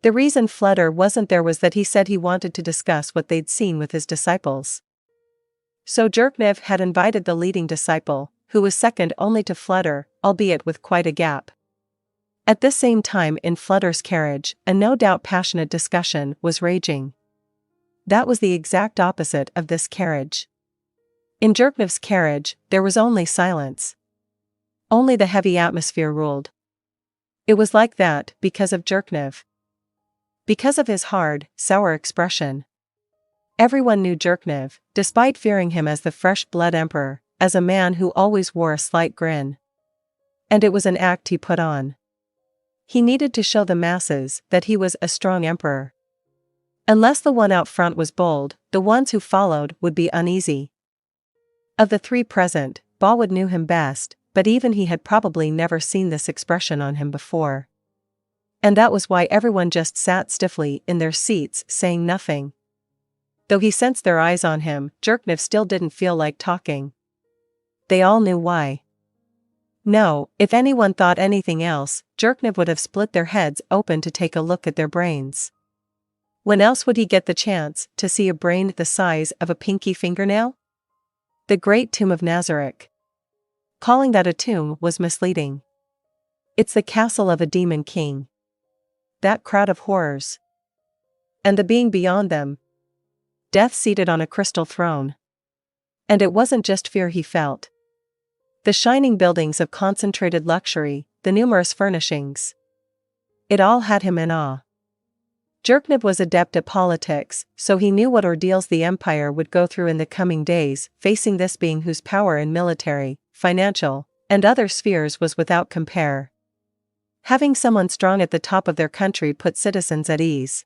The reason Flutter wasn't there was that he said he wanted to discuss what they'd seen with his disciples. So Jerknev had invited the leading disciple, who was second only to Flutter, albeit with quite a gap. At this same time in Flutter's carriage, a no doubt passionate discussion was raging. That was the exact opposite of this carriage. In Jerknev's carriage, there was only silence. Only the heavy atmosphere ruled. It was like that because of Jerknev. Because of his hard, sour expression. Everyone knew Jerknev, despite fearing him as the fresh-blood emperor, as a man who always wore a slight grin. And it was an act he put on. He needed to show the masses that he was a strong emperor. Unless the one out front was bold, the ones who followed would be uneasy. Of the three present, Bollywood knew him best, but even he had probably never seen this expression on him before. And that was why everyone just sat stiffly in their seats saying nothing. Though he sensed their eyes on him, Jerknev still didn't feel like talking. They all knew why. No, if anyone thought anything else, Jerknev would have split their heads open to take a look at their brains. When else would he get the chance to see a brain the size of a pinky fingernail? The Great Tomb of Nazarick. Calling that a tomb was misleading. It's the castle of a demon king. That crowd of horrors. And the being beyond them. Death seated on a crystal throne. And it wasn't just fear he felt. The shining buildings of concentrated luxury, the numerous furnishings. It all had him in awe. Jerknev was adept at politics, so he knew what ordeals the empire would go through in the coming days, facing this being whose power in military, financial, and other spheres was without compare. Having someone strong at the top of their country put citizens at ease.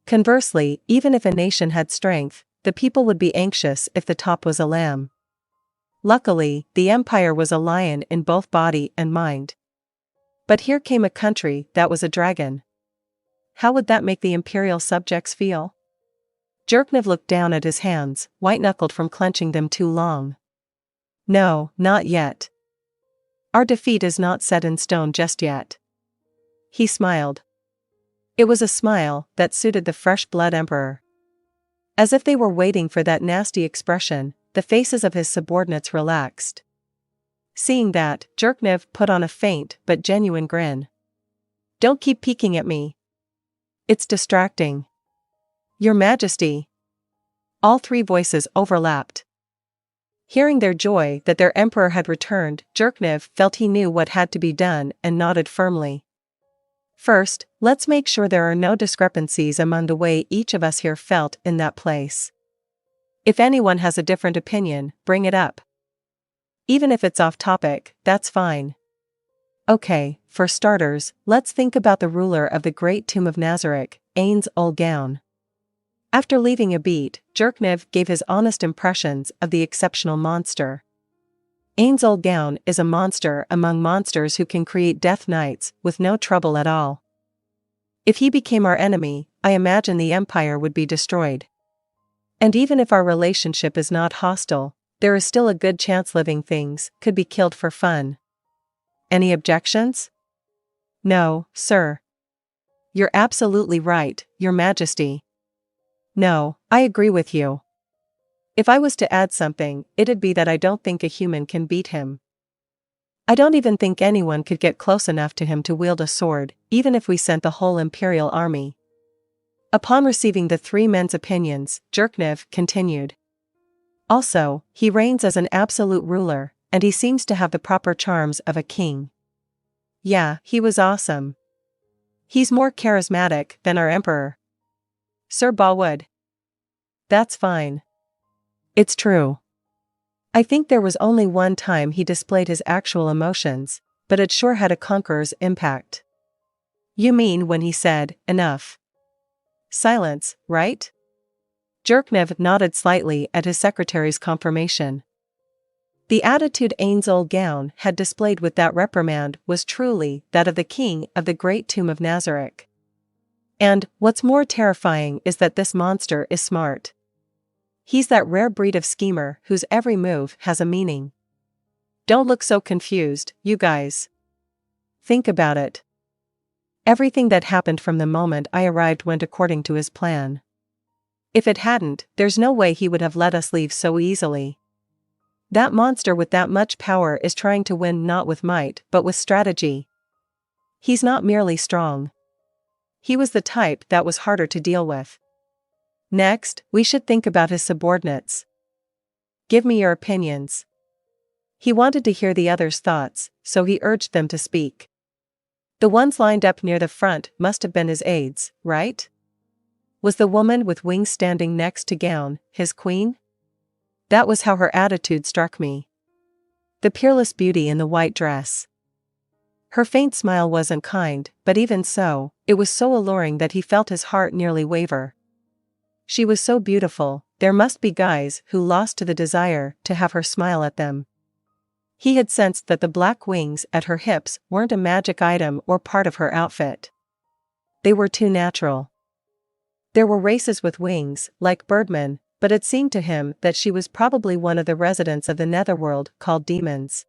Conversely, even if a nation had strength, the people would be anxious if the top was a lamb. Luckily, the empire was a lion in both body and mind. But here came a country that was a dragon. How would that make the imperial subjects feel? Jerknev looked down at his hands, white-knuckled from clenching them too long. No, not yet. Our defeat is not set in stone just yet. He smiled. It was a smile that suited the fresh-blood emperor. As if they were waiting for that nasty expression, the faces of his subordinates relaxed. Seeing that, Jerknev put on a faint but genuine grin. Don't keep peeking at me. It's distracting. Your Majesty. All three voices overlapped. Hearing their joy that their emperor had returned, Jerknev felt he knew what had to be done and nodded firmly. First, let's make sure there are no discrepancies among the way each of us here felt in that place. If anyone has a different opinion, bring it up. Even if it's off topic, that's fine. Okay, for starters, let's think about the ruler of the Great Tomb of Nazarick, Ainz Ooal Gown. After leaving a beat, Jerknev gave his honest impressions of the exceptional monster. Ainz Ooal Gown is a monster among monsters who can create death knights with no trouble at all. If he became our enemy, I imagine the empire would be destroyed. And even if our relationship is not hostile, there is still a good chance living things could be killed for fun. Any objections? No, sir. You're absolutely right, Your Majesty. No, I agree with you. If I was to add something, it'd be that I don't think a human can beat him. I don't even think anyone could get close enough to him to wield a sword, even if we sent the whole imperial army. Upon receiving the three men's opinions, Jerknev continued. Also, he reigns as an absolute ruler, and he seems to have the proper charms of a king. Yeah, he was awesome. He's more charismatic than our emperor. Sir Bollywood. That's fine. It's true. I think there was only one time he displayed his actual emotions, but it sure had a conqueror's impact. You mean when he said, enough? Silence, right? Jerknev nodded slightly at his secretary's confirmation. The attitude Ainz Ooal Gown had displayed with that reprimand was truly that of the king of the Great Tomb of Nazarick. And, what's more terrifying is that this monster is smart. He's that rare breed of schemer whose every move has a meaning. Don't look so confused, you guys. Think about it. Everything that happened from the moment I arrived went according to his plan. If it hadn't, there's no way he would have let us leave so easily. That monster with that much power is trying to win not with might but with strategy. He's not merely strong. He was the type that was harder to deal with. Next, we should think about his subordinates. Give me your opinions. He wanted to hear the others' thoughts, so he urged them to speak. The ones lined up near the front must have been his aides, right? Was the woman with wings standing next to Gown his queen? That was how her attitude struck me. The peerless beauty in the white dress. Her faint smile wasn't kind, but even so, it was so alluring that he felt his heart nearly waver. She was so beautiful, there must be guys who lost to the desire to have her smile at them. He had sensed that the black wings at her hips weren't a magic item or part of her outfit. They were too natural. There were races with wings, like birdmen, but it seemed to him that she was probably one of the residents of the netherworld called demons.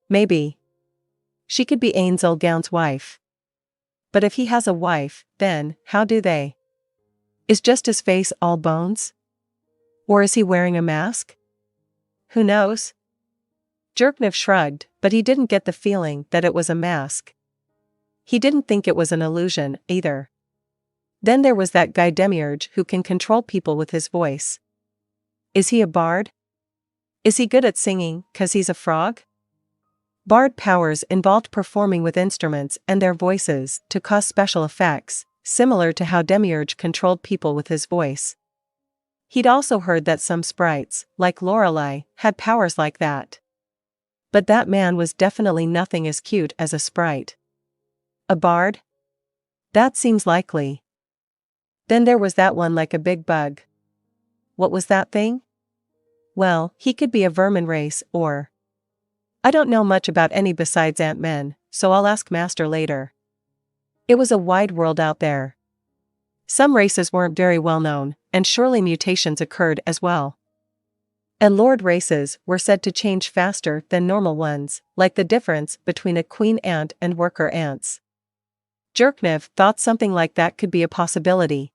Maybe she could be Ainz Ooal Gown's wife. But if he has a wife, then how do they? Is just his face all bones? Or is he wearing a mask? Who knows? Jerknev shrugged, but he didn't get the feeling that it was a mask. He didn't think it was an illusion, either. Then there was that guy Demiurge who can control people with his voice. Is he a bard? Is he good at singing, 'cause he's a frog? Bard powers involved performing with instruments and their voices to cause special effects, similar to how Demiurge controlled people with his voice. He'd also heard that some sprites, like Lorelei, had powers like that. But that man was definitely nothing as cute as a sprite. A bard? That seems likely. Then there was that one like a big bug. What was that thing? Well, he could be a vermin race or... I don't know much about any besides ant-men, so I'll ask Master later. It was a wide world out there. Some races weren't very well known, and surely mutations occurred as well. And lord races were said to change faster than normal ones, like the difference between a queen ant and worker ants. Jerknev thought something like that could be a possibility.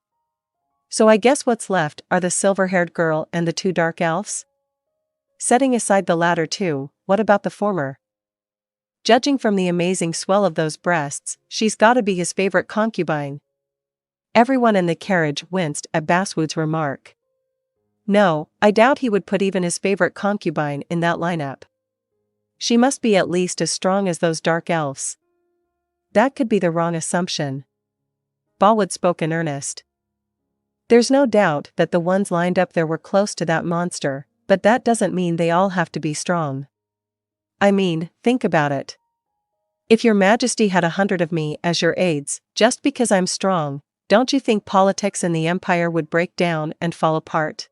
So I guess what's left are the silver-haired girl and the two dark elves? Setting aside the latter two, what about the former? Judging from the amazing swell of those breasts, she's gotta be his favorite concubine. Everyone in the carriage winced at Basswood's remark. No, I doubt he would put even his favorite concubine in that lineup. She must be at least as strong as those dark elves. That could be the wrong assumption. Ballwood spoke in earnest. There's no doubt that the ones lined up there were close to that monster, but that doesn't mean they all have to be strong. I mean, think about it. If your majesty had 100 of me as your aides, just because I'm strong, don't you think politics in the empire would break down and fall apart?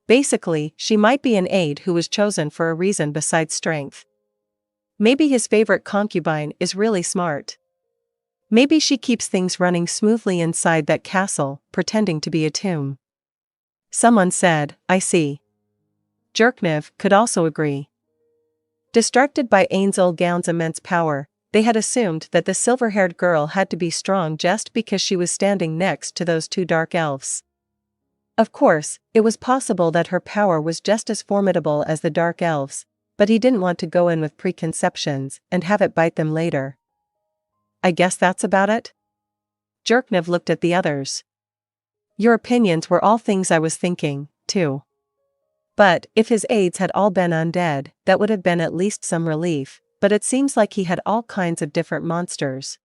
Basically, she might be an aide who was chosen for a reason besides strength. Maybe his favorite concubine is really smart. Maybe she keeps things running smoothly inside that castle, pretending to be a tomb. Someone said, I see. Jerknev could also agree. Distracted by Ainz Ooal Gown's immense power, they had assumed that the silver-haired girl had to be strong just because she was standing next to those two dark elves. Of course, it was possible that her power was just as formidable as the dark elves, but he didn't want to go in with preconceptions and have it bite them later. I guess that's about it? Jerknev looked at the others. Your opinions were all things I was thinking, too. But, if his aides had all been undead, that would have been at least some relief, but it seems like he had all kinds of different monsters.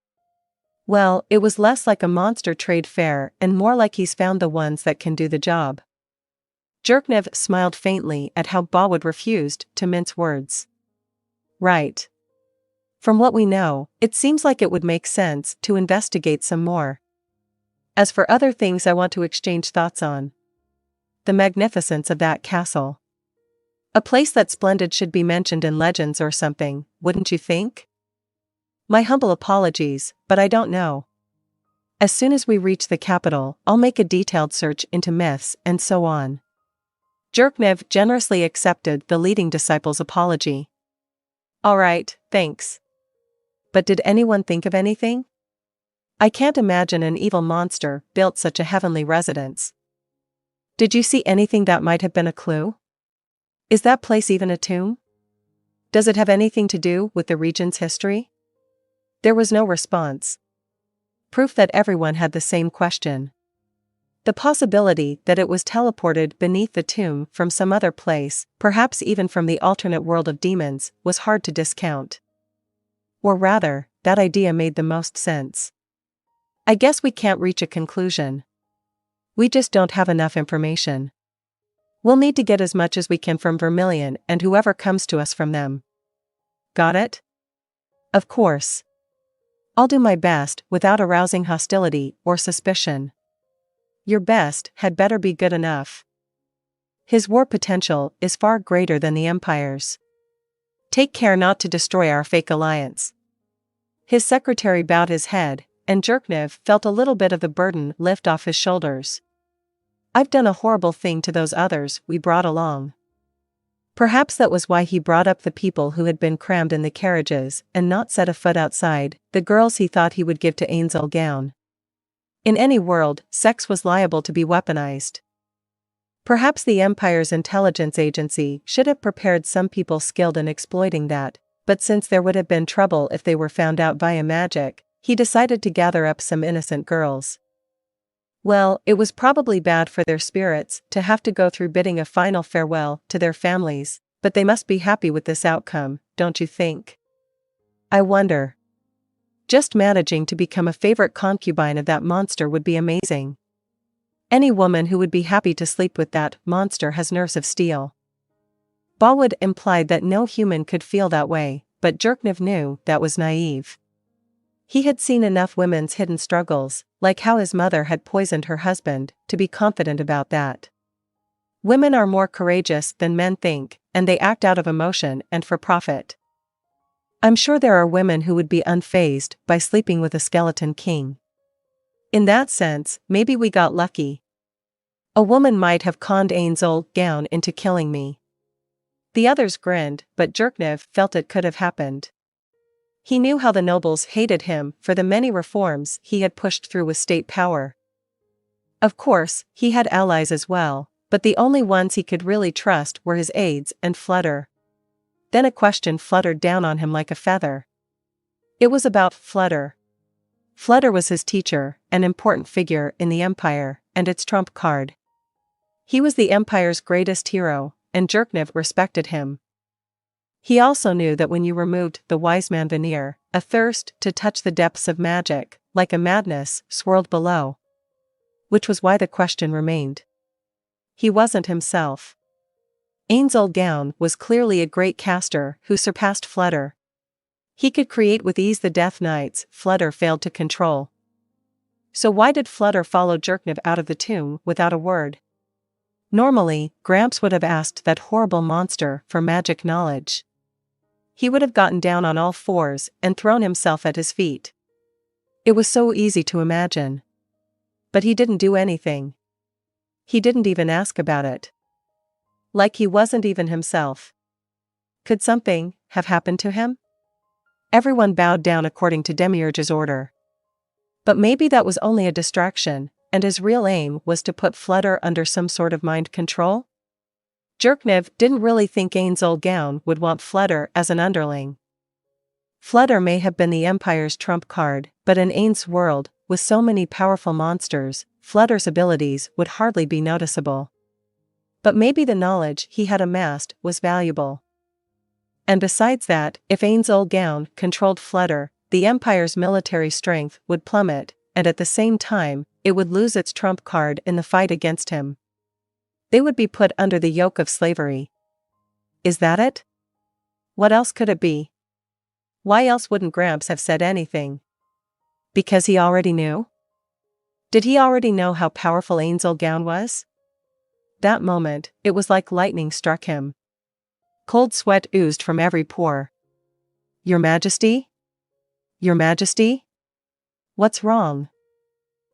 Well, it was less like a monster trade fair and more like he's found the ones that can do the job. Jerknev smiled faintly at how Ballwood refused to mince words. Right. From what we know, it seems like it would make sense to investigate some more. As for other things I want to exchange thoughts on. The magnificence of that castle. A place that splendid should be mentioned in legends or something, wouldn't you think? My humble apologies, but I don't know. As soon as we reach the capital, I'll make a detailed search into myths and so on. Jerknev generously accepted the leading disciple's apology. All right, thanks. But did anyone think of anything? I can't imagine an evil monster built such a heavenly residence. Did you see anything that might have been a clue? Is that place even a tomb? Does it have anything to do with the region's history? There was no response. Proof that everyone had the same question. The possibility that it was teleported beneath the tomb from some other place, perhaps even from the alternate world of demons, was hard to discount. Or rather, that idea made the most sense. I guess we can't reach a conclusion. We just don't have enough information. We'll need to get as much as we can from Vermilion and whoever comes to us from them. Got it? Of course. I'll do my best without arousing hostility or suspicion. Your best had better be good enough. His war potential is far greater than the Empire's. Take care not to destroy our fake alliance. His secretary bowed his head, and Jerknev felt a little bit of the burden lift off his shoulders. I've done a horrible thing to those others we brought along. Perhaps that was why he brought up the people who had been crammed in the carriages and not set a foot outside, the girls he thought he would give to Ainz Ooal Gown. In any world, sex was liable to be weaponized. Perhaps the Empire's intelligence agency should have prepared some people skilled in exploiting that, but since there would have been trouble if they were found out via magic, he decided to gather up some innocent girls. Well, it was probably bad for their spirits to have to go through bidding a final farewell to their families, but they must be happy with this outcome, don't you think? I wonder. Just managing to become a favorite concubine of that monster would be amazing. Any woman who would be happy to sleep with that monster has nerves of steel. Bolwood implied that no human could feel that way, but Jerknev knew that was naive. He had seen enough women's hidden struggles, like how his mother had poisoned her husband, to be confident about that. Women are more courageous than men think, and they act out of emotion and for profit. I'm sure there are women who would be unfazed by sleeping with a skeleton king. In that sense, maybe we got lucky. A woman might have conned Ainz Ooal Gown into killing me. The others grinned, but Jerknev felt it could have happened. He knew how the nobles hated him for the many reforms he had pushed through with state power. Of course, he had allies as well, but the only ones he could really trust were his aides and Flutter. Then a question fluttered down on him like a feather. It was about Flutter. Flutter was his teacher, an important figure in the Empire, and its trump card. He was the Empire's greatest hero, and Jerknev respected him. He also knew that when you removed the wise man veneer, a thirst to touch the depths of magic, like a madness, swirled below. Which was why the question remained. He wasn't himself. Ainz Ooal Gown was clearly a great caster who surpassed Flutter. He could create with ease the Death Knights Flutter failed to control. So why did Flutter follow Jerknev out of the tomb without a word? Normally, Gramps would have asked that horrible monster for magic knowledge. He would have gotten down on all fours and thrown himself at his feet. It was so easy to imagine. But he didn't do anything. He didn't even ask about it. Like he wasn't even himself. Could something have happened to him? Everyone bowed down according to Demiurge's order. But maybe that was only a distraction, and his real aim was to put Flutter under some sort of mind control? Jerknev didn't really think Ainz Ooal Gown would want Flutter as an underling. Flutter may have been the Empire's trump card, but in Ainz's world, with so many powerful monsters, Flutter's abilities would hardly be noticeable. But maybe the knowledge he had amassed was valuable. And besides that, if Ainz Ooal Gown controlled Flutter, the Empire's military strength would plummet, and at the same time, it would lose its trump card in the fight against him. They would be put under the yoke of slavery. Is that it? What else could it be? Why else wouldn't Gramps have said anything? Because he already knew? Did he already know how powerful Ainz Ooal Gown was? That moment, it was like lightning struck him. Cold sweat oozed from every pore. Your Majesty? Your Majesty? What's wrong?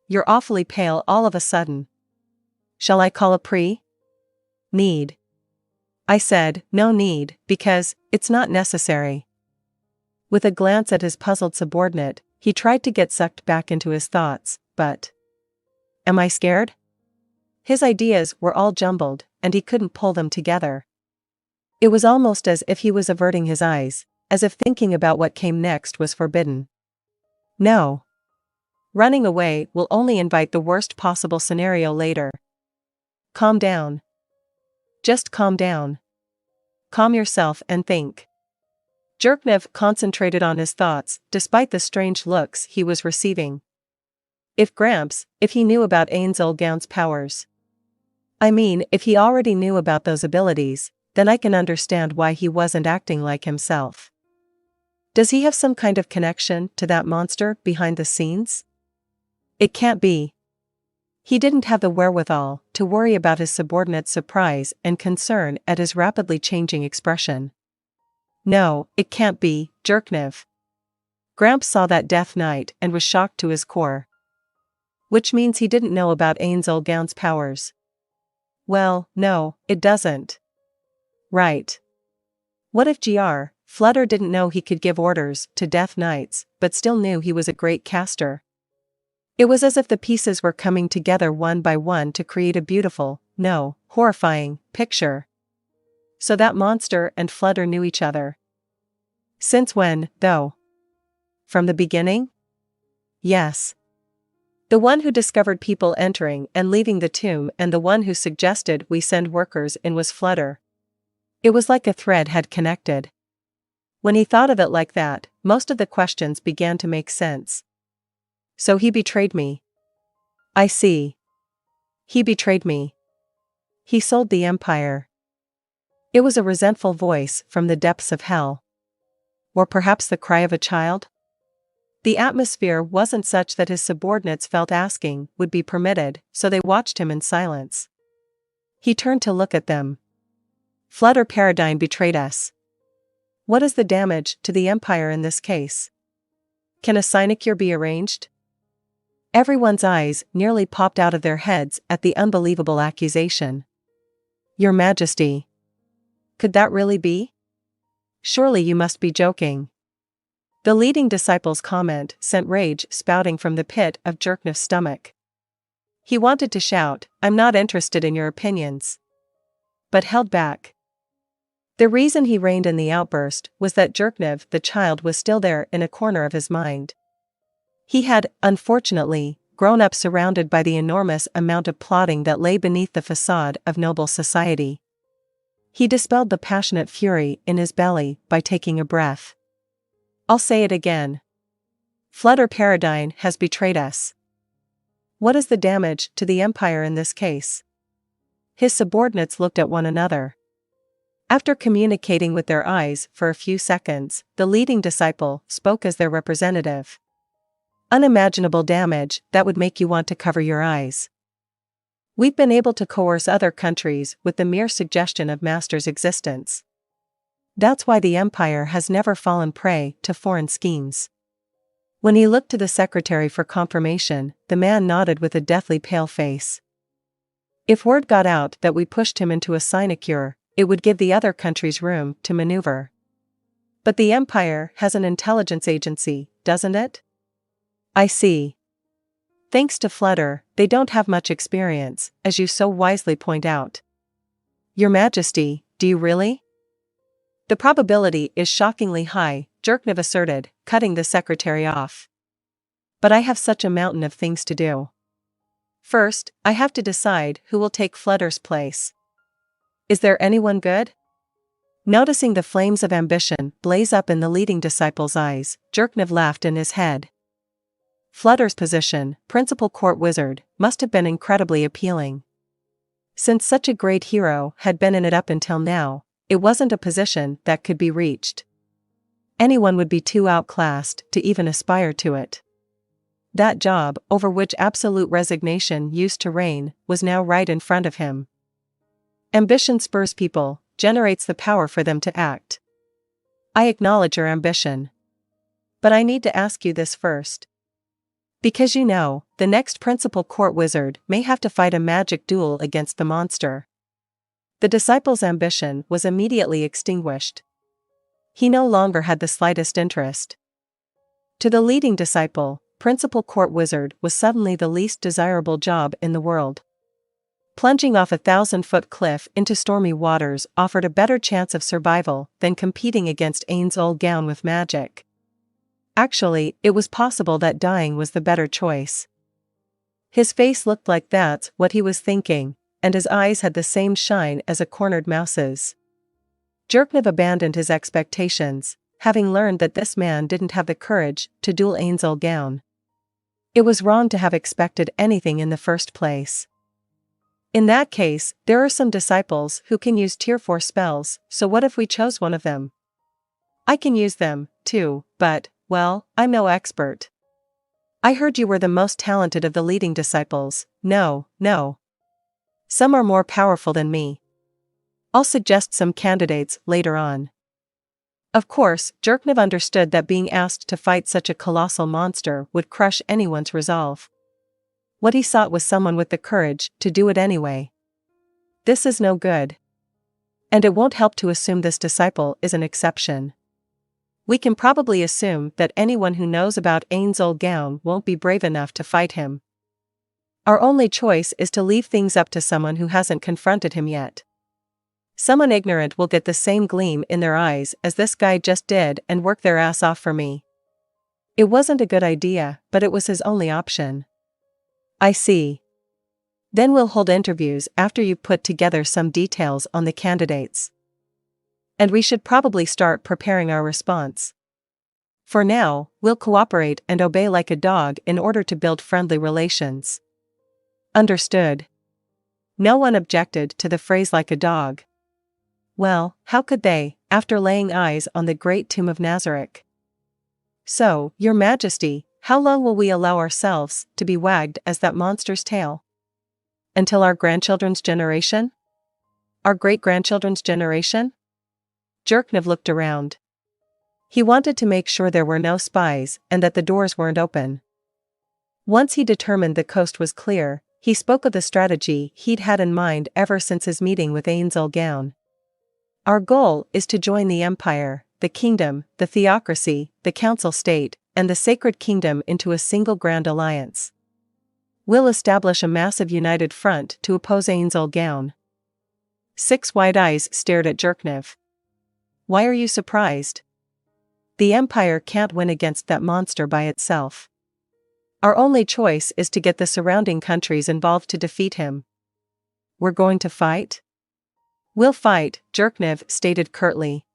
You're awfully pale all of a sudden. Shall I call a need? I said, no need, because it's not necessary. With a glance at his puzzled subordinate, he tried to get sucked back into his thoughts, but... Am I scared? His ideas were all jumbled, and he couldn't pull them together. It was almost as if he was averting his eyes, as if thinking about what came next was forbidden. No. Running away will only invite the worst possible scenario later. Calm down. Just calm down. Calm yourself and think. Jerknev concentrated on his thoughts, despite the strange looks he was receiving. If he knew about Ainz Ooal Gown's powers. I mean, if he already knew about those abilities, then I can understand why he wasn't acting like himself. Does he have some kind of connection to that monster behind the scenes? It can't be. He didn't have the wherewithal to worry about his subordinate's surprise and concern at his rapidly changing expression. No, it can't be, Jerknev. Gramps saw that Death Knight and was shocked to his core. Which means he didn't know about Ainz Ooal Gown's powers. Well, no, it doesn't. Right. What if Flutter didn't know he could give orders to Death Knights, but still knew he was a great caster? It was as if the pieces were coming together one by one to create a beautiful, no, horrifying, picture. So that monster and Flutter knew each other. Since when, though? From the beginning? Yes. The one who discovered people entering and leaving the tomb and the one who suggested we send workers in was Flutter. It was like a thread had connected. When he thought of it like that, most of the questions began to make sense. So he betrayed me. I see. He betrayed me. He sold the Empire. It was a resentful voice from the depths of hell. Or perhaps the cry of a child? The atmosphere wasn't such that his subordinates felt asking would be permitted, so they watched him in silence. He turned to look at them. Flutter Paradigm betrayed us. What is the damage to the Empire in this case? Can a sinecure be arranged? Everyone's eyes nearly popped out of their heads at the unbelievable accusation. Your Majesty. Could that really be? Surely you must be joking. The leading disciple's comment sent rage spouting from the pit of Jerknev's stomach. He wanted to shout, "I'm not interested in your opinions," but held back. The reason he reined in the outburst was that Jerknev the child was still there in a corner of his mind. He had, unfortunately, grown up surrounded by the enormous amount of plotting that lay beneath the facade of noble society. He dispelled the passionate fury in his belly by taking a breath. I'll say it again. Flutter Paradigm has betrayed us. What is the damage to the Empire in this case? His subordinates looked at one another. After communicating with their eyes for a few seconds, the leading disciple spoke as their representative. Unimaginable damage that would make you want to cover your eyes. We've been able to coerce other countries with the mere suggestion of Master's existence. That's why the Empire has never fallen prey to foreign schemes. When he looked to the secretary for confirmation, the man nodded with a deathly pale face. If word got out that we pushed him into a sinecure, it would give the other countries room to maneuver. But the Empire has an intelligence agency, doesn't it? I see. Thanks to Flutter, they don't have much experience, as you so wisely point out. Your Majesty, do you really? The probability is shockingly high, Jerknev asserted, cutting the secretary off. But I have such a mountain of things to do. First, I have to decide who will take Flutter's place. Is there anyone good? Noticing the flames of ambition blaze up in the leading disciple's eyes, Jerknev laughed in his head. Flutter's position, principal court wizard, must have been incredibly appealing. Since such a great hero had been in it up until now, it wasn't a position that could be reached. Anyone would be too outclassed to even aspire to it. That job, over which absolute resignation used to reign, was now right in front of him. Ambition spurs people, generates the power for them to act. I acknowledge your ambition. But I need to ask you this first. Because you know, the next principal court wizard may have to fight a magic duel against the monster. The disciple's ambition was immediately extinguished. He no longer had the slightest interest. To the leading disciple, principal court wizard was suddenly the least desirable job in the world. Plunging off a 1,000-foot cliff into stormy waters offered a better chance of survival than competing against Ainz Ooal Gown with magic. Actually, it was possible that dying was the better choice. His face looked like that's what he was thinking, and his eyes had the same shine as a cornered mouse's. Jerknev abandoned his expectations, having learned that this man didn't have the courage to duel Ainz Ooal Gown. It was wrong to have expected anything in the first place. In that case, there are some disciples who can use tier 4 spells, so what if we chose one of them? I can use them, too, but, well, I'm no expert. I heard you were the most talented of the leading disciples. No. Some are more powerful than me. I'll suggest some candidates later on. Of course, Jerknev understood that being asked to fight such a colossal monster would crush anyone's resolve. What he sought was someone with the courage to do it anyway. This is no good. And it won't help to assume this disciple is an exception. We can probably assume that anyone who knows about Ainz Ooal Gown won't be brave enough to fight him. Our only choice is to leave things up to someone who hasn't confronted him yet. Someone ignorant will get the same gleam in their eyes as this guy just did and work their ass off for me. It wasn't a good idea, but it was his only option. I see. Then we'll hold interviews after you've put together some details on the candidates. And we should probably start preparing our response. For now, we'll cooperate and obey like a dog in order to build friendly relations. Understood. No one objected to the phrase like a dog. Well, how could they, after laying eyes on the great tomb of Nazareth? So, Your Majesty, how long will we allow ourselves to be wagged as that monster's tail? Until our grandchildren's generation? Our great-grandchildren's generation? Jerknev looked around. He wanted to make sure there were no spies and that the doors weren't open. Once he determined the coast was clear, he spoke of the strategy he'd had in mind ever since his meeting with Ainz Ooal Gown. Our goal is to join the Empire, the Kingdom, the Theocracy, the Council State, and the Sacred Kingdom into a single grand alliance. We'll establish a massive united front to oppose Ainz Ooal Gown. 6 wide eyes stared at Jerknev. Why are you surprised? The Empire can't win against that monster by itself. Our only choice is to get the surrounding countries involved to defeat him. We're going to fight? We'll fight, Jerknev stated curtly.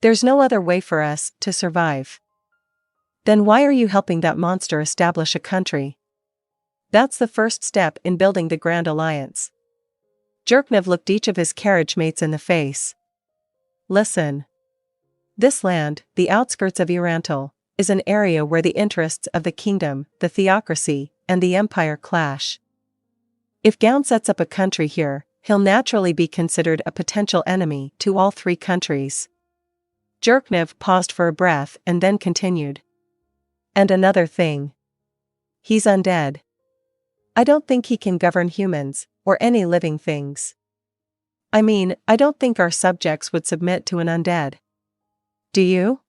There's no other way for us to survive. Then why are you helping that monster establish a country? That's the first step in building the Grand Alliance. Jerknev looked each of his carriage mates in the face. Listen. This land, the outskirts of Irantal, is an area where the interests of the kingdom, the theocracy, and the empire clash. If Gown sets up a country here, he'll naturally be considered a potential enemy to all 3 countries. Jerknev paused for a breath and then continued. And another thing. He's undead. I don't think he can govern humans, or any living things. I mean, I don't think our subjects would submit to an undead. Do you?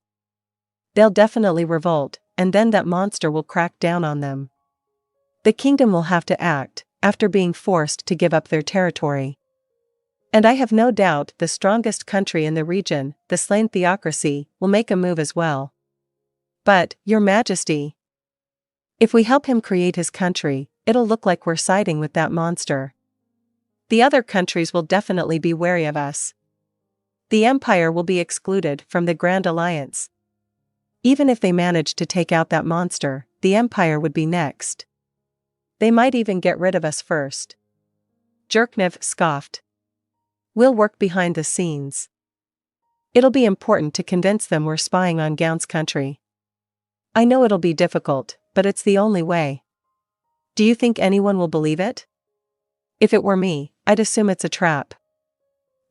They'll definitely revolt, and then that monster will crack down on them. The kingdom will have to act, after being forced to give up their territory. And I have no doubt the strongest country in the region, the slain theocracy, will make a move as well. But, Your Majesty, if we help him create his country, it'll look like we're siding with that monster. The other countries will definitely be wary of us. The Empire will be excluded from the Grand Alliance. Even if they manage to take out that monster, the Empire would be next. They might even get rid of us first. Jerknev scoffed. We'll work behind the scenes. It'll be important to convince them we're spying on Gown's country. I know it'll be difficult, but it's the only way. Do you think anyone will believe it? If it were me, I'd assume it's a trap.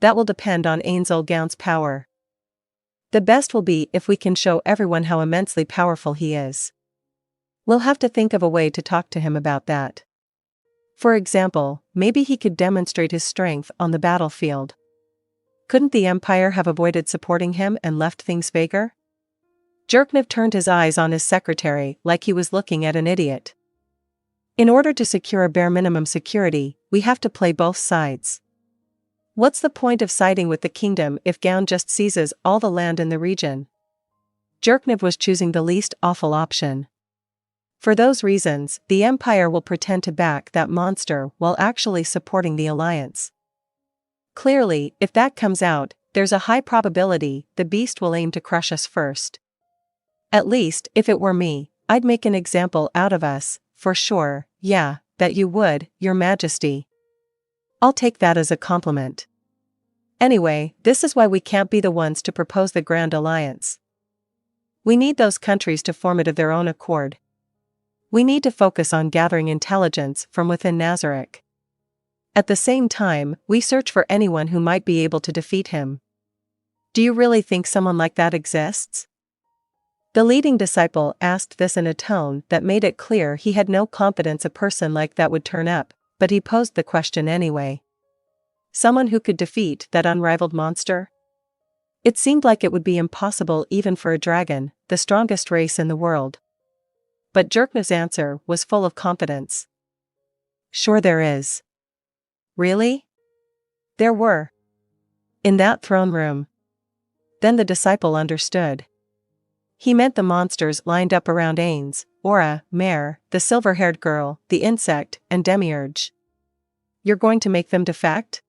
That will depend on Ainz Ooal Gown's power. The best will be if we can show everyone how immensely powerful he is. We'll have to think of a way to talk to him about that. For example, maybe he could demonstrate his strength on the battlefield. Couldn't the Empire have avoided supporting him and left things vaguer? Jerknev turned his eyes on his secretary like he was looking at an idiot. In order to secure a bare minimum security, we have to play both sides. What's the point of siding with the kingdom if Gown just seizes all the land in the region? Jerkniv was choosing the least awful option. For those reasons, the Empire will pretend to back that monster while actually supporting the alliance. Clearly, if that comes out, there's a high probability the beast will aim to crush us first. At least, if it were me, I'd make an example out of us, for sure. Yeah, that you would, Your Majesty. I'll take that as a compliment. Anyway, this is why we can't be the ones to propose the Grand Alliance. We need those countries to form it of their own accord. We need to focus on gathering intelligence from within Nazarick. At the same time, we search for anyone who might be able to defeat him. Do you really think someone like that exists? The leading disciple asked this in a tone that made it clear he had no confidence a person like that would turn up, but he posed the question anyway. Someone who could defeat that unrivaled monster? It seemed like it would be impossible even for a dragon, the strongest race in the world. But Jerkniv's answer was full of confidence. Sure there is. Really? There were. In that throne room. Then the disciple understood. He meant the monsters lined up around Ainz, Aura, Mare, the silver-haired girl, the insect, and Demiurge. You're going to make them defect?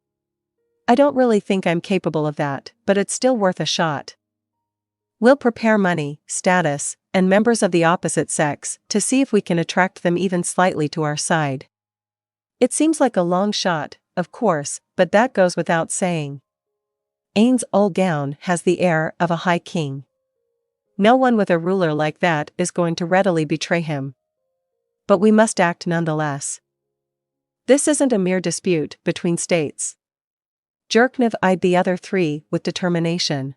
I don't really think I'm capable of that, but it's still worth a shot. We'll prepare money, status, and members of the opposite sex to see if we can attract them even slightly to our side. It seems like a long shot, of course, but that goes without saying. Ainz Ooal Gown has the air of a high king. No one with a ruler like that is going to readily betray him. But we must act nonetheless. This isn't a mere dispute between states. Jerkniv eyed the other three with determination.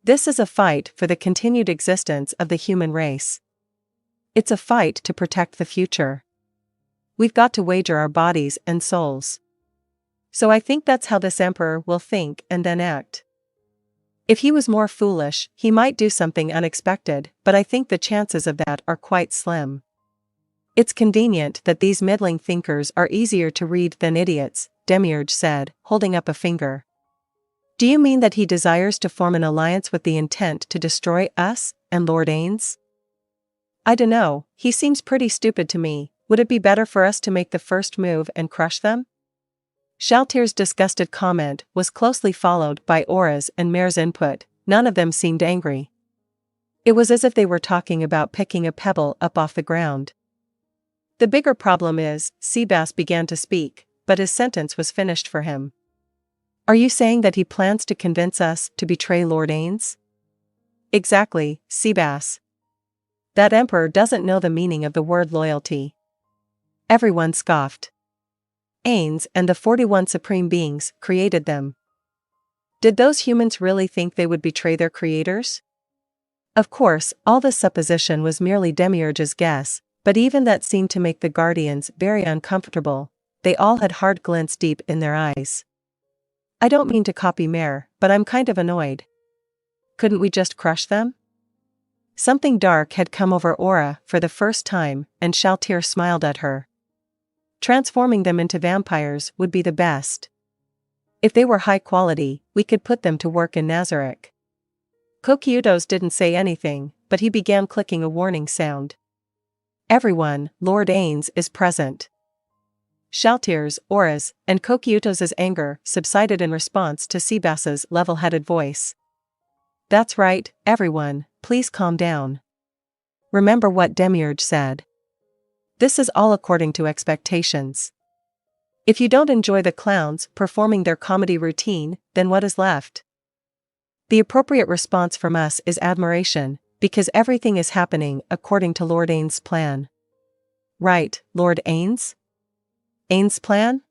This is a fight for the continued existence of the human race. It's a fight to protect the future. We've got to wager our bodies and souls. So I think that's how this emperor will think and then act. If he was more foolish, he might do something unexpected, but I think the chances of that are quite slim. It's convenient that these middling thinkers are easier to read than idiots, Demiurge said, holding up a finger. Do you mean that he desires to form an alliance with the intent to destroy us and Lord Ainz? I dunno, he seems pretty stupid to me. Would it be better for us to make the first move and crush them? Shaltir's disgusted comment was closely followed by Aura's and Mare's input. None of them seemed angry. It was as if they were talking about picking a pebble up off the ground. The bigger problem is, Seabass began to speak, but his sentence was finished for him. Are you saying that he plans to convince us to betray Lord Ainz? Exactly, Seabass. That emperor doesn't know the meaning of the word loyalty. Everyone scoffed. Ainz and the 41 supreme beings created them. Did those humans really think they would betray their creators? Of course, all this supposition was merely Demiurge's guess, but even that seemed to make the Guardians very uncomfortable. They all had hard glints deep in their eyes. I don't mean to copy Mare, but I'm kind of annoyed. Couldn't we just crush them? Something dark had come over Aura for the first time, and Shaltir smiled at her. Transforming them into vampires would be the best. If they were high quality, we could put them to work in Nazarick. Kokyutos didn't say anything, but he began clicking a warning sound. Everyone, Lord Ainz is present. Shaltir's, Aura's, and Kokyutos' anger subsided in response to Seabass's level-headed voice. That's right, everyone, please calm down. Remember what Demiurge said. This is all according to expectations. If you don't enjoy the clowns performing their comedy routine, then what is left? The appropriate response from us is admiration, because everything is happening according to Lord Ainz's plan. Right, Lord Ainz? Ainz's plan?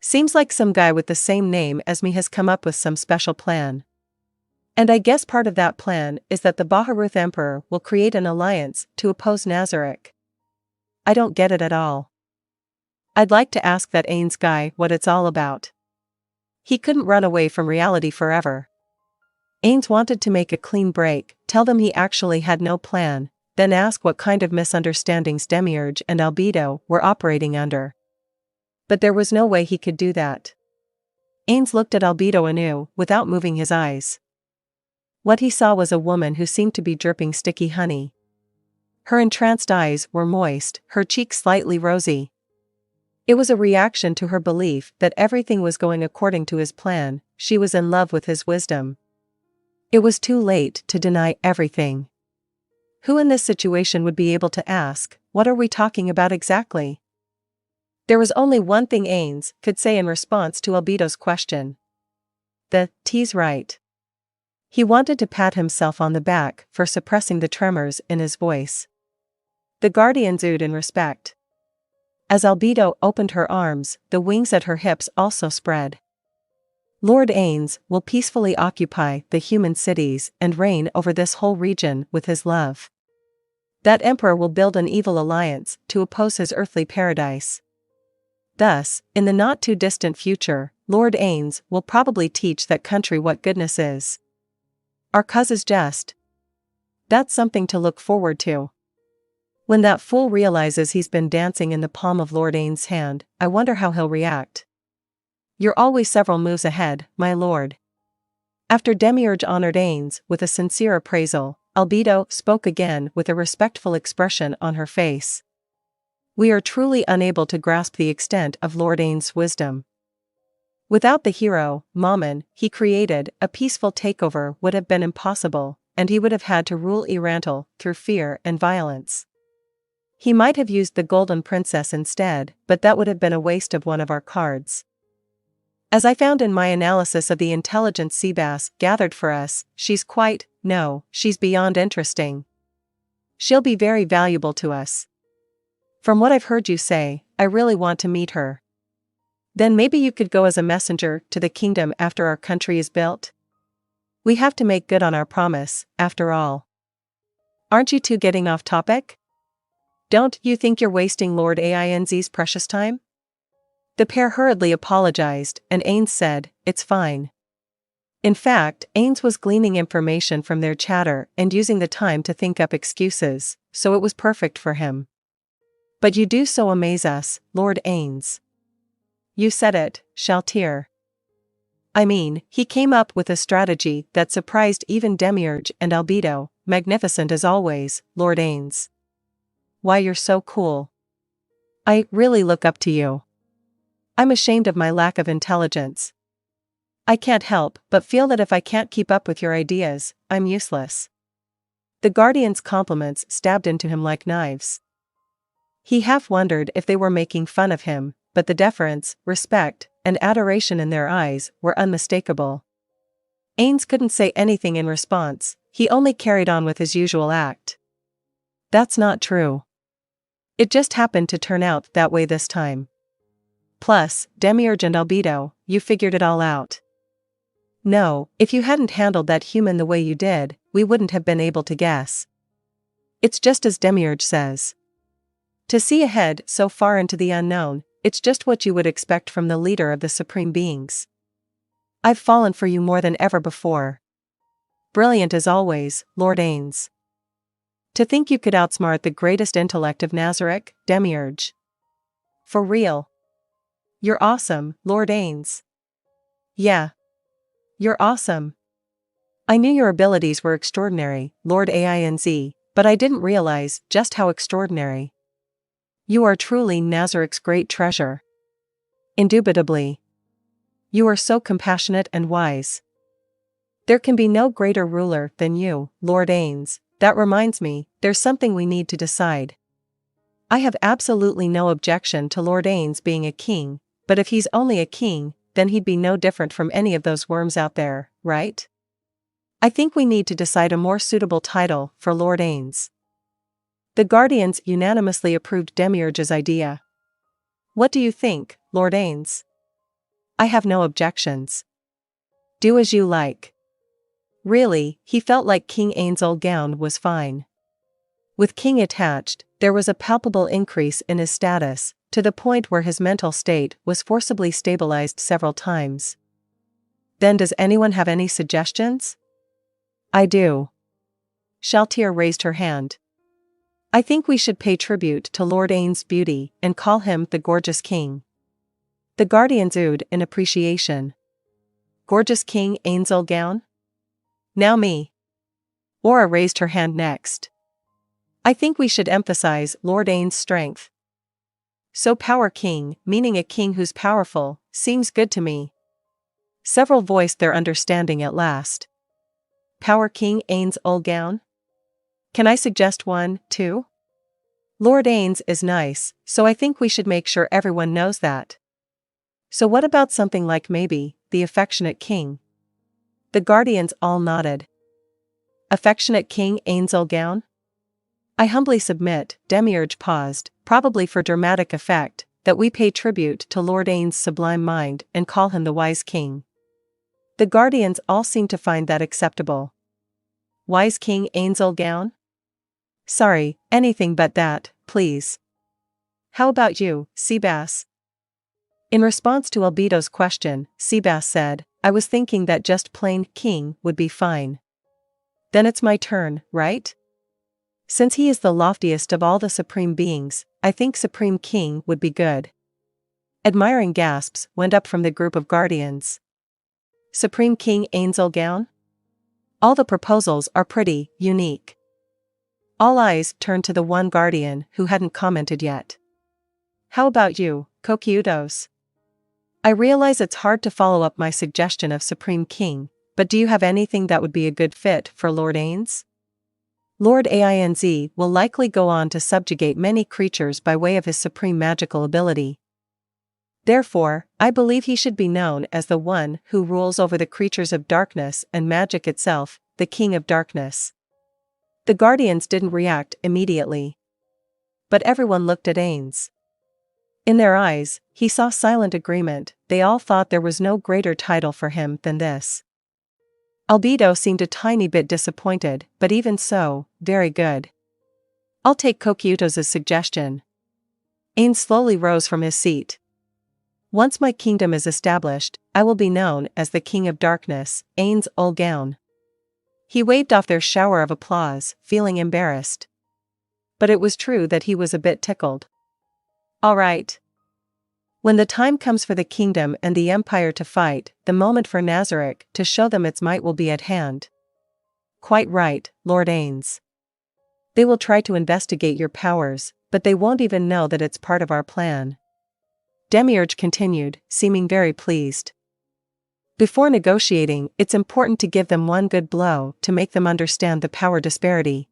Seems like some guy with the same name as me has come up with some special plan. And I guess part of that plan is that the Baharuth Emperor will create an alliance to oppose Nazarick. I don't get it at all. I'd like to ask that Ainz guy what it's all about. He couldn't run away from reality forever. Ainz wanted to make a clean break, tell them he actually had no plan, then ask what kind of misunderstandings Demiurge and Albedo were operating under. But there was no way he could do that. Ainz looked at Albedo anew, without moving his eyes. What he saw was a woman who seemed to be dripping sticky honey. Her entranced eyes were moist, her cheeks slightly rosy. It was a reaction to her belief that everything was going according to his plan. She was in love with his wisdom. It was too late to deny everything. Who in this situation would be able to ask, "What are we talking about exactly?" There was only one thing Ainz could say in response to Albedo's question. "T's right." He wanted to pat himself on the back for suppressing the tremors in his voice. The guardians oohed in respect. As Albedo opened her arms, the wings at her hips also spread. Lord Ainz will peacefully occupy the human cities and reign over this whole region with his love. That emperor will build an evil alliance to oppose his earthly paradise. Thus, in the not-too-distant future, Lord Ainz will probably teach that country what goodness is. Our cause is just. That's something to look forward to. When that fool realizes he's been dancing in the palm of Lord Ainz's hand, I wonder how he'll react. You're always several moves ahead, my lord. After Demiurge honored Ainz with a sincere appraisal, Albedo spoke again with a respectful expression on her face. We are truly unable to grasp the extent of Lord Ainz's wisdom. Without the hero, Mammon, he created, a peaceful takeover would have been impossible, and he would have had to rule Irantal through fear and violence. He might have used the Golden Princess instead, but that would have been a waste of one of our cards. As I found in my analysis of the intelligence Seabass gathered for us, she's beyond interesting. She'll be very valuable to us. From what I've heard you say, I really want to meet her. Then maybe you could go as a messenger to the kingdom after our country is built? We have to make good on our promise, after all. Aren't you two getting off topic? Don't you think you're wasting Lord Ainz's precious time? The pair hurriedly apologized, and Ainz said, "It's fine." In fact, Ainz was gleaning information from their chatter and using the time to think up excuses, so it was perfect for him. But you do so amaze us, Lord Ainz. You said it, Shaltir. I mean, he came up with a strategy that surprised even Demiurge and Albedo, magnificent as always, Lord Ainz. Why, you're so cool. I really look up to you. I'm ashamed of my lack of intelligence. I can't help but feel that if I can't keep up with your ideas, I'm useless. The Guardian's compliments stabbed into him like knives. He half wondered if they were making fun of him, but the deference, respect, and adoration in their eyes were unmistakable. Ainz couldn't say anything in response, he only carried on with his usual act. That's not true. It just happened to turn out that way this time. Plus, Demiurge and Albedo, you figured it all out. No, if you hadn't handled that human the way you did, we wouldn't have been able to guess. It's just as Demiurge says. To see ahead so far into the unknown, it's just what you would expect from the leader of the supreme beings. I've fallen for you more than ever before. Brilliant as always, Lord Ainz. To think you could outsmart the greatest intellect of Nazarick, Demiurge. For real. You're awesome, Lord Ainz. Yeah. You're awesome. I knew your abilities were extraordinary, Lord Ainz, but I didn't realize just how extraordinary. You are truly Nazarick's great treasure. Indubitably. You are so compassionate and wise. There can be no greater ruler than you, Lord Ainz. That reminds me, there's something we need to decide. I have absolutely no objection to Lord Ainz being a king, but if he's only a king, then he'd be no different from any of those worms out there, right? I think we need to decide a more suitable title for Lord Ainz. The Guardians unanimously approved Demiurge's idea. What do you think, Lord Ainz? I have no objections. Do as you like. Really, he felt like King Ainz Ooal Gown was fine. With king attached, there was a palpable increase in his status, to the point where his mental state was forcibly stabilized several times. Then does anyone have any suggestions? I do. Shaltir raised her hand. I think we should pay tribute to Lord Ainz's beauty and call him the Gorgeous King. The Guardians oohed in appreciation. Gorgeous King Ainz Ooal Gown? Now me. Aura raised her hand next. I think we should emphasize Lord Ainz's strength. So Power King, meaning a king who's powerful, seems good to me. Several voiced their understanding at last. Power King Ainz Ooal Gown? Can I suggest one, too? Lord Ainz is nice, so I think we should make sure everyone knows that. So what about something like maybe, the Affectionate King? The Guardians all nodded. Affectionate King Ainz Ooal Gown? I humbly submit, Demiurge paused, probably for dramatic effect, that we pay tribute to Lord Ainz's sublime mind and call him the Wise King. The Guardians all seemed to find that acceptable. Wise King Ainz Ooal Gown? Sorry, anything but that, please. How about you, Seabass? In response to Albedo's question, Seabass said, I was thinking that just plain king would be fine. Then it's my turn, right? Since he is the loftiest of all the supreme beings, I think Supreme King would be good. Admiring gasps went up from the group of guardians. Supreme King Ainz Ooal Gown? All the proposals are pretty unique. All eyes turned to the one guardian who hadn't commented yet. How about you, Kokyudos? I realize it's hard to follow up my suggestion of Supreme King, but do you have anything that would be a good fit for Lord Ainz? Lord Ainz will likely go on to subjugate many creatures by way of his supreme magical ability. Therefore, I believe he should be known as the one who rules over the creatures of darkness and magic itself, the King of Darkness. The Guardians didn't react immediately. But everyone looked at Ainz. In their eyes, he saw silent agreement. They all thought there was no greater title for him than this. Albedo seemed a tiny bit disappointed, but even so, very good. I'll take Kokyutos' suggestion. Ainz slowly rose from his seat. Once my kingdom is established, I will be known as the King of Darkness, Ainz Ooal Gown. He waved off their shower of applause, feeling embarrassed. But it was true that he was a bit tickled. All right. When the time comes for the kingdom and the empire to fight, the moment for Nazarick to show them its might will be at hand. Quite right, Lord Ainz. They will try to investigate your powers, but they won't even know that it's part of our plan. Demiurge continued, seeming very pleased. Before negotiating, it's important to give them one good blow to make them understand the power disparity.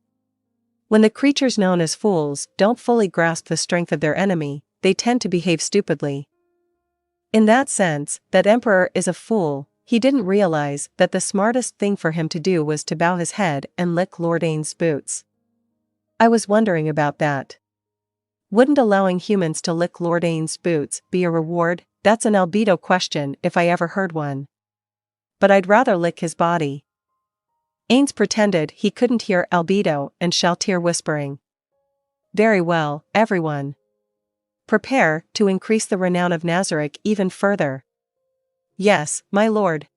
When the creatures known as fools don't fully grasp the strength of their enemy, they tend to behave stupidly. In that sense, that emperor is a fool. He didn't realize that the smartest thing for him to do was to bow his head and lick Lord Ainz's boots. I was wondering about that. Wouldn't allowing humans to lick Lord Ainz's boots be a reward? That's an Albedo question if I ever heard one. But I'd rather lick his body. Ainz pretended he couldn't hear Albedo and Shaltir whispering. Very well, everyone. Prepare to increase the renown of Nazarick even further. Yes, my lord.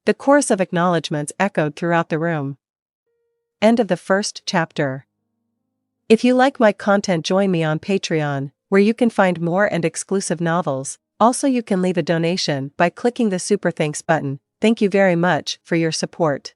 The chorus of acknowledgements echoed throughout the room. End of the first chapter. If you like my content, join me on Patreon, where you can find more and exclusive novels. Also, you can leave a donation by clicking the Super Thanks button. Thank you very much for your support.